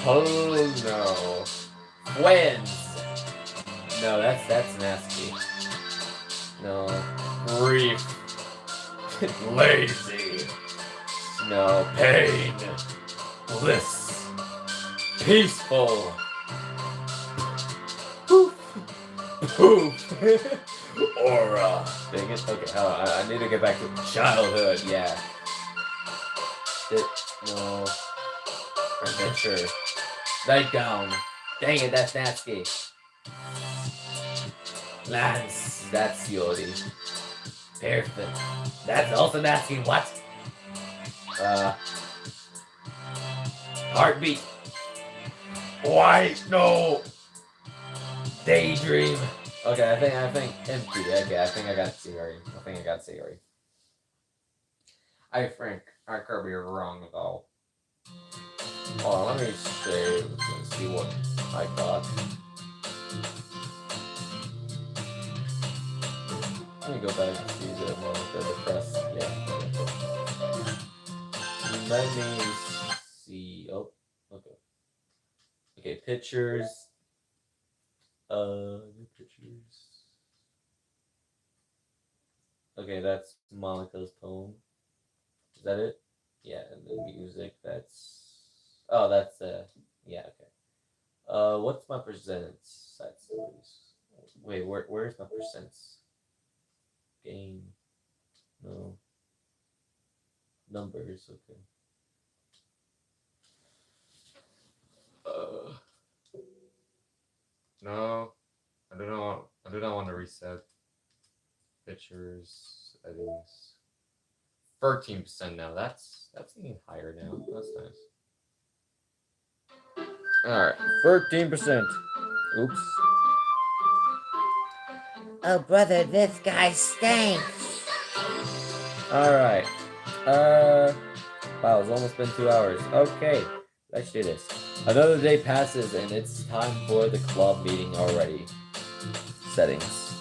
Oh no. Friends! No, that's nasty. No. Grief. Lazy. No. Pain. Bliss. Peaceful. Poof. Poof. Aura. Dang it. Okay, hold on. I need to get back to childhood. Yeah. No. Adventure. Nightgown. Dang it, that's Natsuki. Lance. That's Yori. Perfect. That's also Natsuki. What? Heartbeat. Why? No. Daydream. Okay, I think empty. Okay, I think I got Sayori. I think I could be wrong though. Hold on, let me save and see what I got. Let me go back and see the one with the press. Yeah. Let me see. Oh, okay. Okay, pictures. New pictures. Okay, that's Monica's poem. Is that it? Yeah, and the music, that's... Oh, that's, yeah, okay. What's my percents? Side stories. Wait, where's my percents? Game. No. Numbers, okay. No, I do not want to reset. Pictures, settings. 13% now. That's getting higher now. That's nice. Alright, 13%. Oops. Oh, brother, this guy stinks. Alright. Wow, it's almost been 2 hours. Okay, let's do this. Another day passes and it's time for the club meeting already. Settings.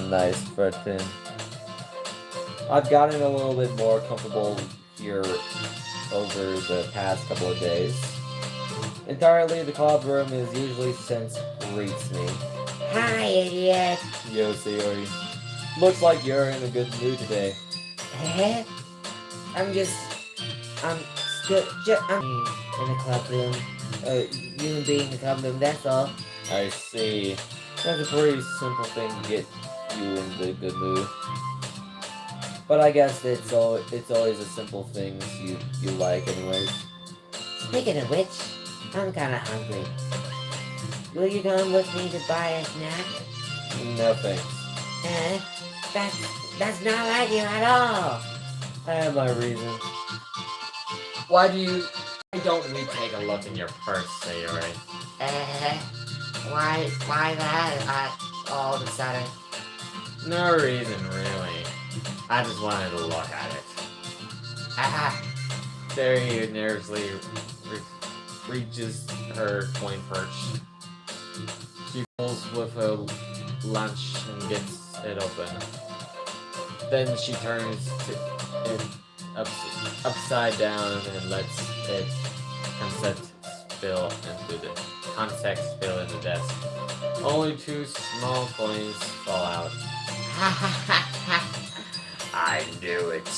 Nice, Fred Pin. I've gotten a little bit more comfortable here over the past couple of days. Entirely, the club room is usually since greets me. Hi, idiot. Yo, Sayori. Looks like you're in a good mood today. I'm still I'm in the club room. You being in the club room, that's all. I see. That's a pretty simple thing to get you in the good mood. But I guess it's always the simple things you like anyways. Speaking of which, I'm kinda hungry. Will you come with me to buy a snack? No thanks. That's not like you at all. I have my reasons. Why don't we take a look in your purse, Sayori? Why that? All of a sudden. No reason, really. I just wanted to look at it. Sayori nervously reaches her coin perch. She pulls with her lunch and gets it open. Then she turns it upside down and lets it context spill into the desk. Only 2 small coins fall out. I knew it.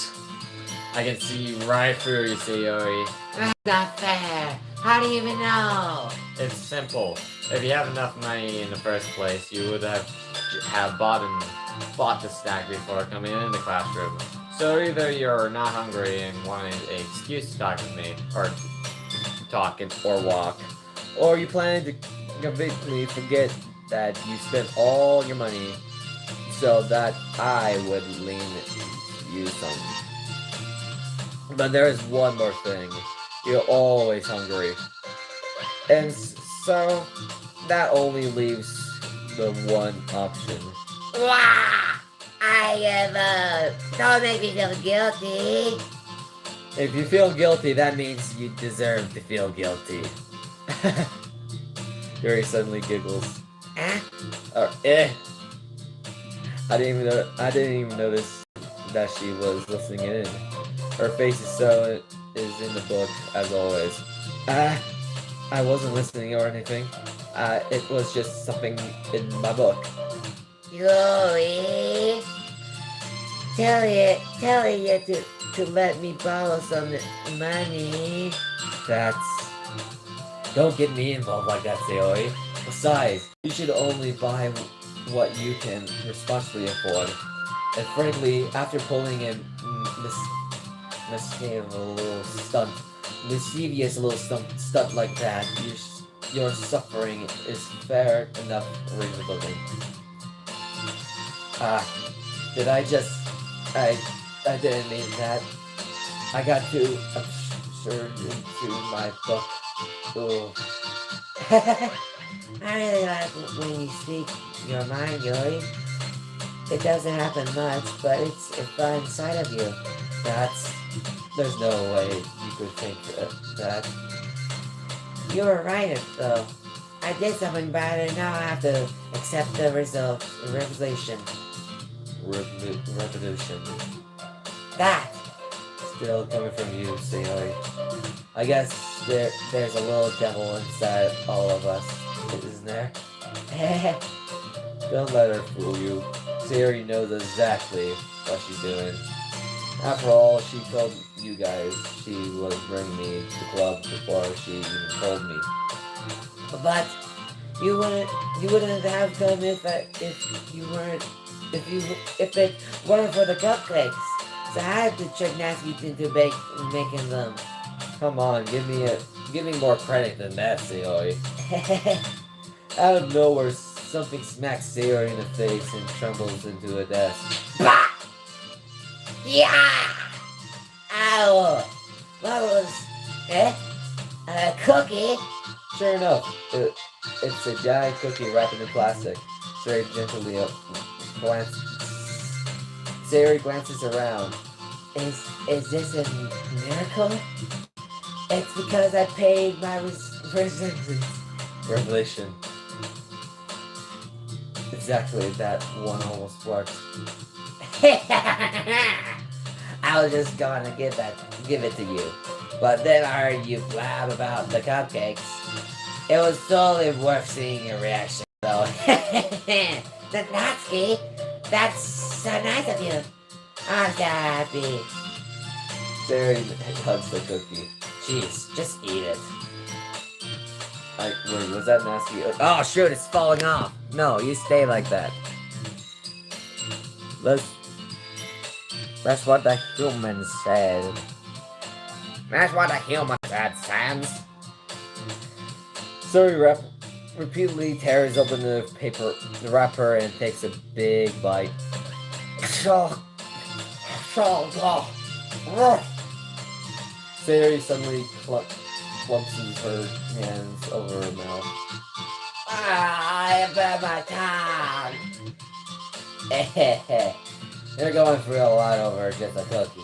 I can see right through you, Sayori. That's not fair. How do you even know? It's simple. If you have enough money in the first place, you would have bought the snack before coming in the classroom. So either you're not hungry and want an excuse to talk with me, or walk, or you plan to completely forget that you spent all your money so that I would lean you some. But there is one more thing. You're always hungry. And so that only leaves the one option. Wah! Don't make me feel guilty. If you feel guilty, that means you deserve to feel guilty. Yuri suddenly giggles. Huh? I didn't even notice that she was listening in. Her face is in the book as always. I wasn't listening or anything. It was just something in my book. Yuri, tell you to let me borrow some money. Don't get me involved like that, Sayori. Besides, you should only buy what you can responsibly afford. And frankly, after pulling a mischievous little stunt like that, your suffering is fair enough reasonably. Did I just... I didn't mean that. I got too absurd into my book. Ooh. I really like when you speak your mind, Yuri. It doesn't happen much, but it's fun inside of you. There's no way you could think that. You were right, though. I did something bad, and now I have to accept the revelation. Revolution. That. Still coming from you, Sayori. I guess there's a little devil inside all of us, isn't there? Don't let her fool you. Sayori knows exactly what she's doing. After all, she told you guys she would bring me to the club before she even told me. But you wouldn't have come if it weren't for the cupcakes. So I had to trick Nasty into making them. Come on, give me more credit than that, Sayori. Out of nowhere, something smacks Sayori in the face and trembles into a desk. Bah! Yeah! Ow! What was... A cookie? Sure enough, it's a giant cookie wrapped in plastic. Sayori glances around. Is this a miracle? It's because I paid my resistance. Revelation. Exactly, that one almost worked. I was just gonna give it to you. But then I heard you blab about the cupcakes. It was totally worth seeing your reaction, though. Natsuki, that's so nice of you. I'm so happy. Sayori hugs the cookie. Jeez, just eat it. Wait, was that nasty? Oh shoot, it's falling off. No, you stay like that. That's what the humans said. That's what the humans said, Sans. Sayori repeatedly tears open the wrapper, and takes a big bite. Sayori suddenly clumps her hands over her mouth. I burned my tongue. You're going for a lot over just a cookie.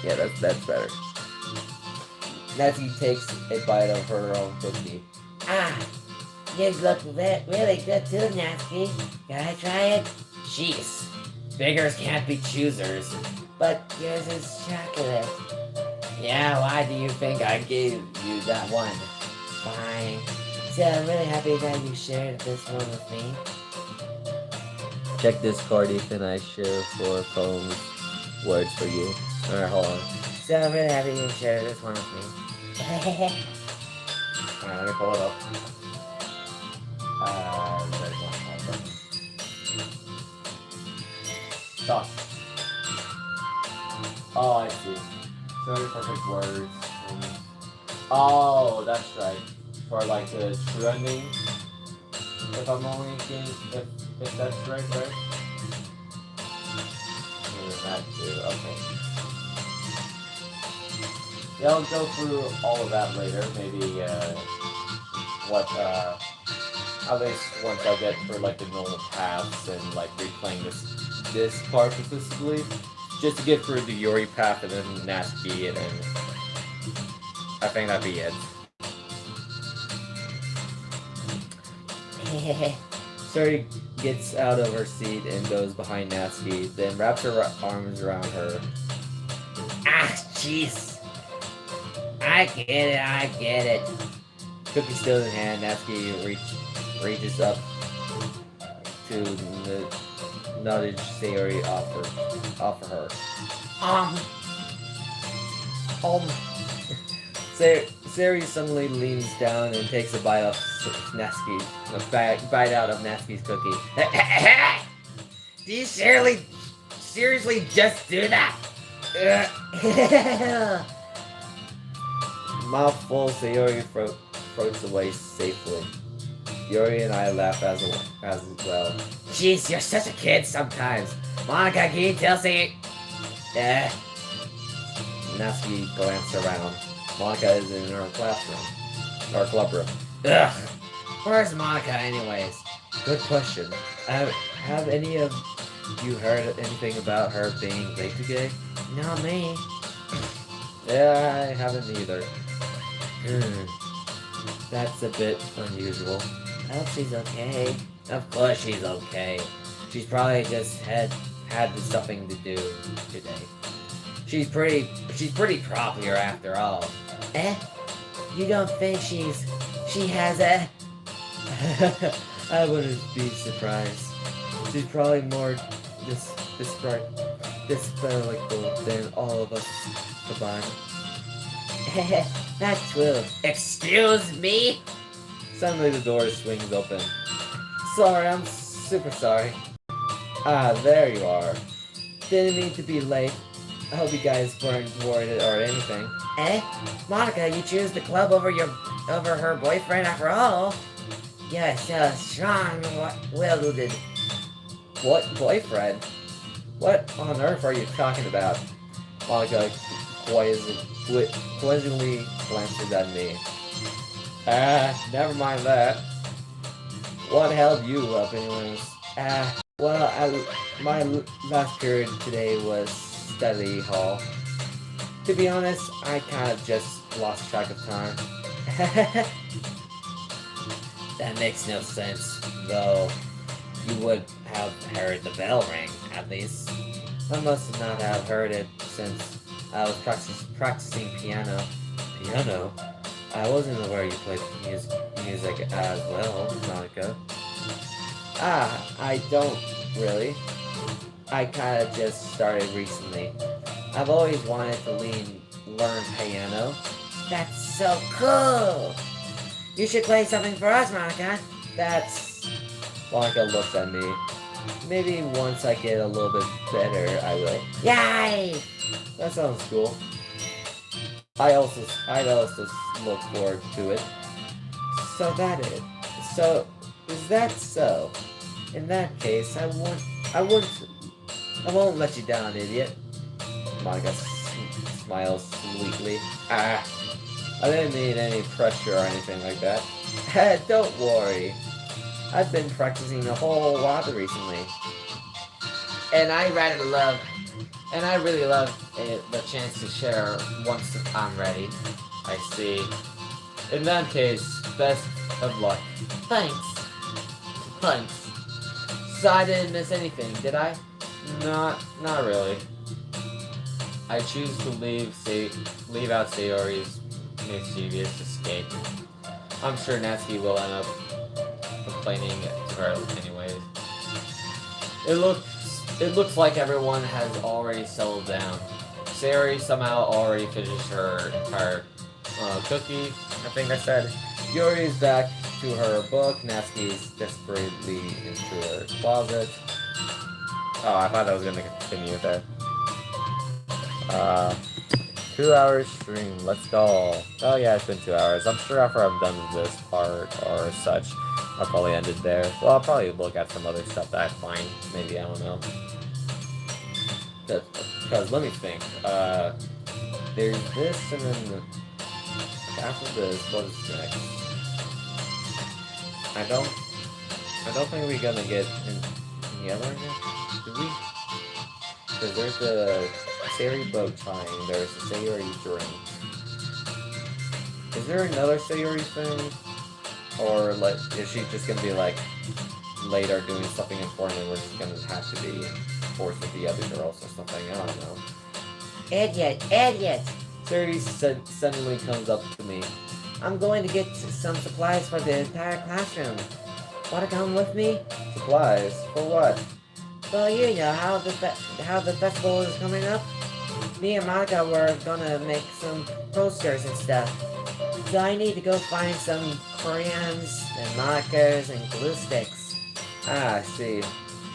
Yeah, that's better. Natsuki takes a bite of her own cookie. Yours look really good too, Natsuki. Can I try it? Jeez, beggars can't be choosers. But yours is chocolate. Yeah, why do you think I gave you that one? Fine. So I'm really happy that you shared this one with me. Check this card, Ethan. I share 4 poems, words for you. Alright, hold on. So I'm really happy you shared this one with me. Alright, let me pull it up. There's one. Stop. Oh, I see. So many perfect words. Oh, that's right. For like the true ending. If I'm only getting, if that's right? That too, okay. Yeah, I'll go through all of that later. Maybe, at least once I get through like the normal paths and like replaying this part specifically. Just to get through the Yuri path and then Natsuki, and then I think that'd be it. Suri gets out of her seat and goes behind Natsuki, then wraps her arms around her. Jeez. I get it. Cookie still in hand, Natsuki reaches up to the nudge Sayori offer her. Sari suddenly leans down and takes a bite of bite out of Natsuki's cookie. Do you seriously just do that? Mouthful, Sayori floats away safely. Yuri and I laugh as well. Jeez, you're such a kid sometimes. Monica, can you tell Say? Natsuki glances around. Monica is in her classroom. Or clubroom. Ugh. Where's Monica, anyways? Good question. Have any of you heard anything about her being late today? Not me. Yeah, I haven't either. That's a bit unusual. I hope she's okay. Of course she's okay. She's probably just had something to do today. She's pretty popular after all. You don't think she has a... I wouldn't be surprised. She's probably more dispellical than all of us combined. That's true. Excuse me? Suddenly the door swings open. Sorry, I'm super sorry. Ah, there you are. Didn't mean to be late. I hope you guys weren't worried or anything. Monica, you choose the club over her boyfriend after all. You're so strong-willed. What boyfriend? What on earth are you talking about? Monica quizzically glances at me. Never mind that. What held you up anyways? Well, my last period today was study hall. To be honest, I kind of just lost track of time. That makes no sense, though. You would have heard the bell ring, at least. I must not have heard it since I was practicing piano. Piano? I wasn't aware you played music as well, Monica. I don't really. I kinda just started recently. I've always wanted to learn piano. That's so cool! You should play something for us, Monica. Monica looks at me. Maybe once I get a little bit better, I will. Yay! That sounds cool. I'd also look forward to it. So is that so? In that case, I won't let you down, idiot. Monica smiles sweetly. I didn't mean any pressure or anything like that. Don't worry. I've been practicing a whole lot recently. And I really love the chance to share once I'm ready. I see. In that case, best of luck. Thanks. So I didn't miss anything, did I? Not really. I choose to leave out Sayori's mischievous escape. I'm sure Natsuki will end up complaining to her anyways. It looks like everyone has already settled down. Sayori somehow already finished her entire cookie, I think I said. Yuri's back to her book. Natsuki's desperately into her closet. Oh, I thought I was gonna continue with that. 2 hours stream, let's go. Oh yeah, it's been 2 hours. I'm sure after I'm done with this part or such, I'll probably end it there. Well, I'll probably look at some other stuff that I find. Maybe, I don't know. Because let me think. There's this and then after this, what is next? I don't think we're gonna get any other next, do we? Because there's the Sayori boat tying, there's the Sayori drink. Is there another Sayori thing? Or like, is she just gonna be like later doing something important and we're just gonna have to be forced with the other girls or something? I don't know. Idiot! Sayori suddenly comes up to me. I'm going to get some supplies for the entire classroom. Want to come with me? Supplies? For what? Well, you know how the festival is coming up. me and Monica were gonna make some posters and stuff. So I need to go find some crayons and markers and glue sticks. Ah, I see.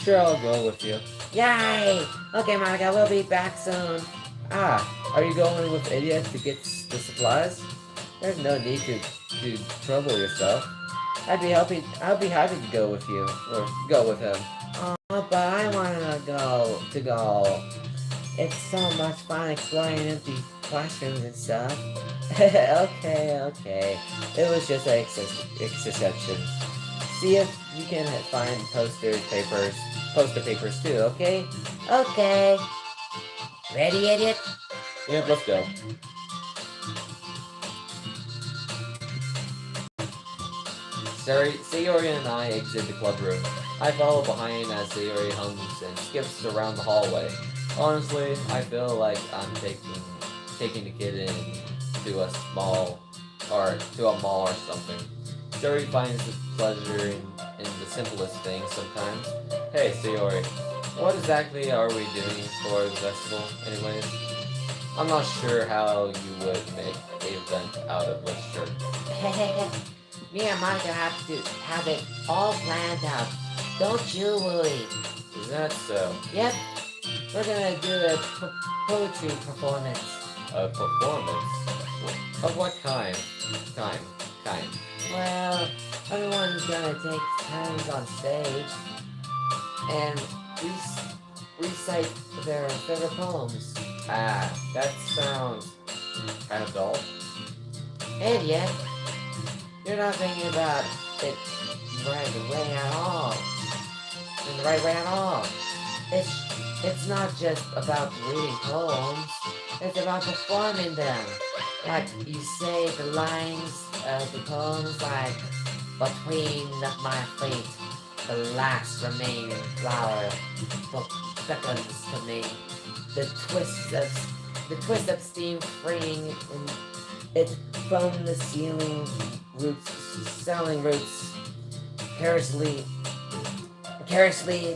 Sure, I'll go with you. Yay! Okay, Monica, we'll be back soon. Ah, are you going with Idiot to get the supplies? There's no need to trouble yourself. I'd be happy to go with you, or go with him. Oh, but I wanna go. It's so much fun exploring empty classrooms and stuff. Okay. It was just an exception. See if you can find poster papers too, okay? Okay. Ready, idiot? Yep, let's go. Sayori and I exit the club room. I follow behind as Sayori hums and skips around the hallway. Honestly, I feel like I'm taking the kid in to a mall or something. Sayori finds pleasure in the simplest things sometimes. Hey, Sayori, what exactly are we doing for the festival, anyways? I'm not sure how you would make an event out of literature. Me and Monica have to have it all planned out. Don't you worry. Is that so? Yep. We're gonna do a poetry performance. A performance? Of what kind? Kind. Well, everyone's gonna take turns on stage and recite their favorite poems. Ah, that sounds kind of dull. Idiot. You're not thinking about it right way at all. In the right way at all. It's not just about reading poems. It's about performing them. Like you say the lines of the poems like between my feet, the last remaining flower beckons to me. The twist of steam freeing it from the ceiling roots, carelessly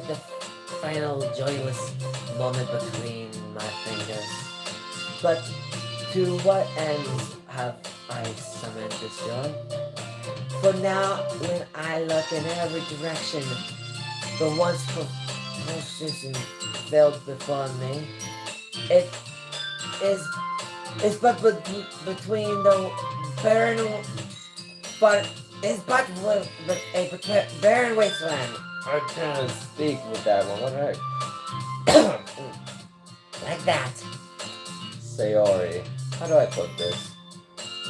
the final joyless moment between my fingers. But to what ends have I summoned this joy? For now, when I look in every direction, the once precision felt before me, it is but between the barren, but is but a barren wasteland. I can't speak with that one. What the heck? Like that. Sayori, how do I put this?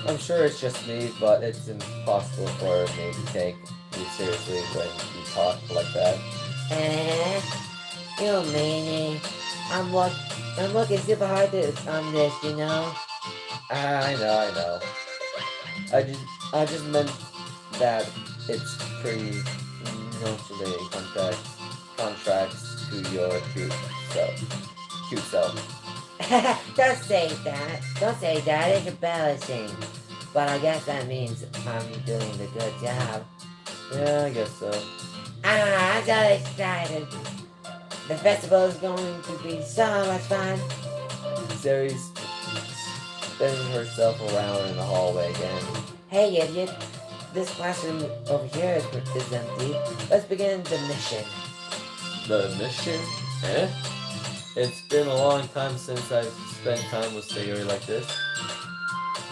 I'm sure it's just me, but it's impossible for me to take you seriously when you talk like that. You meanie. I'm working super hard on this, you know? I know. I just meant that it's pretty notably contracts to your cute self. Don't say that. It's embellishing. But I guess that means I'm doing a good job. Yeah, I guess so. I'm so excited. The festival is going to be so much fun. Sayori spins herself around in the hallway again. Hey, idiot. This classroom over here is empty. Let's begin the mission. The mission? Eh? It's been a long time since I've spent time with Sayori like this.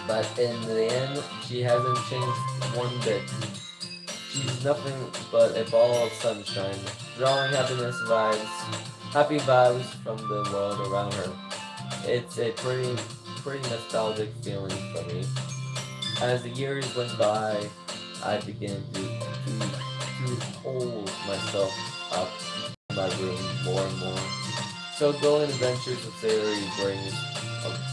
But in the end, she hasn't changed one bit. She's nothing but a ball of sunshine, drawing happy vibes from the world around her. It's a pretty nostalgic feeling for me. As the years went by, I began to hold myself up in my room more and more. So going adventures with Sayori brings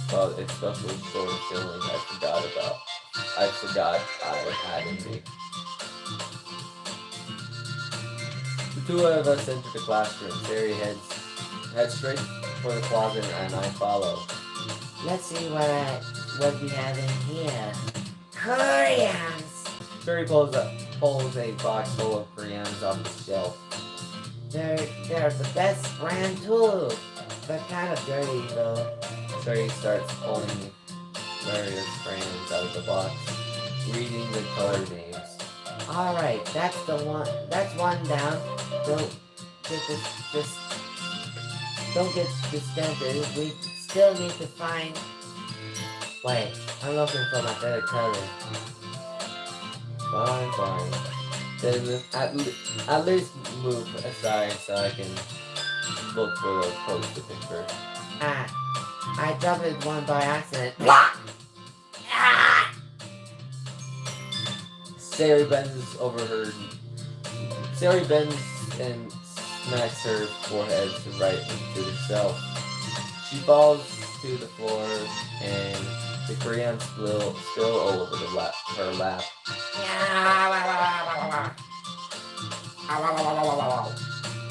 about a special sort of feeling I forgot I had in me. The two of us enter the classroom. Sayori heads straight for the closet and I follow. Let's see what we have in here. Crayons! Sayori pulls a box full of crayons off the shelf. They're the best brand too. but kind of dirty though. Sari starts pulling various crayons out of the box, reading the color names. Alright, that's the one. That's one down. Don't get this. Don't get disgusted. We still need to find. Wait, I'm looking for my third color. Fine. Then at least move aside so I can look for the poster picture. Ah, I dropped one by accident. Blah! Ah! Sari bends over her. Sari bends and smacks her forehead right into the shelf. She falls to the floor and the crayons spill all over her lap.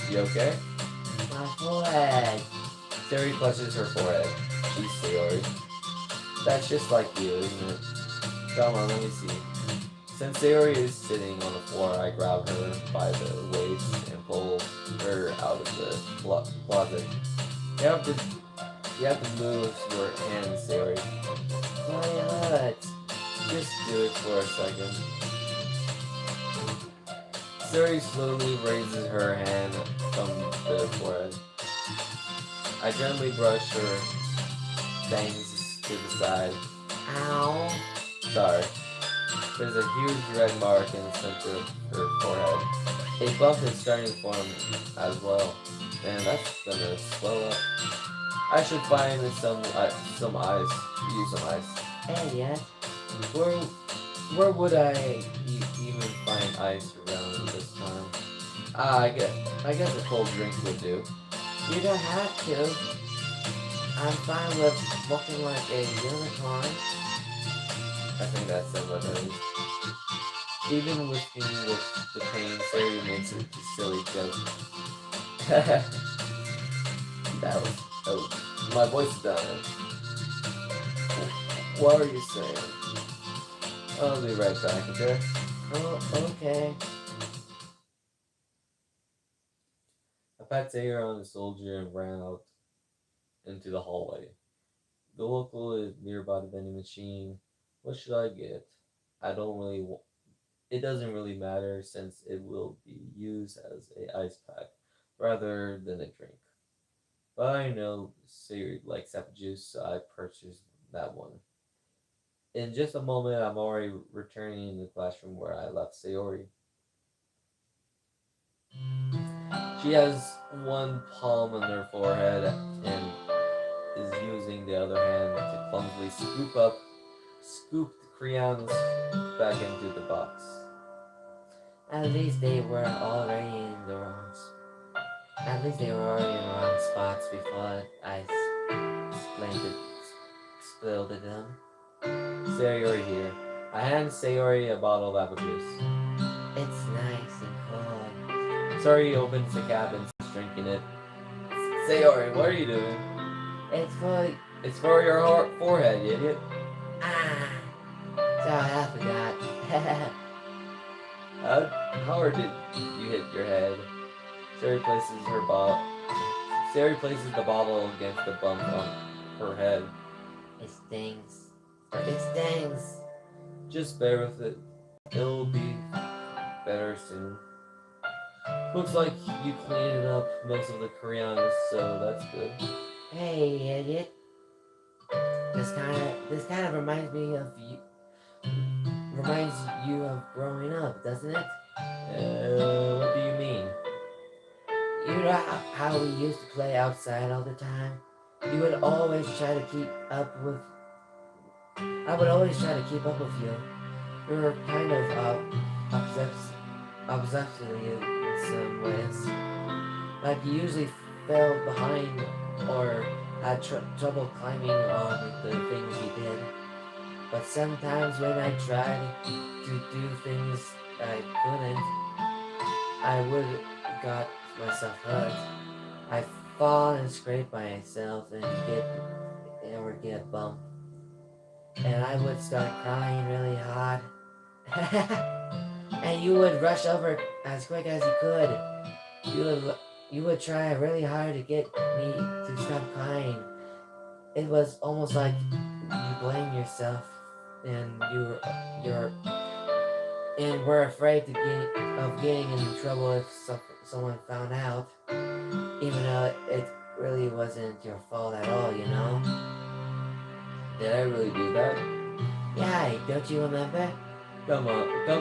You okay? My forehead. Sari clutches her forehead. She's Sayori. That's just like you, isn't it? Come on, let me see. Since Sayori is sitting on the floor, I grab her by the waist and pull her out of the closet. You have to move your hands, Sayori. My heart. Just do it for a second. Sari slowly raises her hand from the forehead. I gently brush her bangs to the side. Ow. Sorry. There's a huge red mark in the center of her forehead. A bump is starting to form as well. Man, that's gonna swell up. I should find some ice. Use some ice. Hey, yeah. Where would I even find ice around this time? I guess a cold drink would do. You don't have to. I'm fine with looking like a unicorn. I think that sounds like it. Even with the pain, Sari makes a silly joke. that was my voice is done. What are you saying? I'll be right back, okay? Oh, okay. I pat Sayer on the soldier and ran out into the hallway. The local is nearby the vending machine. What should I get? It doesn't really matter since it will be used as a ice pack rather than a drink. But I know Sayori likes apple juice, so I purchased that one. In just a moment, I'm already returning in the classroom where I left Sayori. She has one palm on her forehead and is using the other hand to clumsily scoop the crayons back into the box. At least they were already in the wrong spots before I spilled it them. Sayori here. I hand Sayori a bottle of apple juice. It's nice and cold. Sayori opens the cap and starts drinking it. Sayori, what are you doing? It's for your forehead, you idiot. Sorry, I forgot. How hard did you hit your head? Sayori places the bottle against the bump on her head. It stings. It stings. Just bear with it. It'll be better soon. Looks like you cleaned up most of the crayons, so that's good. Hey, idiot. This kind of reminds me of you. Reminds you of growing up, doesn't it? What do you mean? You know how we used to play outside all the time? You would always try to keep up with. I would always try to keep up with you. You were kind of obsessively in some ways. Like you usually fell behind or had trouble climbing on the things you did. But sometimes when I tried to do things I couldn't, I would got myself hurt. I fall and scrape myself and get bumped. And I would start crying really hard. And you would rush over as quick as you could. you would try really hard to get me to stop crying. It was almost like you blame yourself and you're and were afraid of getting in trouble if someone found out, even though it really wasn't your fault at all, you know? Did I really do that? Yeah, don't you remember? Come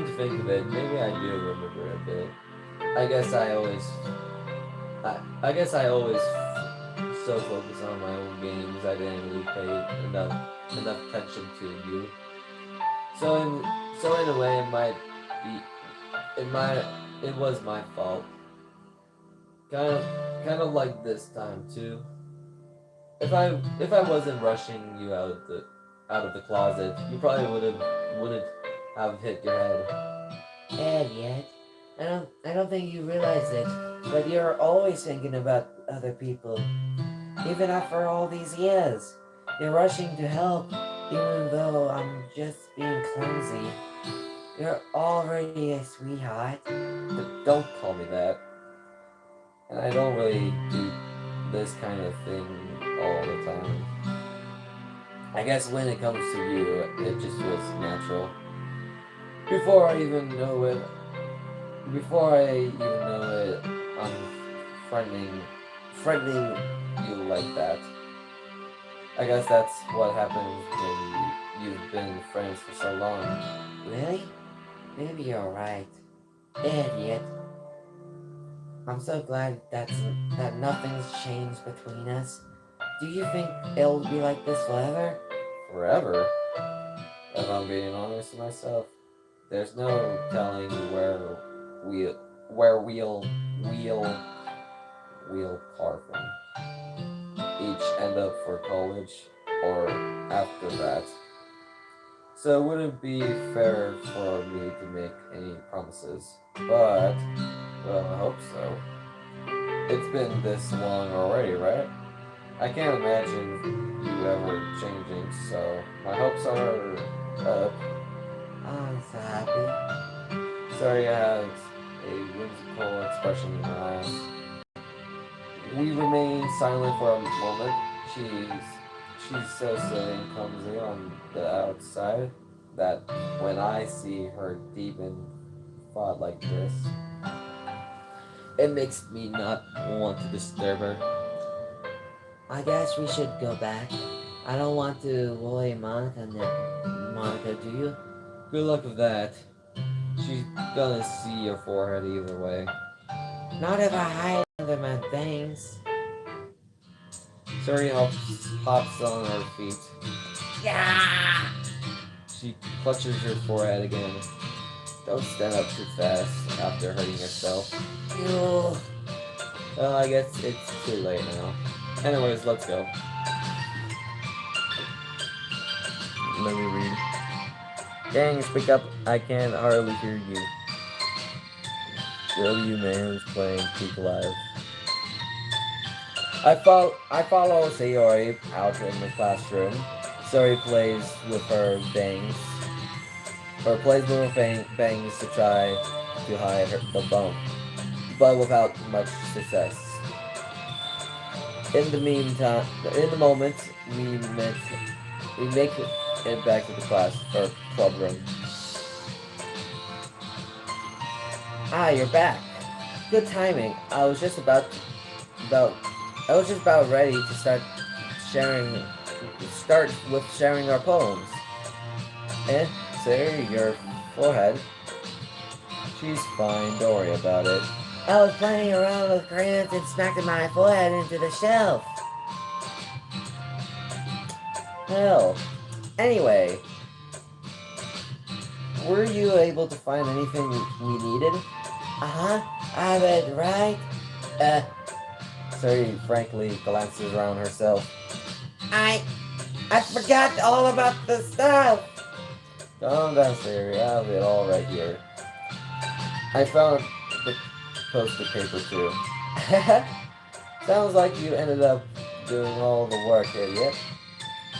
to think of it, maybe I do remember a bit. I guess I always so focused on my own games, I didn't really pay enough attention to you. So in a way, it was my fault. Kind of like this time too. If I wasn't rushing you out of the closet, you probably wouldn't have hit your head. Yet. I don't think you realize it, but you're always thinking about other people. Even after all these years. You're rushing to help, even though I'm just being clumsy. You're already a sweetheart. Don't call me that. And I don't really do this kind of thing all the time. I guess when it comes to you, it just feels natural. Before I even know it, I'm friending you like that. I guess that's what happens when you've been friends for so long. Really? Maybe you're right. Idiot. I'm so glad that nothing's changed between us. Do you think it'll be like this forever? Forever? If I'm being honest with myself, there's no telling where we'll car from. Each end up for college or after that. So it wouldn't be fair for me to make any promises. But, well, I hope so. It's been this long already, right? I can't imagine you ever changing, so my hopes are up. I'm so happy. Sorry I have a whimsical expression in my eyes. We remain silent for a moment. She's so silly and clumsy on the outside that when I see her deep in thought like this, it makes me not want to disturb her. I guess we should go back. I don't want to worry Monica, do you? Good luck with that. She's gonna see your forehead either way. Not if I hide under my bangs. Suri hops on her feet. Yeah! She clutches her forehead again. Don't stand up too fast after hurting yourself. You. Well, I guess it's too late now. Anyways, let's go. Let me read. Dang, speak up. I can hardly hear you. W man's playing Peak Live. I follow Sayori out in the classroom. Sayori plays with her bangs. Or plays with her bangs to try to hide the bump. But without much success. In the moment, we make it back to the class or club room. Ah, you're back. Good timing. I was just about ready to start with sharing our poems. Eh, Sayori, your forehead. She's fine, don't worry about it. I was playing around with crayons and smacked my forehead into the shelf. Hell. Anyway, were you able to find anything we needed? I read right. Sayori frankly glances around herself. I forgot all about the stuff. Calm down, Sayori. I have it all right here. I found the poster paper too. Sounds like you ended up doing all the work, idiot.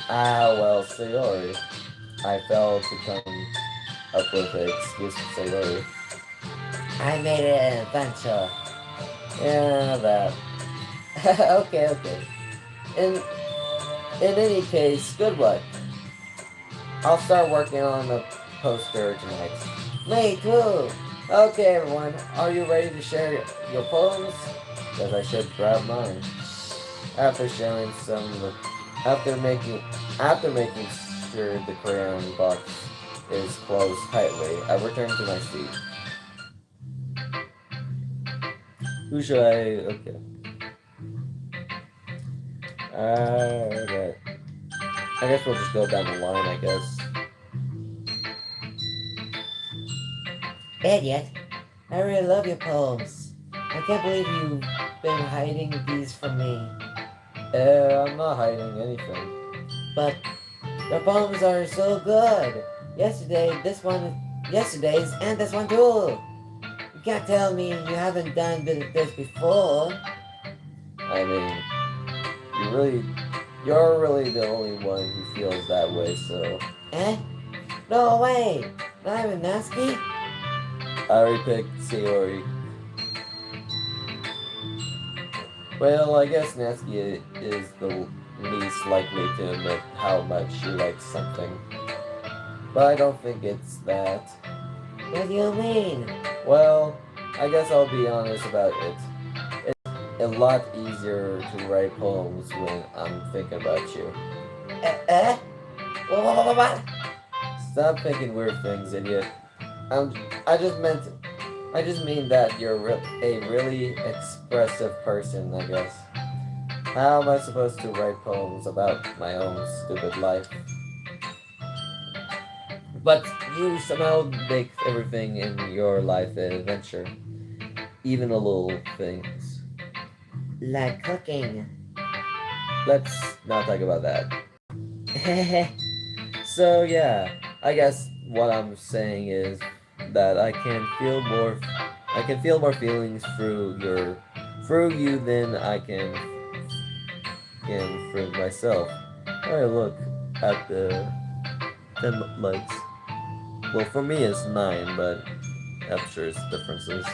Ah, well, Sayori. I failed to come up with an excuse for Sayori. I made it an adventure. Yeah, that. Okay. In in any case, good luck. I'll start working on the poster tonight. Me too. Okay, everyone, are you ready to share your poems? Because I should grab mine. After sharing some, after making sure the crayon box is closed tightly, I return to my seat. Who should I? Okay. Okay. I guess we'll just go down the line. I guess. Idiot, I really love your poems. I can't believe you've been hiding these from me. I'm not hiding anything. But your poems are so good. Yesterday's, and this one too. You can't tell me you haven't done this before. I mean, you're really the only one who feels that way. So Eh? No way. Not even Nasky? I repicked Sayori. Well, I guess Natsuki is the least likely to admit how much she likes something. But I don't think it's that. What do you mean? Well, I guess I'll be honest about it. It's a lot easier to write poems when I'm thinking about you. Eh? What? Stop thinking weird things, idiot. I just mean that you're a really expressive person, I guess. How am I supposed to write poems about my own stupid life? But you somehow make everything in your life an adventure. Even the little things. Like cooking. Let's not talk about that. So yeah, I guess what I'm saying is that I can feel more feelings through you than I can through myself. I look at the 10 lights. Well, for me it's 9, but I'm sure it's differences.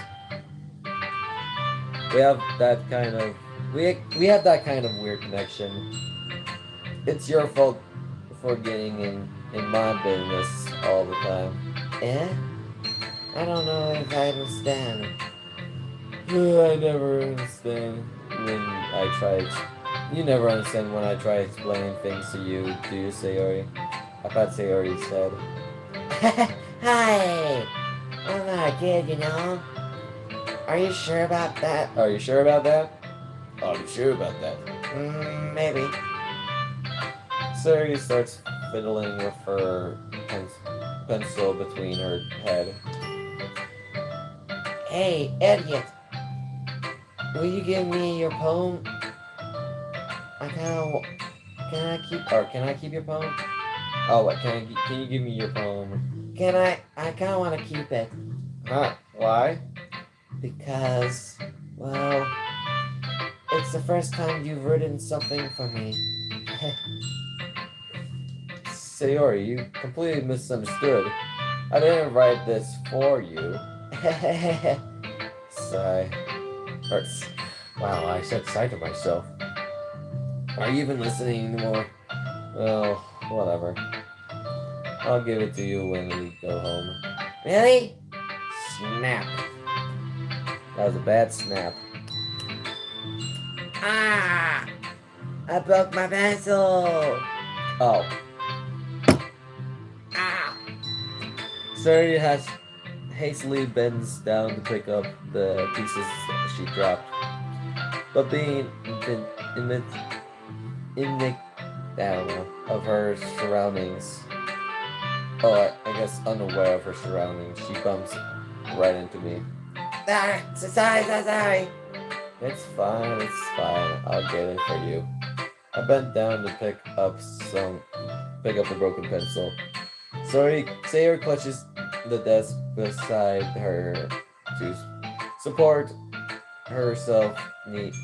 We have that kind of weird connection. It's your fault for getting in my business all the time. Eh? I don't know if I understand. I never understand when I try. You never understand when I try explaining things to you, do you, Sayori? I thought Sayori said. Hi! I'm not a kid, you know? Are you sure about that? Are you sure about that? Are you sure about that? Maybe. Sayori starts fiddling with her pencil between her head. Hey, idiot! Will you give me your poem? Can I keep your poem? Oh, what? Can you give me your poem? I kinda wanna keep it. Huh? Why? Because, well, it's the first time you've written something for me. Sayori, you completely misunderstood. I didn't write this for you. Sigh. Wow, I said sigh to myself. Are you even listening anymore? Well, whatever. I'll give it to you when we go home. Really? Snap. That was a bad snap. Ah! I broke my pencil! Oh. Ah! Sayori has hastily bends down to pick up the pieces she dropped. But being of her surroundings. Oh, I guess unaware of her surroundings, she bumps right into me. Sorry. It's fine. I'll get it for you. I bent down to pick up the broken pencil. Sayori clutches the desk beside her to support herself, knees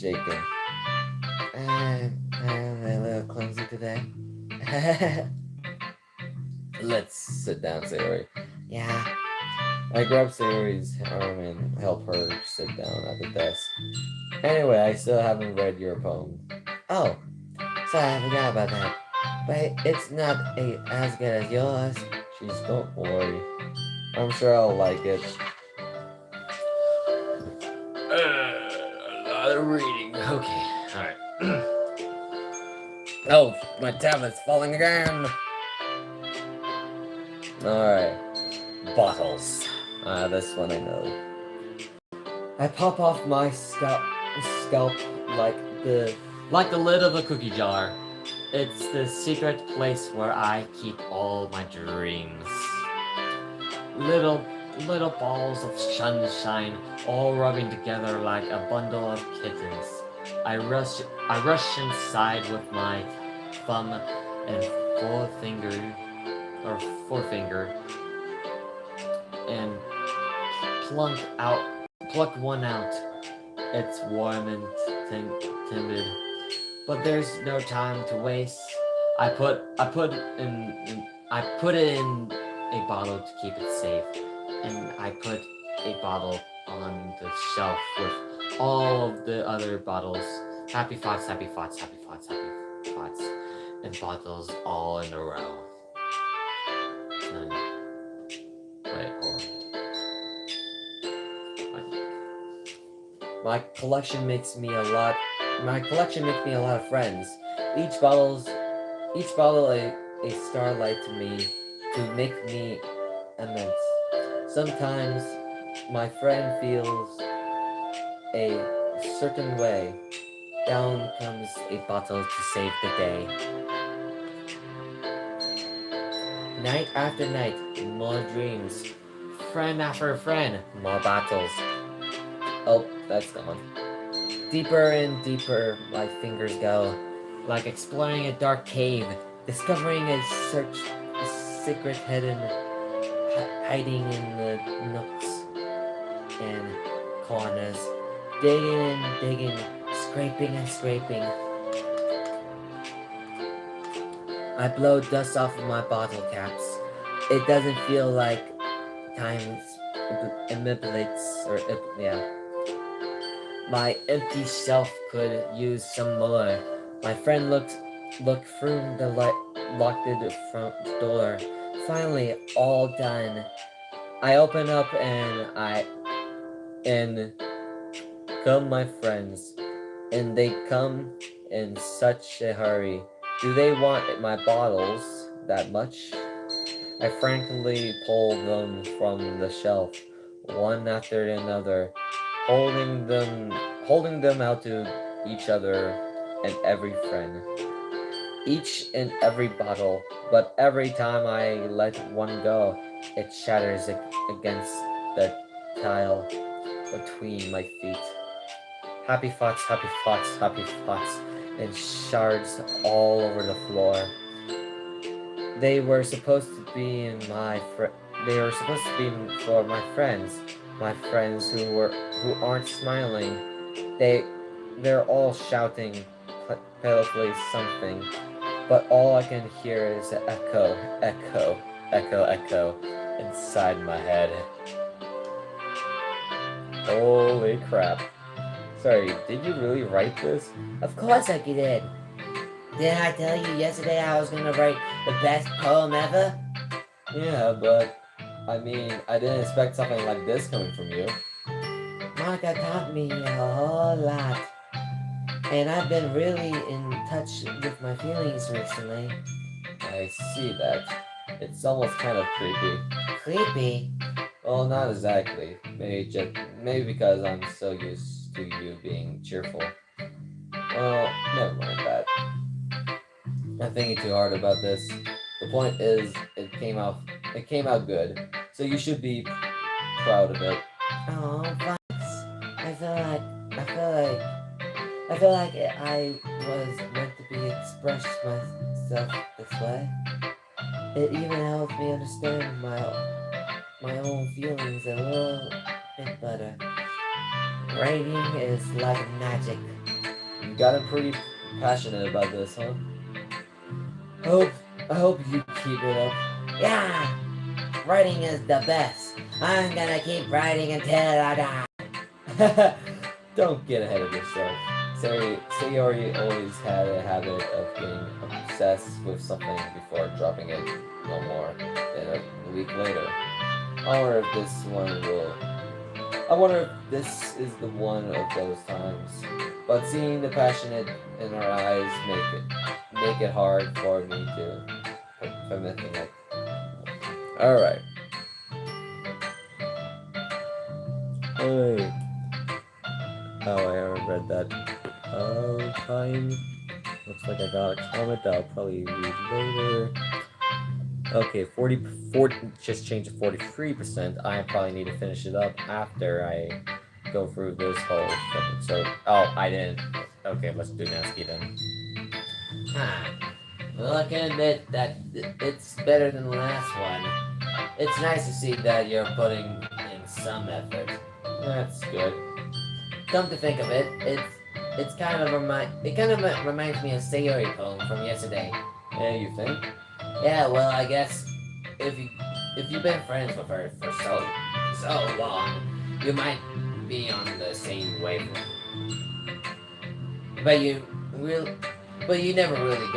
shaking. I'm a little clumsy today. Let's sit down, Sayori. Yeah. I grab Sayori's arm and help her sit down at the desk. Anyway, I still haven't read your poem. Oh, sorry, I forgot about that. But it's not as good as yours. Jeez, don't worry. I'm sure I'll like it. A lot of reading. Okay, alright. Oh, my tablet's falling again. Alright. Bottles. This one I know. I pop off my scalp like the... Like the lid of a cookie jar. It's the secret place where I keep all my dreams. Little balls of sunshine, all rubbing together like a bundle of kittens. I rush inside with my thumb and forefinger, and pluck one out. It's warm and timid, but there's no time to waste. I put it in a bottle to keep it safe, and I put a bottle on the shelf with all of the other bottles. Happy thoughts, happy thoughts, happy thoughts, happy thoughts, and bottles all in a row. Wait, hold on. My collection makes me a lot of friends. Each bottle a starlight to me, to make me immense. Sometimes my friend feels a certain way. Down comes a bottle to save the day. Night after night, more dreams. Friend after friend, more battles. Oh, that's gone. Deeper and deeper my fingers go, like exploring a dark cave, discovering a secret hidden, hiding in the nooks and corners, digging and digging, scraping and scraping. I blow dust off of my bottle caps. It doesn't feel like time manipulates, or yeah. My empty shelf could use some more. My friend looked through the locked front door. Finally, all done. I open up and come my friends, and they come in such a hurry. Do they want my bottles that much? I frankly pull them from the shelf, one after another, holding them out to each other and every friend. Each and every bottle, but every time I let one go, it shatters against the tile between my feet. Happy thoughts, happy thoughts, happy thoughts, and shards all over the floor. They were supposed to be for my friends who aren't smiling. They're all shouting pitifully something, but all I can hear is an echo, echo, echo, echo inside my head. Holy crap. Sorry, did you really write this? Of course I did. Didn't I tell you yesterday I was gonna write the best poem ever? Yeah, but I mean, I didn't expect something like this coming from you. Monica taught me a whole lot. And I've been really in touch with my feelings recently. I see that. It's almost kind of creepy. Creepy? Well, not exactly. Maybe because I'm so used to you being cheerful. Well, never mind that. I'm thinking too hard about this. The point is, it came out good. So you should be proud of it. Oh, thanks. I feel like I was meant to be expressed myself this way. It even helped me understand my own feelings a little bit better. Writing is like magic. You've gotten pretty passionate about this, huh? I hope you keep it up. Yeah, writing is the best. I'm gonna keep writing until I die. Don't get ahead of yourself. Sayori always had a habit of getting obsessed with something before dropping it no more than a week later. I wonder if this is the one of those times. But seeing the passion in her eyes make it hard for me to commit to it. Alright. Hey. Oh, I haven't read that. Time. Looks like I got a comment that I'll probably read later. Okay, 40, just changed to 43%. I probably need to finish it up after I go through this whole thing. So, oh, I didn't. Okay, let's do Nasky then. Well, I can admit that it's better than the last one. It's nice to see that you're putting in some effort. That's good. Come to think of it, it kind of reminds me of Sayori poem from yesterday. Yeah, you think? Yeah, well, I guess if you've been friends with her for so long, you might be on the same wavelength. But you never really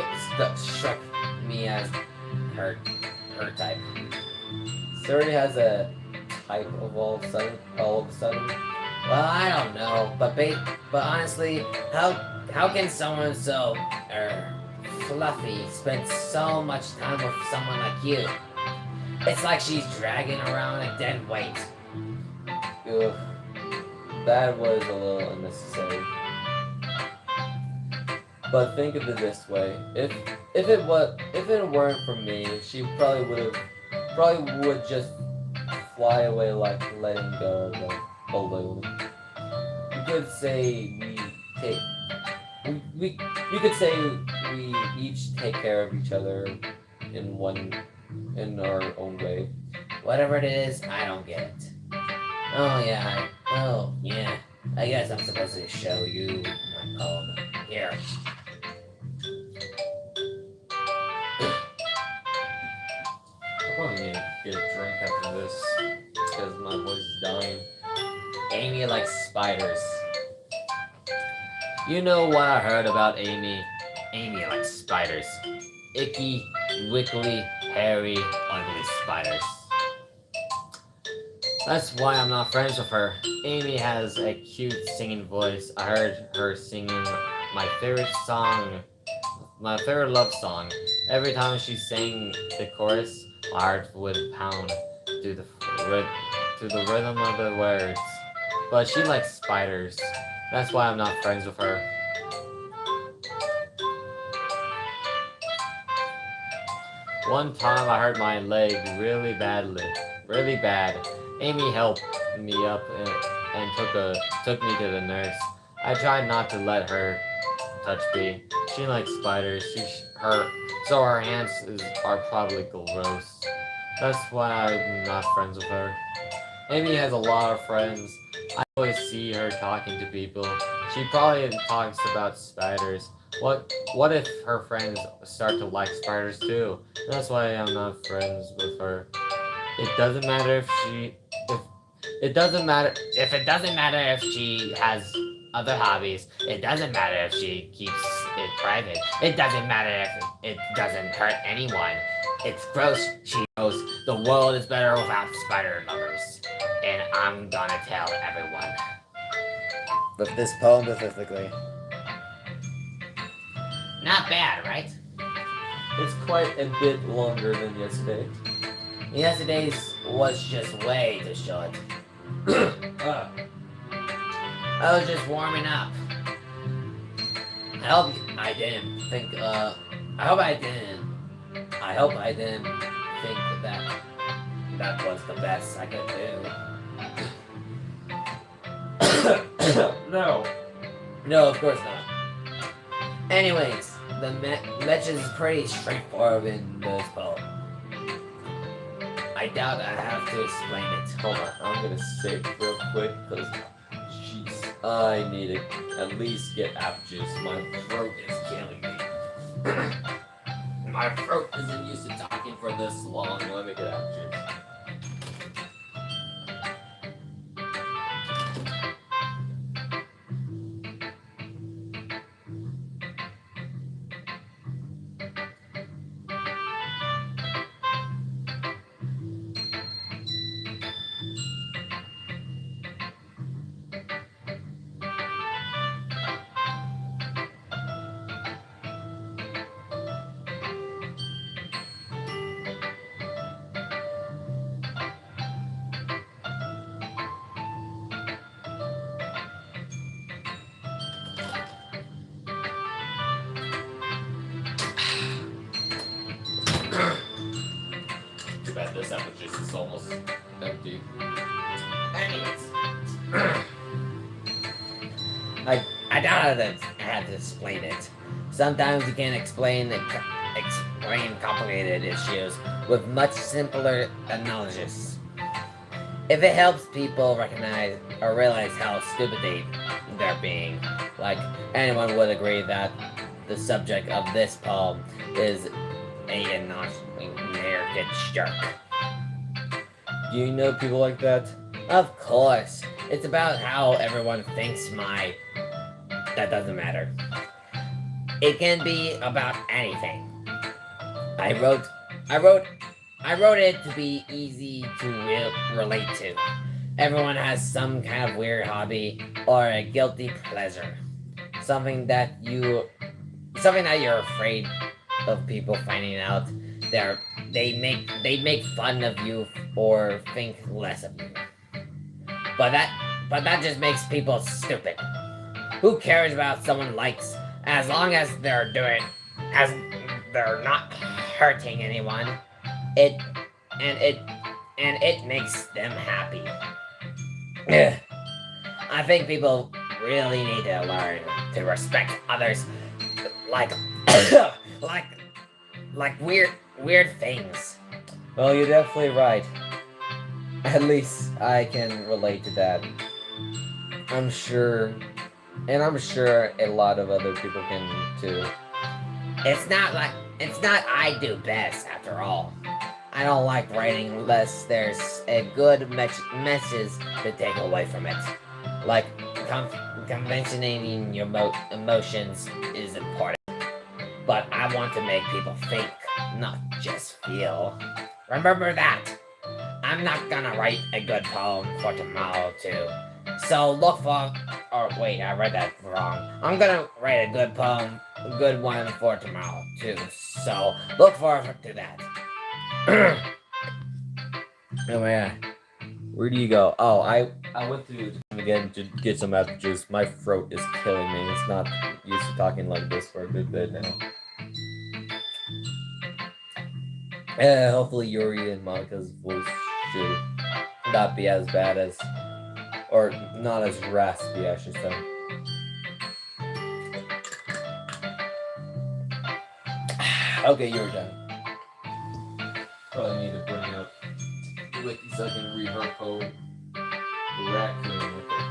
struck me as her type. Sayori has a type of all of a sudden. Well, I don't know, but honestly, how can someone so fluffy spend so much time with someone like you? It's like she's dragging around a dead weight. Ugh, that was a little unnecessary. But think of it this way: if it weren't for me, she probably would just fly away like letting go of a balloon. You could say we each take care of each other in our own way. Whatever it is, I don't get it. Oh yeah, I guess I'm supposed to show you my poem. Here. I probably need to get a drink after this because my voice is dying. Amy likes spiders. You know what I heard about Amy? Amy likes spiders. Icky, wiggly, hairy, ugly spiders. That's why I'm not friends with her. Amy has a cute singing voice. I heard her singing my favorite love song. Every time she sang the chorus, my heart would pound to the rhythm of the words. But she likes spiders. That's why I'm not friends with her. One time I hurt my leg really bad. Amy helped me up and took me to the nurse. I tried not to let her touch me. She likes spiders. So her hands are probably gross. That's why I'm not friends with her. Amy has a lot of friends. I always see her talking to people. She probably talks about spiders. What if her friends start to like spiders too? That's why I'm not friends with her. It doesn't matter if she has other hobbies. It doesn't matter if she keeps it private. It doesn't matter if it doesn't hurt anyone. It's gross. She knows the world is better without spider lovers. And I'm gonna tell everyone. With this poem specifically. Not bad, right? It's quite a bit longer than yesterday. Yesterday's was just way too short. I was just warming up. I hope I didn't think that was the best I could do. No. No, of course not. Anyways, the message is pretty straightforward in this poem. I doubt I have to explain it. Hold on, I'm gonna say it real quick because, jeez, I need to at least get apple juice. My throat is killing me. My throat isn't used to talking for this long. Let me get apple juice. feels empty. Anyways. I doubt I had to explain it. Sometimes you can explain complicated issues with much simpler analogies. If it helps people recognize or realize how stupid they're being, like anyone would agree that the subject of this poem is a annoying jerk. Do you know people like that? Of course, it's about how everyone thinks that doesn't matter. It can be about anything. I wrote it to be easy to relate to. Everyone has some kind of weird hobby or a guilty pleasure. Something that you're afraid of people finding out. They make fun of you or think less of you. But that just makes people stupid. Who cares about someone likes as long as they're not hurting anyone? It makes them happy. Ugh. I think people really need to learn to respect others like weird things. Well, you're definitely right. At least I can relate to that. I'm sure a lot of other people can too. It's not I do best after all. I don't like writing unless there's a good message to take away from it. Like conventioning your emotions is important, but I want to make people think, not just feel. Remember that. I'm not gonna write a good poem for tomorrow too. So look for. Oh wait, I read that wrong. I'm gonna write a good poem, a good one for tomorrow too. So look forward to that. Oh man, where do you go? Oh, I went to again to get some apple juice. My throat is killing me. It's not used to talking like this for a good bit now. Hopefully Yuri and Monica's voice should not be as bad as, or not as raspy, I should say. Okay, you're done. Probably need to bring up the wiki so I can read her poem. Raccoon with it.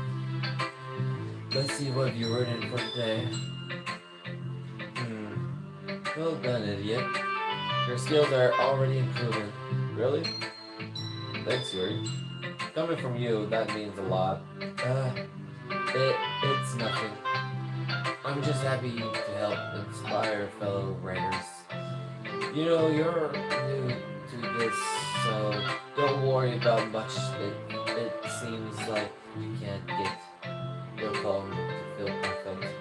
Let's see what you wrote in for today. Well done, idiot. Your skills are already improving. Really? Thanks, Yuri. Coming from you, that means a lot. It's nothing. I'm just happy to help inspire fellow writers. You know, you're new to this, so don't worry about much. It seems like you can't get your poem to feel perfect.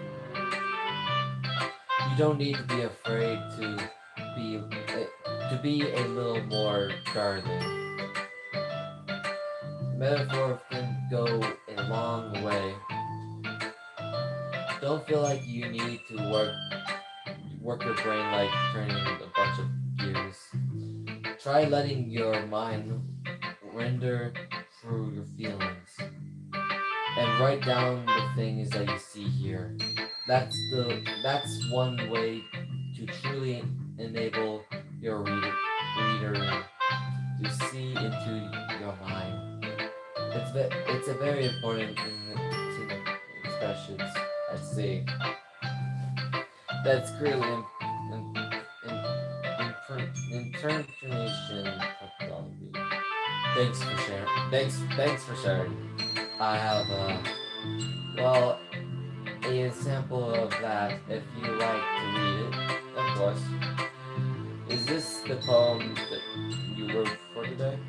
You don't need to be afraid to be a little more darling. Metaphor can go a long way. Don't feel like you need to work your brain like turning a bunch of gears. Try letting your mind render through your feelings and write down the things that you see here. That's one way to truly enable your reader to see into your mind. It's a very important expressions, I see. That's clearly intonation technology. Thanks for sharing. Thanks for sharing. I have a sample of that if you like to read it, of course. Is this the poem that you wrote for today?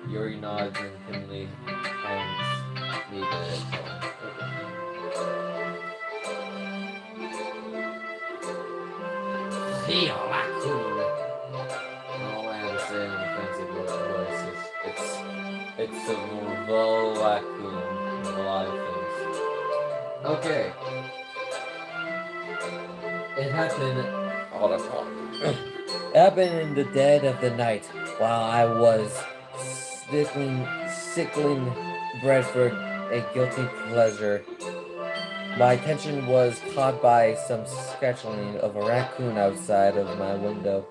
Yuri nods and Kinley hands me the poem. Feel raccoon. All I have to say in a fancy voice is it's a raccoon, a lot of things. Okay. It happened. Hold on. It happened in the dead of the night while I was sickling bread for a guilty pleasure. My attention was caught by some sketching of a raccoon outside my window.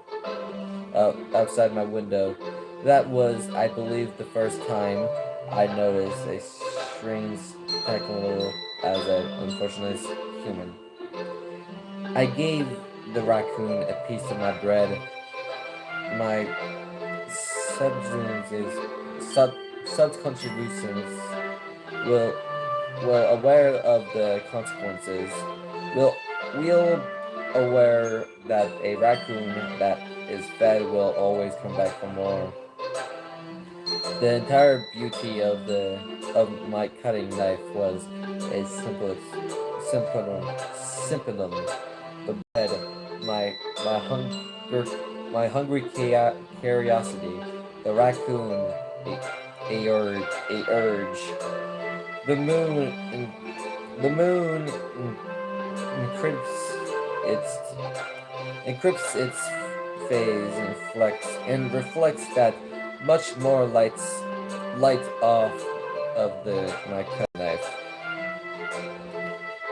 That was, I believe, the first time I noticed a strange spectacle as an unfortunate human. I gave the raccoon a piece of my bread. My subcontributions will were aware of the consequences. We'll aware that a raccoon that is fed will always come back for more. The entire beauty of my cutting knife was a symptom. The bread, my hunger, my hungry curiosity, the raccoon, a urge. The moon its encrypts its phase and reflects that much more light off of my cut knife.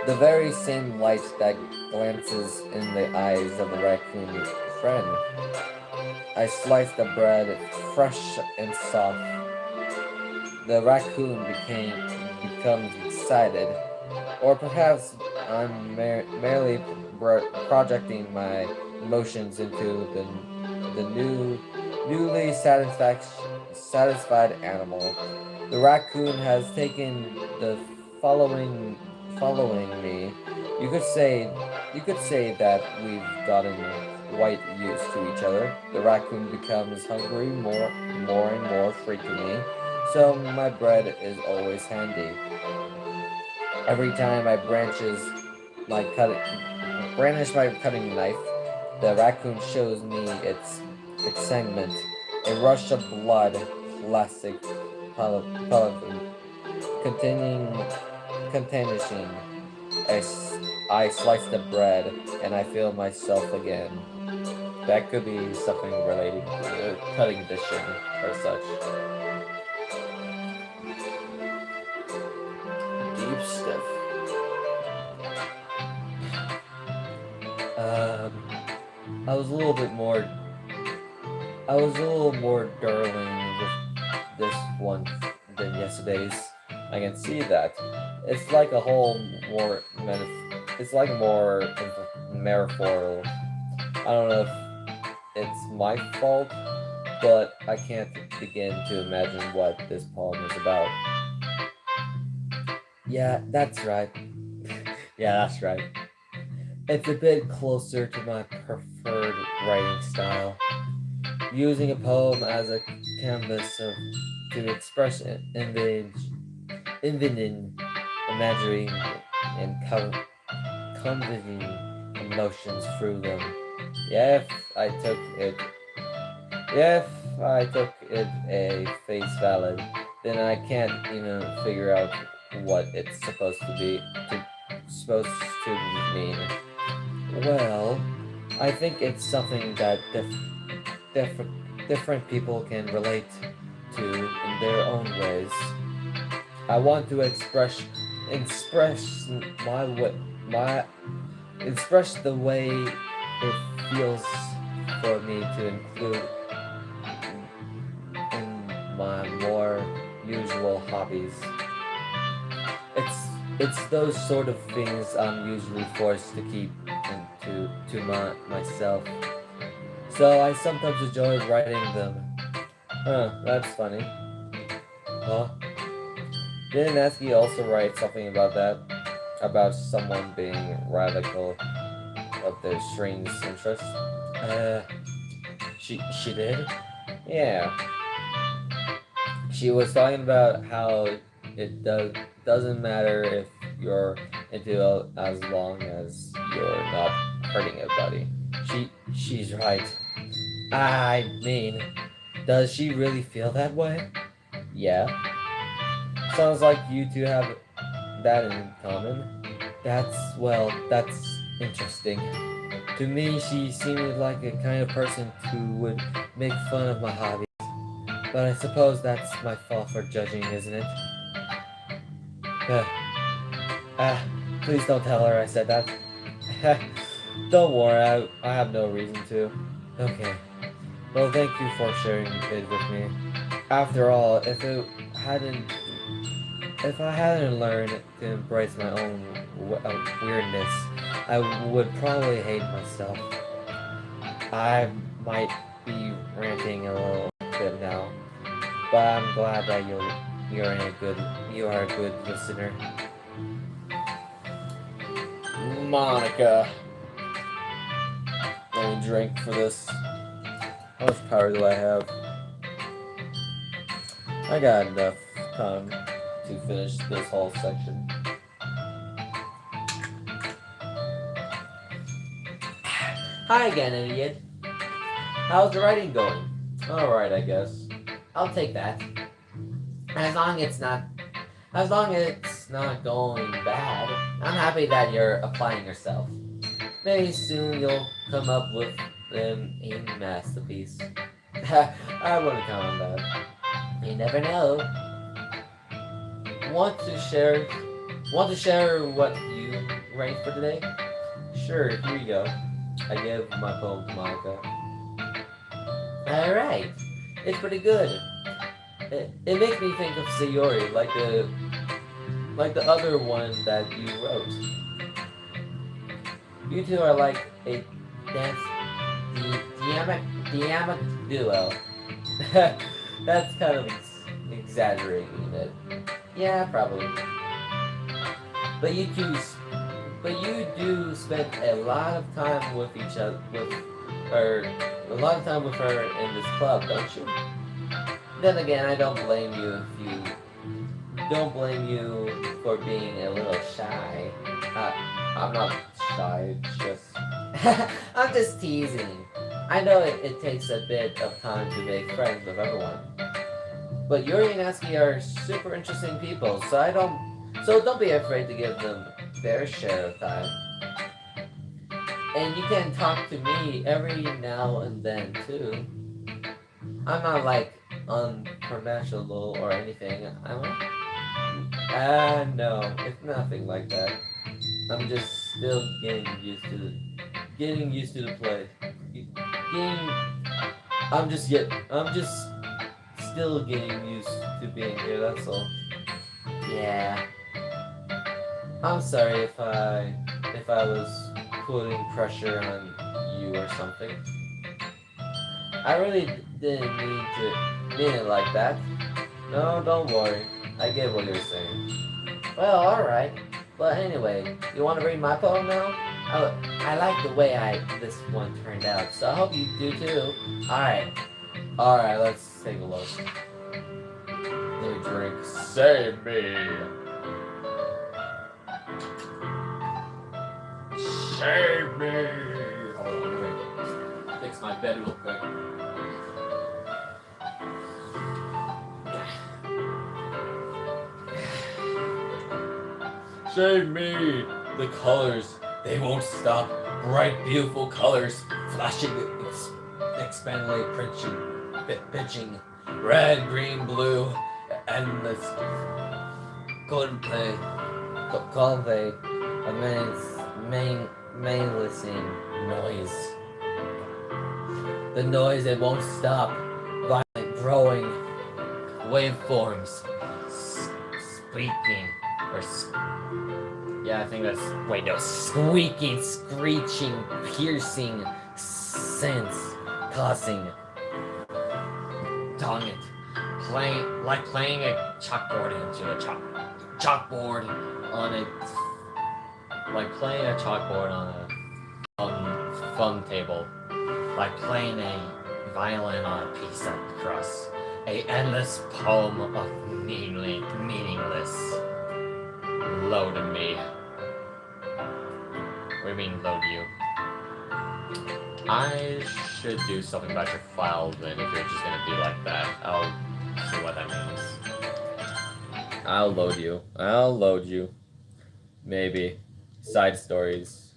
The very same light that glances in the eyes of the raccoon friend. I slice the bread fresh and soft. The raccoon becomes excited, or perhaps I'm merely projecting my emotions into the newly satisfied animal. The raccoon has taken the following me. You could say that we've gotten quite used to each other. The raccoon becomes hungry more and more frequently, so my bread is always handy. Every time I brandish my cutting knife, the raccoon shows me its excitement. A rush of blood, classic continuing. I slice the bread and I feel myself again. That could be something related to cutting addiction or such. Deep stuff. I was a little more darling with this one than yesterday's. I can see that. It's like a whole more it's like more metaphorical. I don't know if it's my fault, but I can't begin to imagine what this poem is about. Yeah, that's right. Yeah, that's right. It's a bit closer to my preferred writing style. Using a poem as a canvas to express inventing, imagining, and conveying emotions through them. Yeah, if I took it a face valid, then I can't even figure out what it's supposed to mean. Well, I think it's something that different people can relate to in their own ways. I want to express the way it feels for me to include in my more usual hobbies. It's those sort of things I'm usually forced to keep to myself. So I sometimes enjoy writing them. Huh, that's funny. Huh? Didn't Natsuki also write something about that? About someone being radical of their strange interests? She did? Yeah. She was talking about how it doesn't matter if you're into it as long as you're not hurting anybody. She's right. I mean, does she really feel that way? Yeah. Sounds like you two have that in common. That's interesting. To me, she seemed like a kind of person who would make fun of my hobby. But I suppose that's my fault for judging, isn't it? Please don't tell her I said that. Don't worry, I have no reason to. Okay. Well, thank you for sharing it with me. After all, if I hadn't learned to embrace my own weirdness, I would probably hate myself. I might be ranting a little bit now, but I'm glad that you are a good listener. Monica. Let me drink for this. How much power do I have? I got enough time to finish this whole section. Hi again, idiot. How's the writing going? Alright, I guess. I'll take that. As long as it's not going bad, I'm happy that you're applying yourself. Maybe soon you'll come up with a masterpiece. I wouldn't count on that. You never know. Want to share what you write for today? Sure, here you go. I give my poem to Monica. Alright. It's pretty good. It makes me think of Sayori, like the other one that you wrote. You two are like a Diamic duo. That's kind of exaggerating it. Yeah, probably. But you do spend a lot of time with each other, a lot of time with her in this club, don't you? Then again, I don't blame you for being a little shy. I'm not shy, it's just... I'm just teasing. I know it takes a bit of time to make friends with everyone. But Yuri and Aski are super interesting people, so don't be afraid to give them their share of time. And you can talk to me every now and then too. I'm not like unprofessional or anything. No, it's nothing like that. I'm just still getting used to the play. I'm just still getting used to being here, that's all. Yeah. I'm sorry if I was putting pressure on you or something. I really didn't mean it like that. No, don't worry. I get what you're saying. Well, alright. But anyway, you want to read my poem now? I like the way this one turned out, so I hope you do too. Alright, let's take a look. Let me drink. Save me. Save me. Hold on, quick. Fix my bed real quick. Save me! The colors, they won't stop. Bright, beautiful colors, flashing, expandingly pitching. Red, green, blue, endless. Convey a mainlessing noise. The noise, it won't stop. Violent, growing waveforms, squeaking, or Yeah, I think that's. Wait, no. squeaking, screeching, piercing, sense, causing. Dang it. Playing a chalkboard into a chalkboard on a. Like playing a chalkboard on a fun table. Like playing a violin on a piece of crust. A endless poem of meaningless. Loaded me. What do you mean, load you? I should do something about your file then if you're just gonna be like that. I'll see what that means. I'll load you. Maybe. Side stories.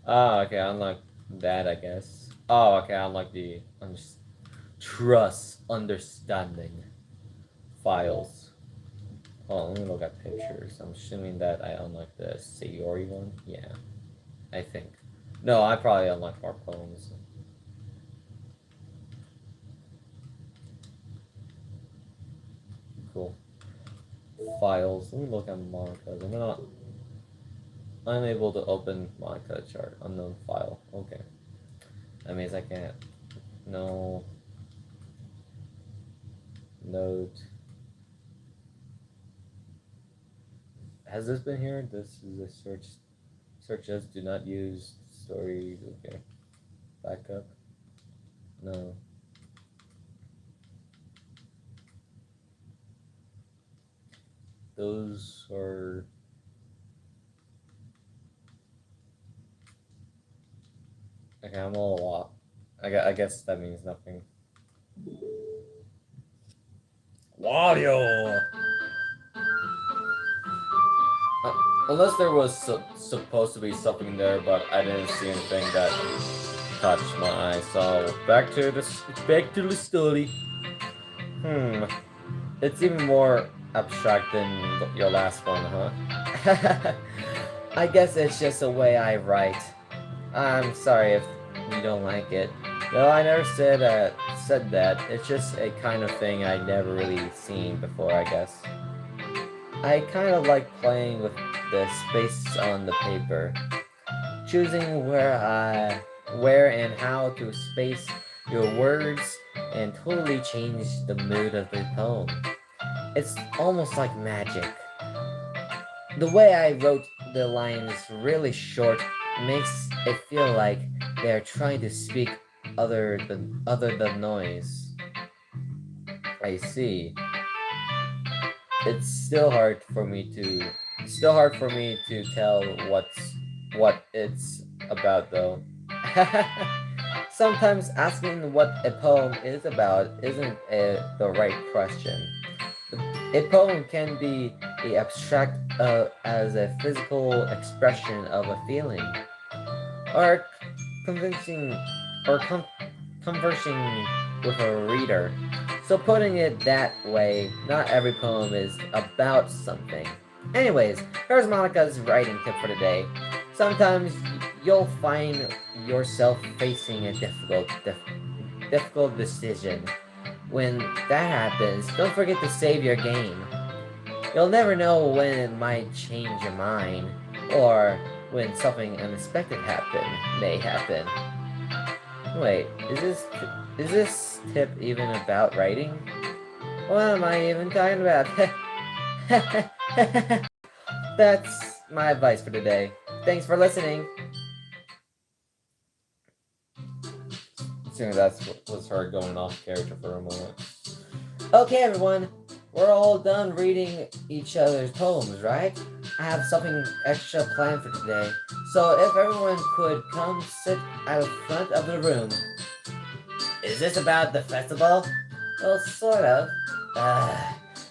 Oh, okay, unlock that, I guess. Oh, okay, unlock the... I'm just trust, understanding, files. Oh, let me look at pictures. I'm assuming that I unlocked the Sayori one. Yeah, I think. No, I probably unlocked more poems. Cool. Files. Let me look at Monica's. I'm not unable to open Monica chart. Unknown file. Okay. That means I can't. No. Note. Has this been here? This is a search. Search as do not use stories. Okay. Backup. No. Those are. Okay, I'm all off. I guess that means nothing. Wario! Unless there was supposed to be something there, but I didn't see anything that touched my eye. So back to the story. It's even more abstract than your last one, huh? I guess it's just the way I write. I'm sorry if you don't like it. No, I never said that. It's just a kind of thing I never really seen before, I guess. I kind of like playing with the space on the paper, choosing where and how to space your words and totally change the mood of the poem. It's almost like magic. The way I wrote the lines really short makes it feel like they're trying to speak other than noise. I see. It's still hard for me to tell what it's about though. Sometimes asking what a poem is about isn't the right question. A poem can be abstract as a physical expression of a feeling, or convincing, or conversing with a reader. So putting it that way, not every poem is about something. Anyways, here's Monica's writing tip for today. Sometimes you'll find yourself facing a difficult decision. When that happens, don't forget to save your game. You'll never know when it might change your mind, or when something unexpected may happen. Wait, is this tip even about writing? What am I even talking about? That's my advice for today. Thanks for listening. Assuming that was her going off character for a moment. Okay, everyone. We're all done reading each other's poems, right? I have something extra planned for today. So if everyone could come sit at the front of the room. Is this about the festival? Well, sort of.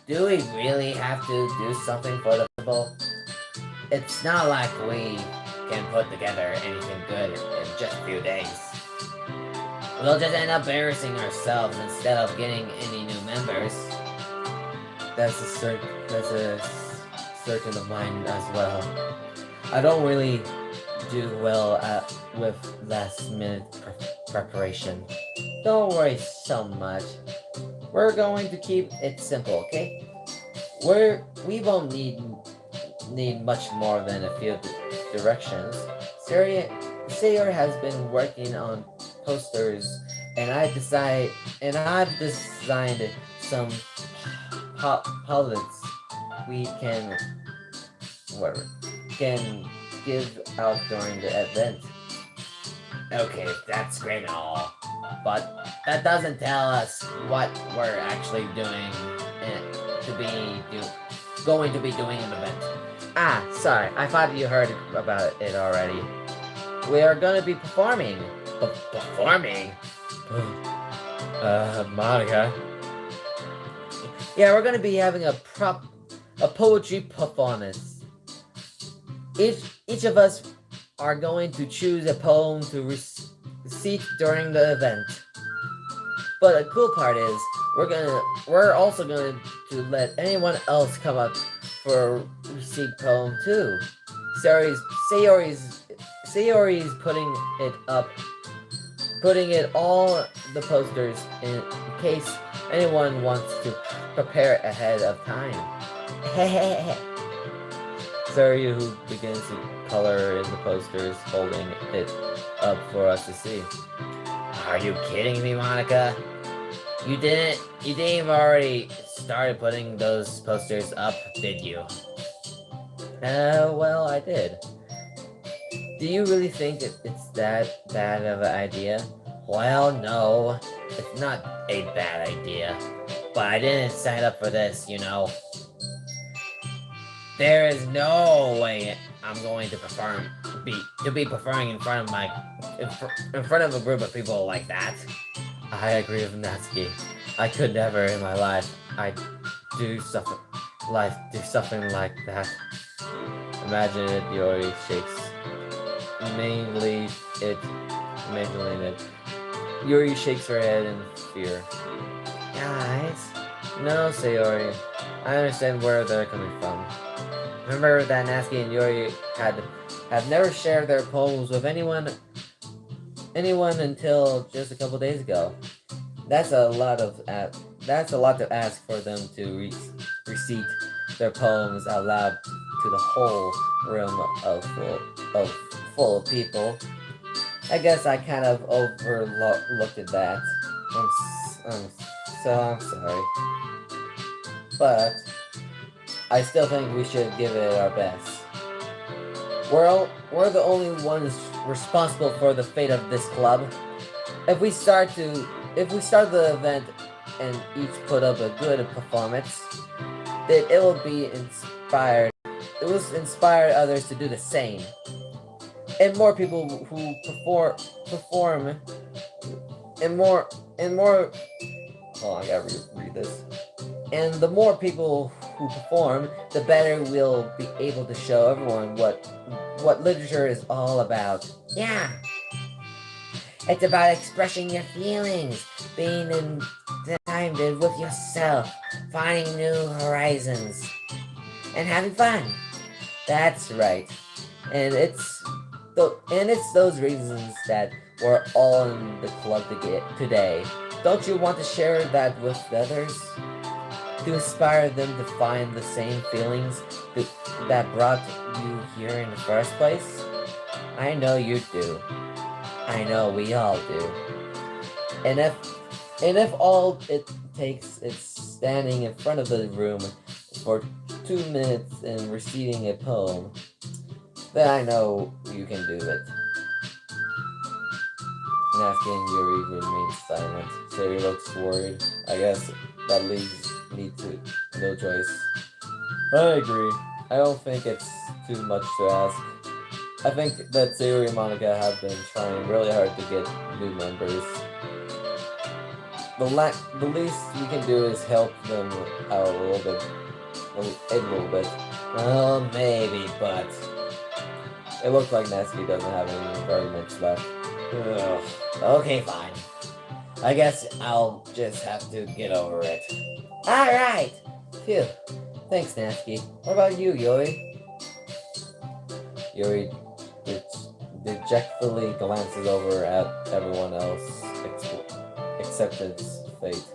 Do we really have to do something for the festival? It's not like we can put together anything good in just a few days. We'll just end up embarrassing ourselves instead of getting any new members. That's a certain of mine as well. I don't really do well with last minute preparation. Don't worry so much. We're going to keep it simple, okay? We won't need much more than a few directions. Sayer has been working on posters, and I've designed some pallets we can give out during the event. Okay, that's great and all, but that doesn't tell us what we're actually going to be doing in the event. Ah, sorry, I thought you heard about it already. We are going to be performing. Performing? Monica. Yeah, we're going to be having a poetry performance. Each of us are going to choose a poem to recite during the event. But the cool part is we're also going to let anyone else come up for a receipt poem too. Sayori's putting it all the posters in case anyone wants to prepare ahead of time. Sayori, who begins to color in the posters, holding it up for us to see. Are you kidding me, Monica? You didn't even already started putting those posters up, did you? Well, I did. Do you really think it's that bad of an idea? Well, no, it's not a bad idea. But I didn't sign up for this, you know. There is no way I'm going to be performing in front of a group of people like that. I agree with Natsuki. I could never in my life do something like that. Imagine it, Yori shakes. Imagining it. Yuri shakes her head in fear. Guys? No, Sayori. I understand where they're coming from. Remember that Natsuki and Yuri have never shared their poems with anyone until just a couple days ago. That's a lot to ask for them to recite their poems out loud to the whole room full of people. I guess I kind of overlooked at that. I'm sorry. But I still think we should give it our best. We're the only ones responsible for the fate of this club. If we start the event and each put up a good performance, then it will inspire others to do the same. And more people who perform and more oh, I gotta read this. And the more people who perform, the better we'll be able to show everyone what literature is all about. Yeah. It's about expressing your feelings, being in time with yourself, finding new horizons, and having fun. That's right. And it's those reasons that we're all in the club today. Don't you want to share that with others? To inspire them to find the same feelings that brought you here in the first place? I know you do. I know we all do. And if all it takes is standing in front of the room for 2 minutes and reciting a poem, then I know you can do it. Natsuki and Yuri remain silent. Sherry looks worried. I guess that leaves me to no choice. I agree. I don't think it's too much to ask. I think that Sayori and Monica have been trying really hard to get new members. The least we can do is help them out a little bit. Well, maybe, but it looks like Natsuki doesn't have very much left. Ugh. Okay, fine. I guess I'll just have to get over it. Alright. Phew. Thanks, Natsuki. What about you, Yuri? Yuri dejectedly glances over at everyone else, except its fate.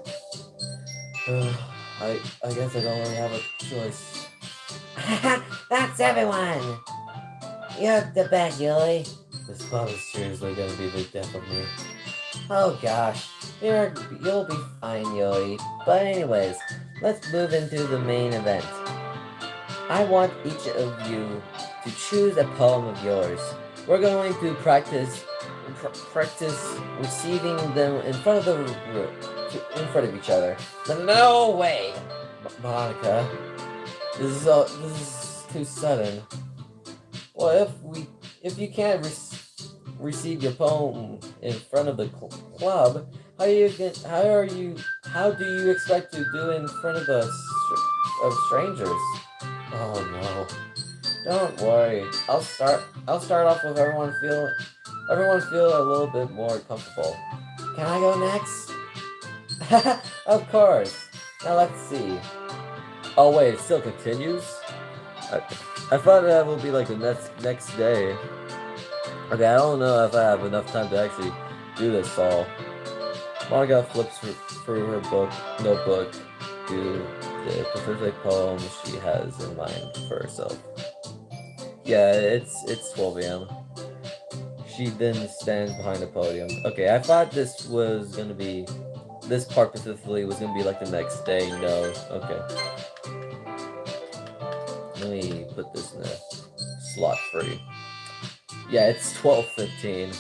I guess I don't really have a choice. That's everyone. You're the best, Yuli. This club is seriously gonna be the death of me. Oh gosh. You'll be fine, Yuri. But anyways, let's move into the main event. I want each of you to choose a poem of yours. We're going to practice receiving them in front of each other. No way. Monica, this is too sudden. Well, if you can't receive your poem in front of the club, how do you expect to do it in front of strangers? Oh no. Don't worry. I'll start off with everyone feel a little bit more comfortable. Can I go next? Of course. Now let's see. Oh wait, it still continues? I thought that would be like the next day. Okay, I don't know if I have enough time to actually do this all. Monica flips through her notebook to the specific poem she has in mind for herself. Yeah, it's 12 a.m. She then stands behind the podium. Okay, I thought this part specifically was gonna be like the next day. No, okay. Let me put this in a slot free. Yeah, it's 12:15.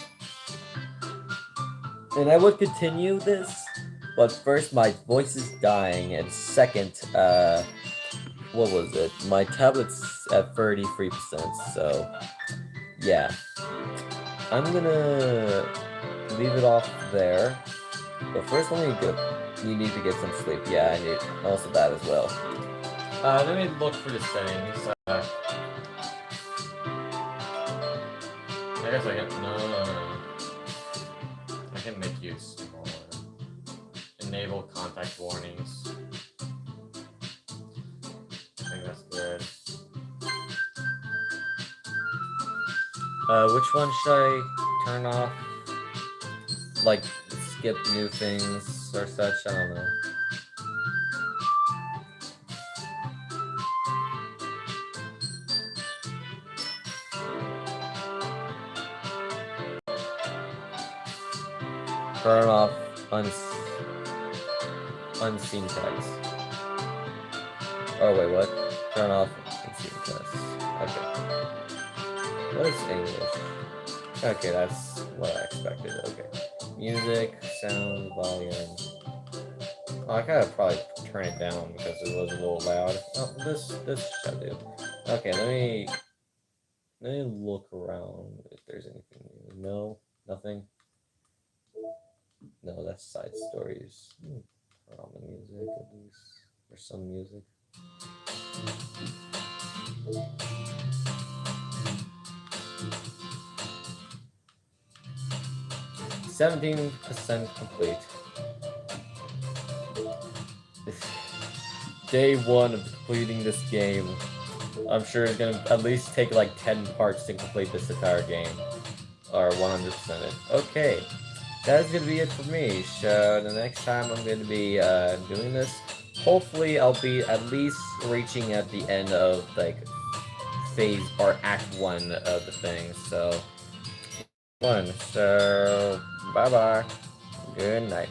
And I would continue this, but first my voice is dying, and second, what was it? My tablet's at 33%, so yeah. I'm gonna leave it off there. But first you need to get some sleep. Yeah, I need also that as well. Let me look for the settings. I guess I can. No. I can make you smaller. Enable contact warnings. I think that's good. Which one should I turn off? Like, skip new things or such? I don't know. Turn off unseen text. Oh wait, what? Turn off unseen text. Okay. What is English? Okay, that's what I expected. Okay. Music, sound, volume. Oh, I gotta probably turn it down because it was a little loud. Oh, this should do. Okay, let me look around if there's anything new. No, nothing. No, that's side stories. Turn on the music at least. Or some music. %17 complete. Day 1 of completing this game. I'm sure it's gonna at least take like 10 parts to complete this entire game. Or 100% it. Okay. That's gonna be it for me. So the next time I'm gonna be doing this, hopefully I'll be at least reaching at the end of like phase or act 1 of the thing. So bye bye. Good night.